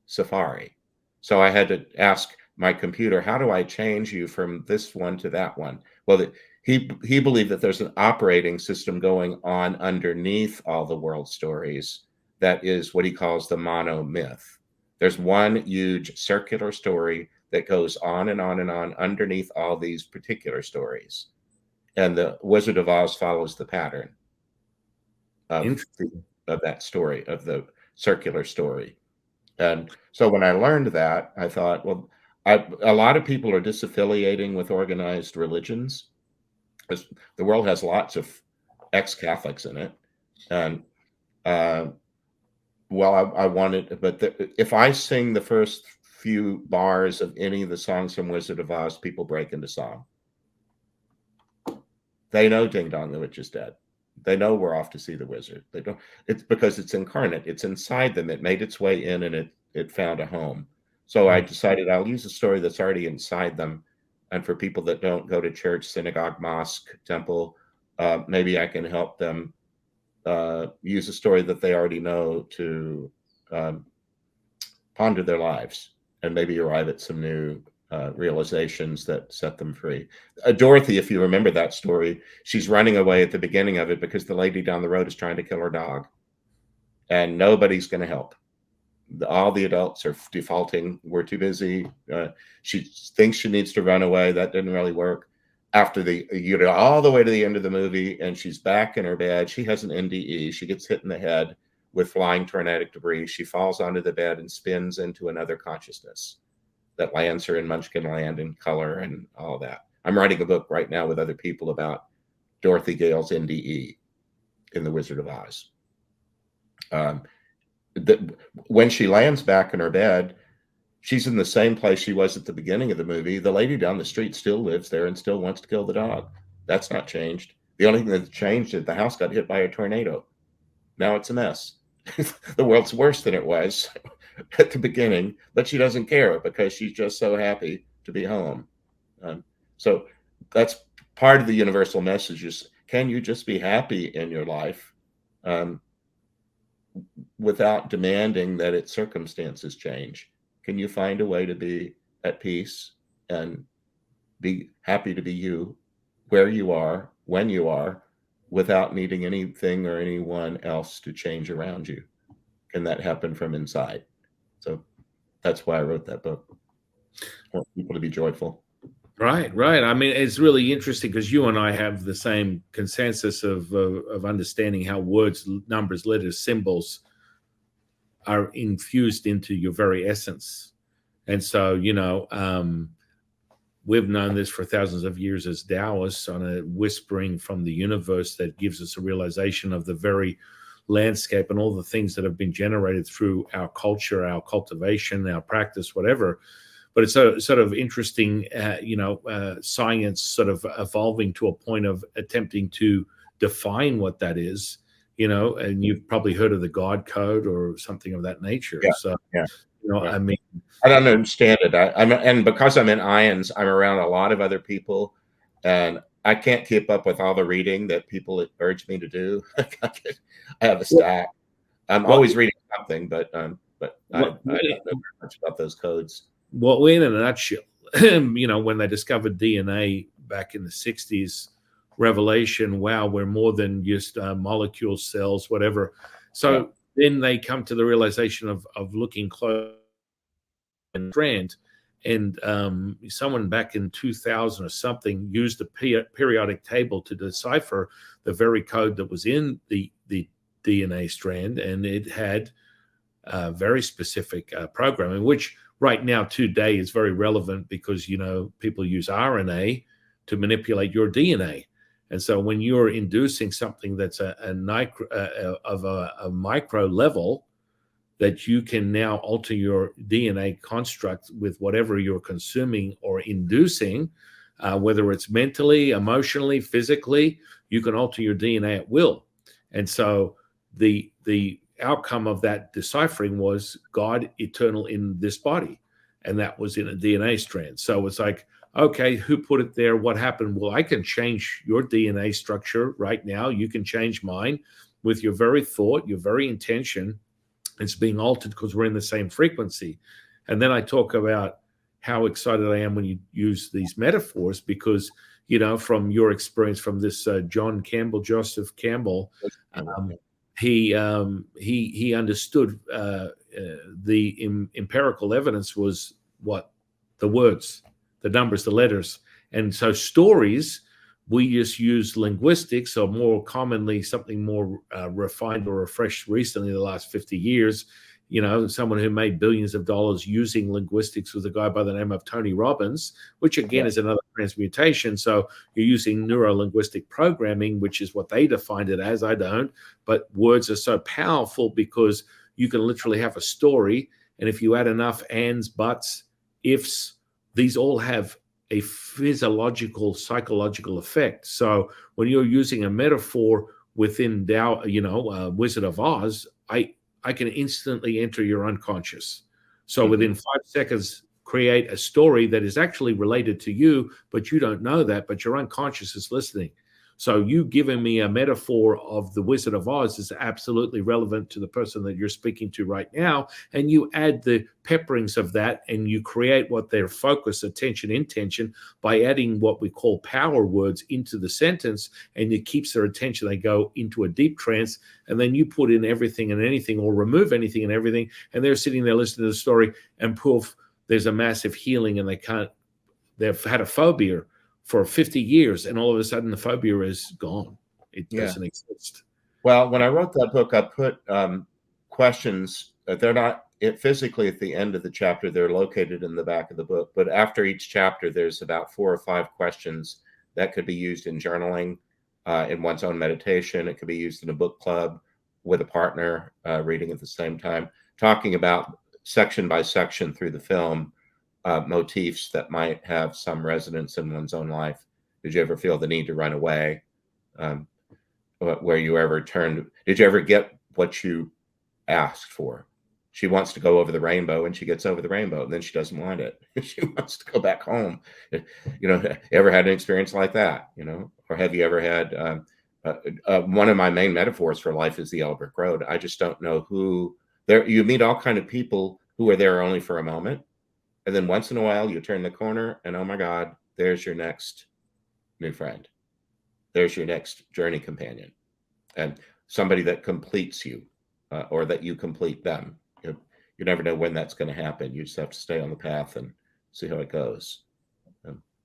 Safari. So I had to ask my computer, how do I change you from this one to that one? Well, he believed that there's an operating system going on underneath all the world stories that is what he calls the monomyth. There's one huge circular story that goes on and on and on underneath all these particular stories. And the Wizard of Oz follows the pattern of that story, of the circular story. And so when I learned that, I thought, well, a lot of people are disaffiliating with organized religions because the world has lots of ex-Catholics in it. And well, I wanted, but if I sing the first few bars of any of the songs from Wizard of Oz, people break into song. They know Ding Dong the Witch is dead. They know we're off to see the wizard. They don't. It's because it's incarnate. It's inside them. It made its way in, and it found a home. So I decided I'll use a story that's already inside them, and for people that don't go to church, synagogue, mosque, temple, maybe I can help them use a story that they already know to ponder their lives and maybe arrive at some new realizations that set them free. Dorothy, if you remember that story, she's running away at the beginning of it because the lady down the road is trying to kill her dog, and nobody's going to help. All the adults are defaulting. We're too busy. She thinks she needs to run away. That didn't really work. After all the way to the end of the movie, and she's back in her bed. She has an NDE. She gets hit in the head with flying tornadic debris. She falls onto the bed and spins into another consciousness that lands her in Munchkin Land and color and all that. I'm writing a book right now with other people about Dorothy Gale's NDE in The Wizard of Oz. When she lands back in her bed, she's in the same place she was at the beginning of the movie. The lady down the street still lives there and still wants to kill the dog. That's not changed. The only thing that's changed is the house got hit by a tornado. Now it's a mess. The world's worse than it was at the beginning, but she doesn't care because she's just so happy to be home. So that's part of the universal message is, can you just be happy in your life without demanding that its circumstances change? Can you find a way to be at peace and be happy to be you, where you are, when you are, without needing anything or anyone else to change around you? Can that happen from inside? So that's why I wrote that book. I want people to be joyful. Right. I mean, it's really interesting because you and I have the same consensus of understanding how words, numbers, letters, symbols are infused into your very essence. And so, we've known this for thousands of years as Taoists, on a whispering from the universe that gives us a realization of the very landscape and all the things that have been generated through our culture, our cultivation, our practice, whatever. But it's sort of interesting, science sort of evolving to a point of attempting to define what that is, and you've probably heard of the God Code or something of that nature. Yeah, so, yeah. I mean, I don't understand it. And because I'm in IONS, I'm around a lot of other people, and I can't keep up with all the reading that people urge me to do. I have a stack. I'm always reading something, but I don't know much about those codes. Well, in a nutshell, when they discovered DNA back in the 60s, revelation, wow, we're more than just molecules, cells, whatever. So then they come to the realization of looking close and strand. And someone back in 2000 or something used a periodic table to decipher the very code that was in the DNA strand, and it had very specific programming, which right now today is very relevant because people use RNA to manipulate your DNA. And so when you're inducing something that's a micro level, that you can now alter your DNA construct with whatever you're consuming or inducing, whether it's mentally, emotionally, physically, you can alter your DNA at will. And so the outcome of that deciphering was God eternal in this body, and that was in a DNA strand. So it's like, okay, who put it there? What happened? Well, I can change your DNA structure right now. You can change mine with your very thought, your very intention. It's being altered because we're in the same frequency. And then I talk about how excited I am when you use these metaphors, because, from your experience from this Joseph Campbell, he understood the empirical evidence was what? The words, the numbers, the letters. And so stories, we just use linguistics, or more commonly something more refined or refreshed recently in the last 50 years. Someone who made billions of dollars using linguistics was a guy by the name of Tony Robbins, which again is another transmutation. So you're using neuro-linguistic programming, which is what they defined it as. I don't. But words are so powerful because you can literally have a story. And if you add enough ands, buts, ifs, these all have a physiological, psychological effect. So when you're using a metaphor within Wizard of Oz, I can instantly enter your unconscious. So within 5 seconds, create a story that is actually related to you, but you don't know that, but your unconscious is listening. So you giving me a metaphor of the Wizard of Oz is absolutely relevant to the person that you're speaking to right now. And you add the pepperings of that, and you create what their focus, attention, intention, by adding what we call power words into the sentence, and it keeps their attention. They go into a deep trance, and then you put in everything and anything, or remove anything and everything, and they're sitting there listening to the story, and poof, there's a massive healing, and they've had a phobia for 50 years, and all of a sudden the phobia is gone. It doesn't exist. Well, when I wrote that book, I put questions. They're not physically at the end of the chapter. They're located in the back of the book. But after each chapter, there's about 4 or 5 questions that could be used in journaling, in one's own meditation. It could be used in a book club with a partner, reading at the same time, talking about section by section through the film, motifs that might have some resonance in one's own life. Did you ever feel the need to run away? Where you ever turned? Did you ever get what you asked for? She wants to go over the rainbow, and she gets over the rainbow, and then she doesn't want it. She wants to go back home. Ever had an experience like that? Or have you ever had? One of my main metaphors for life is the yellow brick road. I just don't know who there. You meet all kind of people who are there only for a moment. And then once in a while, you turn the corner, and oh my God, there's your next new friend. There's your next journey companion, and somebody that completes you, or that you complete them. You never know when that's going to happen. You just have to stay on the path and see how it goes.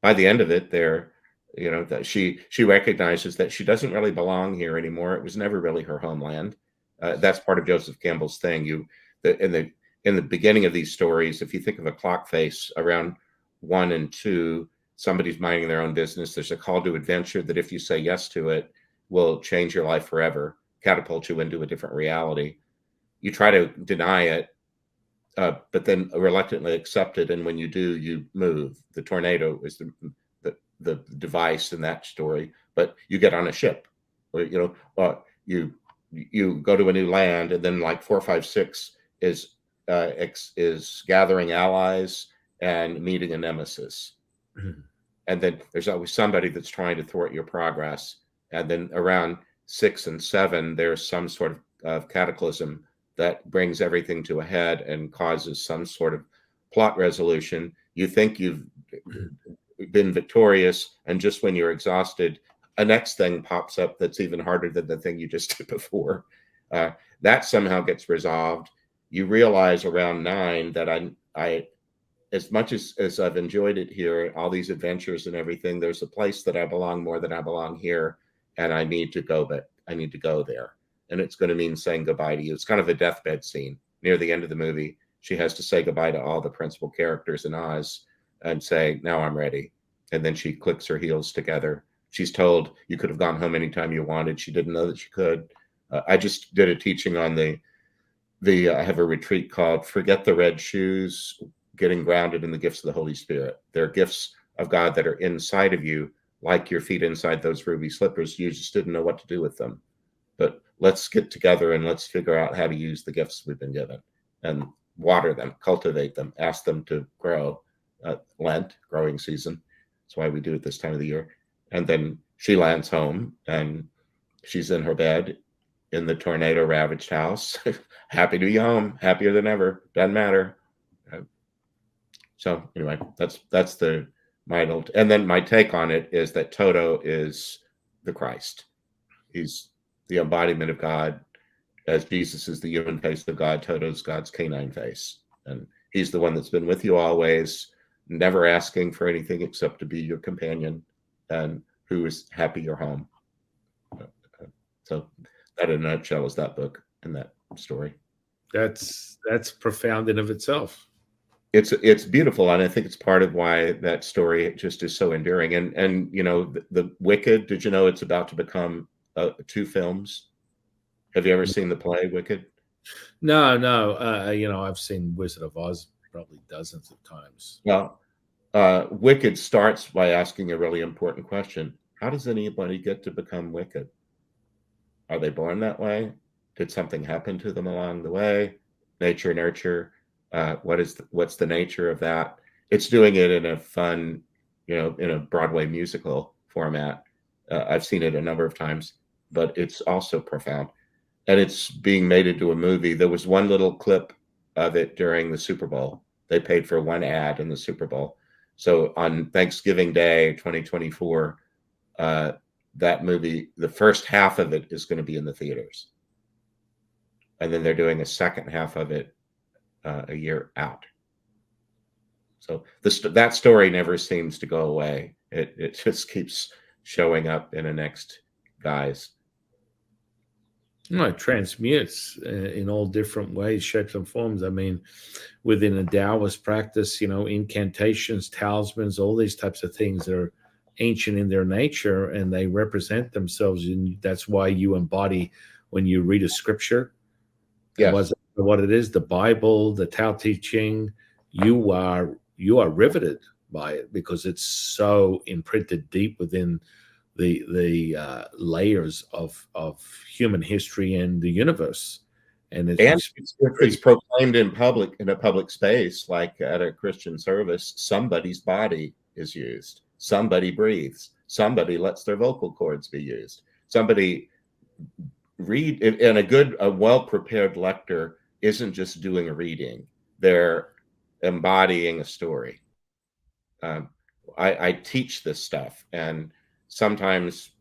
By the end of it, that she recognizes that she doesn't really belong here anymore. It was never really her homeland. That's part of Joseph Campbell's thing. In the beginning of these stories, if you think of a clock face around 1 and 2, somebody's minding their own business. There's a call to adventure that, if you say yes to it, will change your life forever, catapult you into a different reality. You try to deny it, but then reluctantly accept it. And when you do, you move. The tornado is the device in that story. But you get on a ship, or you go to a new land, and then like 4, 5, 6 is gathering allies and meeting a nemesis. And then there's always somebody that's trying to thwart your progress. And then around 6 and 7, there's some sort of cataclysm that brings everything to a head and causes some sort of plot resolution. You think you've been victorious, and just when you're exhausted, a next thing pops up that's even harder than the thing you just did before. That somehow gets resolved. You realize around 9 that I as much as I've enjoyed it here, all these adventures and everything, there's a place that I belong more than I belong here, and I need to go, but I need to go there. And it's going to mean saying goodbye to you. It's kind of a deathbed scene. Near the end of the movie, she has to say goodbye to all the principal characters in Oz and say, now I'm ready. And then she clicks her heels together She's told you could have gone home anytime you wanted. She didn't know that she could. I just did a teaching on I have a retreat called Forget the Red Shoes, Getting Grounded in the Gifts of the Holy Spirit. They're gifts of God that are inside of you, like your feet inside those ruby slippers. You just didn't know what to do with them. But let's get together and let's figure out how to use the gifts we've been given and water them, cultivate them, ask them to grow. Lent, growing season. That's why we do it this time of the year. And then she lands home and she's in her bed in the tornado ravaged house. Happy to be home, happier than ever. Doesn't matter. So anyway, that's the and then my take on it is that Toto is the Christ. He's the embodiment of God, as Jesus is the human face of God. Toto's God's canine face, and he's the one that's been with you always, never asking for anything except to be your companion, and who is happy you're home. So that in a nutshell is that book and that story. That's profound in of itself. It's beautiful, and I think it's part of why that story just is so enduring. And you know, the Wicked. Did you know it's about to become 2 films? Have you ever seen the play Wicked? No. You know, I've seen Wizard of Oz probably dozens of times. Well, Wicked starts by asking a really important question: how does anybody get to become wicked? Are they born that way? Did something happen to them along the way? Nature, nurture. What's the nature of that? It's doing it in a fun, you know, in a Broadway musical format. I've seen it a number of times, but it's also profound, and it's being made into a movie. There was one little clip of it during the Super Bowl. They paid for one ad in the Super Bowl. So on Thanksgiving Day, 2024, that movie, the first half of it is going to be in the theaters, and then they're doing a second half of it a year out. So that story never seems to go away. It just keeps showing up in the next guise. No, it transmutes in all different ways, shapes, and forms. I mean, within a Taoist practice, you know, incantations, talismans, all these types of things are ancient in their nature, and they represent themselves. And that's why you embody when you read a scripture. Yes. What it is, the Bible, the Tao Te Ching, you are riveted by it because it's so imprinted deep within the layers of human history and the universe. And it's proclaimed in a public space, like at a Christian service. Somebody's body is used. Somebody breathes. Somebody lets their vocal cords be used. Somebody read, and a well-prepared lector isn't just doing a reading. They're embodying a story. I teach this stuff, and sometimes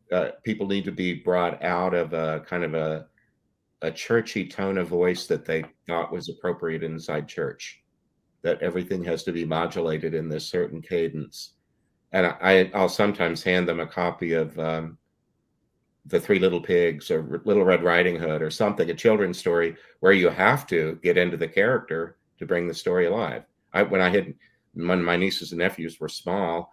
people need to be brought out of a kind of a churchy tone of voice that they thought was appropriate inside church, that everything has to be modulated in this certain cadence. And I'll sometimes hand them a copy of The Three Little Pigs or Little Red Riding Hood or something, a children's story where you have to get into the character to bring the story alive. When my nieces and nephews were small,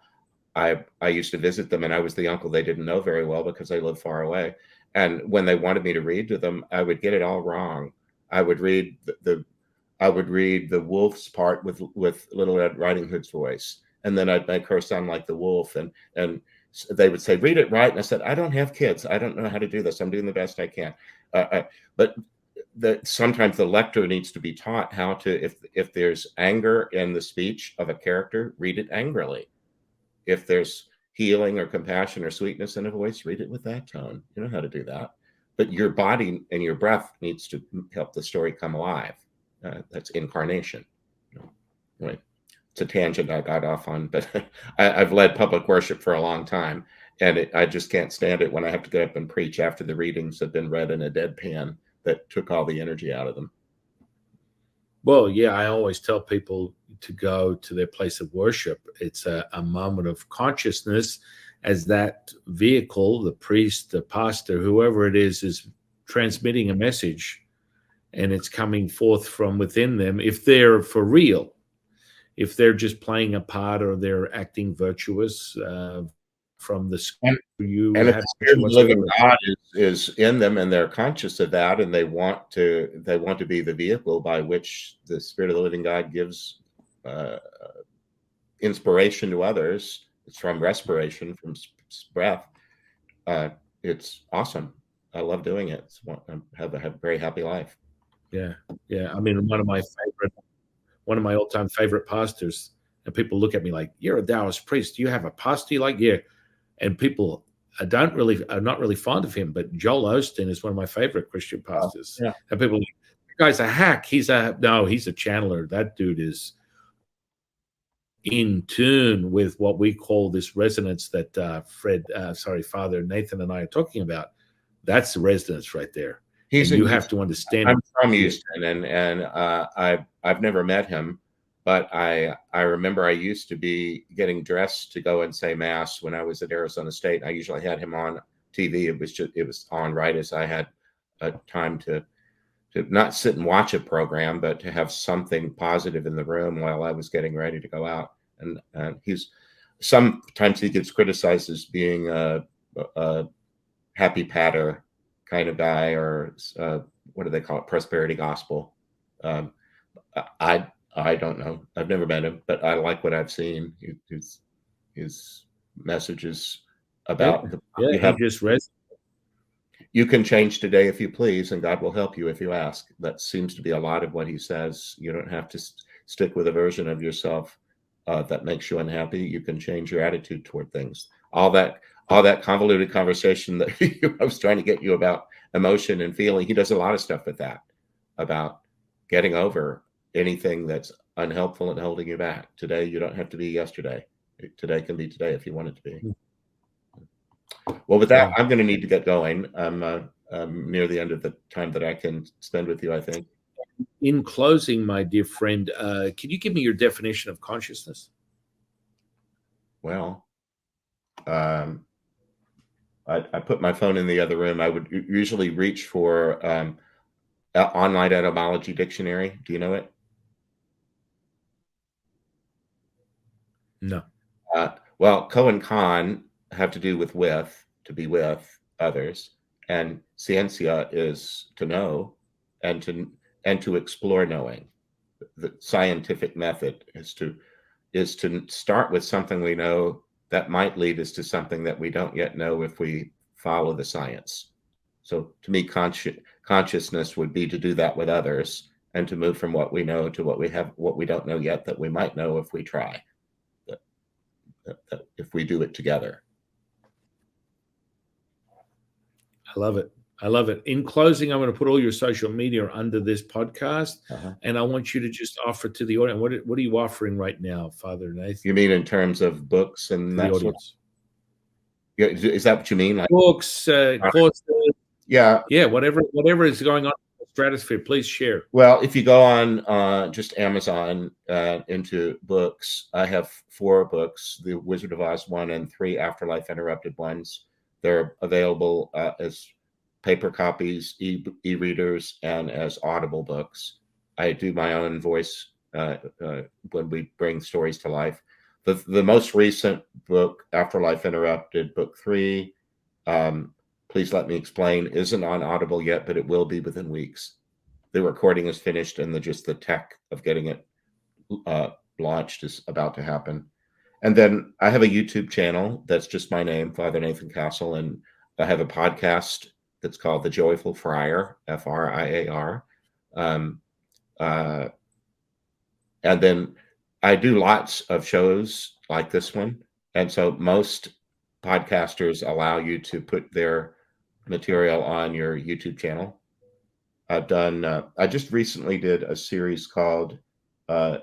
I used to visit them, and I was the uncle they didn't know very well because they lived far away. And when they wanted me to read to them, I would get it all wrong. I would read the wolf's part with Little Red Riding Hood's voice, and then I'd make her sound like the wolf, and they would say, read it right. And I said, I don't have kids. I don't know how to do this. I'm doing the best I can. But sometimes the lector needs to be taught how to, if there's anger in the speech of a character, read it angrily. If there's healing or compassion or sweetness in a voice, read it with that tone. You know how to do that. But your body and your breath needs to help the story come alive. That's incarnation. Anyway, it's a tangent I got off on, but I've led public worship for a long time, and I just can't stand it when I have to get up and preach after the readings have been read in a deadpan that took all the energy out of them. Well, yeah, I always tell people to go to their place of worship. It's a moment of consciousness as that vehicle, the priest, the pastor, whoever it is transmitting a message, and it's coming forth from within them. If they're for real, if they're just playing a part or they're acting virtuous, from the And you and if have the spirit of the living whatsoever. God is in them and they're conscious of that and they want to be the vehicle by which the spirit of the living God gives uh, inspiration to others. It's from respiration, from breath. Uh, it's awesome. I love doing it. I have a very happy life. Yeah, yeah. I mean, one of my all-time favorite pastors, and people look at me like, "You're a Taoist priest. Do you have a pastor you like?" Yeah, and people are not really fond of him, but Joel Osteen is one of my favorite Christian pastors. Yeah. And people, the guy's a hack. He's a no, he's a channeler. That dude is in tune with what we call this resonance that Father Nathan and I are talking about. That's the resonance right there, He's and in you have Houston. to understand I'm from it. Houston, and I've never met him, but I remember I used to be getting dressed to go and say mass when I was at Arizona State. I usually had him on TV. It was on right as I had a time to not sit and watch a program, but to have something positive in the room while I was getting ready to go out. And he's sometimes he gets criticized as being a happy patter kind of guy, or what do they call it, prosperity gospel. Um, I don't know. I've never met him, but I like what I've seen. His messages Yeah, about yeah. you He have just resonates. you can change today if you please, and God will help you if you ask. That seems to be a lot of what he says. You don't have to stick with a version of yourself that makes you unhappy. You can change your attitude toward things. All that convoluted conversation that I was trying to get you about emotion and feeling. He does a lot of stuff with that, about getting over anything that's unhelpful and holding you back. Today, you don't have to be yesterday. Today can be today if you want it to be. Well, with that, Wow. I'm going to need to get going. I'm near the end of the time that I can spend with you, I think. In closing, my dear friend, can you give me your definition of consciousness? Well, um, I put my phone in the other room. I would usually reach for online etymology dictionary. Do you know it? No. Well, co and con have to do with, to be with others, and ciencia is to know, and to explore knowing. The scientific method is to start with something we know that might lead us to something that we don't yet know if we follow the science. So to me, consciousness would be to do that with others and to move from what we know to what we don't know yet that we might know if we try, if we do it together. I love it. I love it. In closing, I'm going to put all your social media under this podcast, and I want you to just offer to the audience. What are you offering right now, Father Nathan? You mean in terms of books and To the that sort of? audience? Yeah, is that what you mean? Like Books, courses, yeah. yeah, whatever is going on in the stratosphere, please share. Well, if you go on just Amazon into books, I have 4 books: The Wizard of Oz 1 and 3 Afterlife Interrupted ones. They're available as paper copies, e-readers, and as Audible books. I do my own voice when we bring stories to life. The most recent book, Afterlife Interrupted, book 3, Please Let Me Explain, isn't on Audible yet, but it will be within weeks. The recording is finished, and the tech of getting it launched is about to happen. And then I have a YouTube channel that's just my name, Father Nathan Castle, and I have a podcast that's called The Joyful Friar, Friar. Um, uh, and then I do lots of shows like this one, and so most podcasters allow you to put their material on your YouTube channel. I just recently did a series called uh,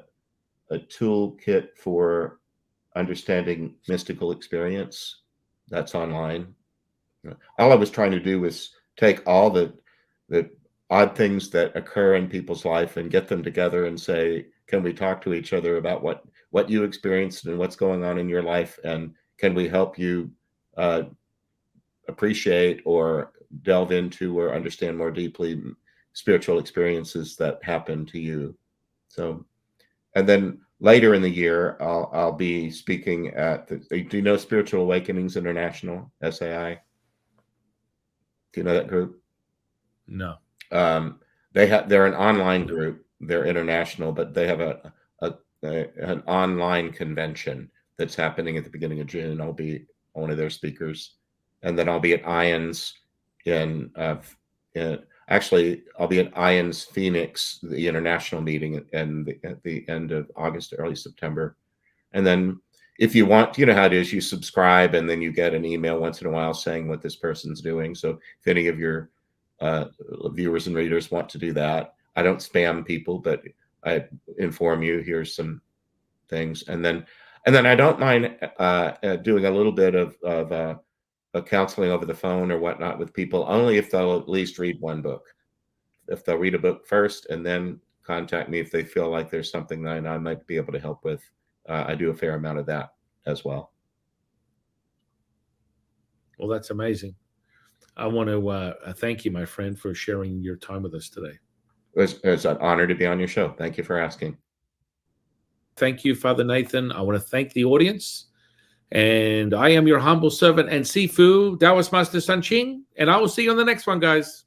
A Toolkit for Understanding Mystical Experience. That's online. All I was trying to do was take all the odd things that occur in people's life and get them together and say, can we talk to each other about what you experienced and what's going on in your life, and can we help you uh, appreciate or delve into or understand more deeply spiritual experiences that happen to you. So, and then later in the year, I'll be speaking at the. Do you know Spiritual Awakenings International (SAI)? Do you know that group? No. They're an online group. They're international, but they have an online convention that's happening at the beginning of June. I'll be one of their speakers, and then I'll be at IONS actually I'll be at IONS Phoenix, the international meeting, at the end of August, early September. And then if you want, you know how it is, you subscribe and then you get an email once in a while saying what this person's doing. So if any of your viewers and readers want to do that, I don't spam people, but I inform you, here's some things. And then I don't mind doing a little bit of counseling over the phone or whatnot with people, only if they'll at least read one book. If they'll read a book first and then contact me if they feel like there's something that I might be able to help with. I do a fair amount of that as well. Well, that's amazing. I want to thank you, my friend, for sharing your time with us today. It's an honor to be on your show. Thank you for asking. Thank you, Father Nathan. I want to thank the audience. And I am your humble servant and Sifu, Taoist Master Sun Qing. And I will see you on the next one, guys.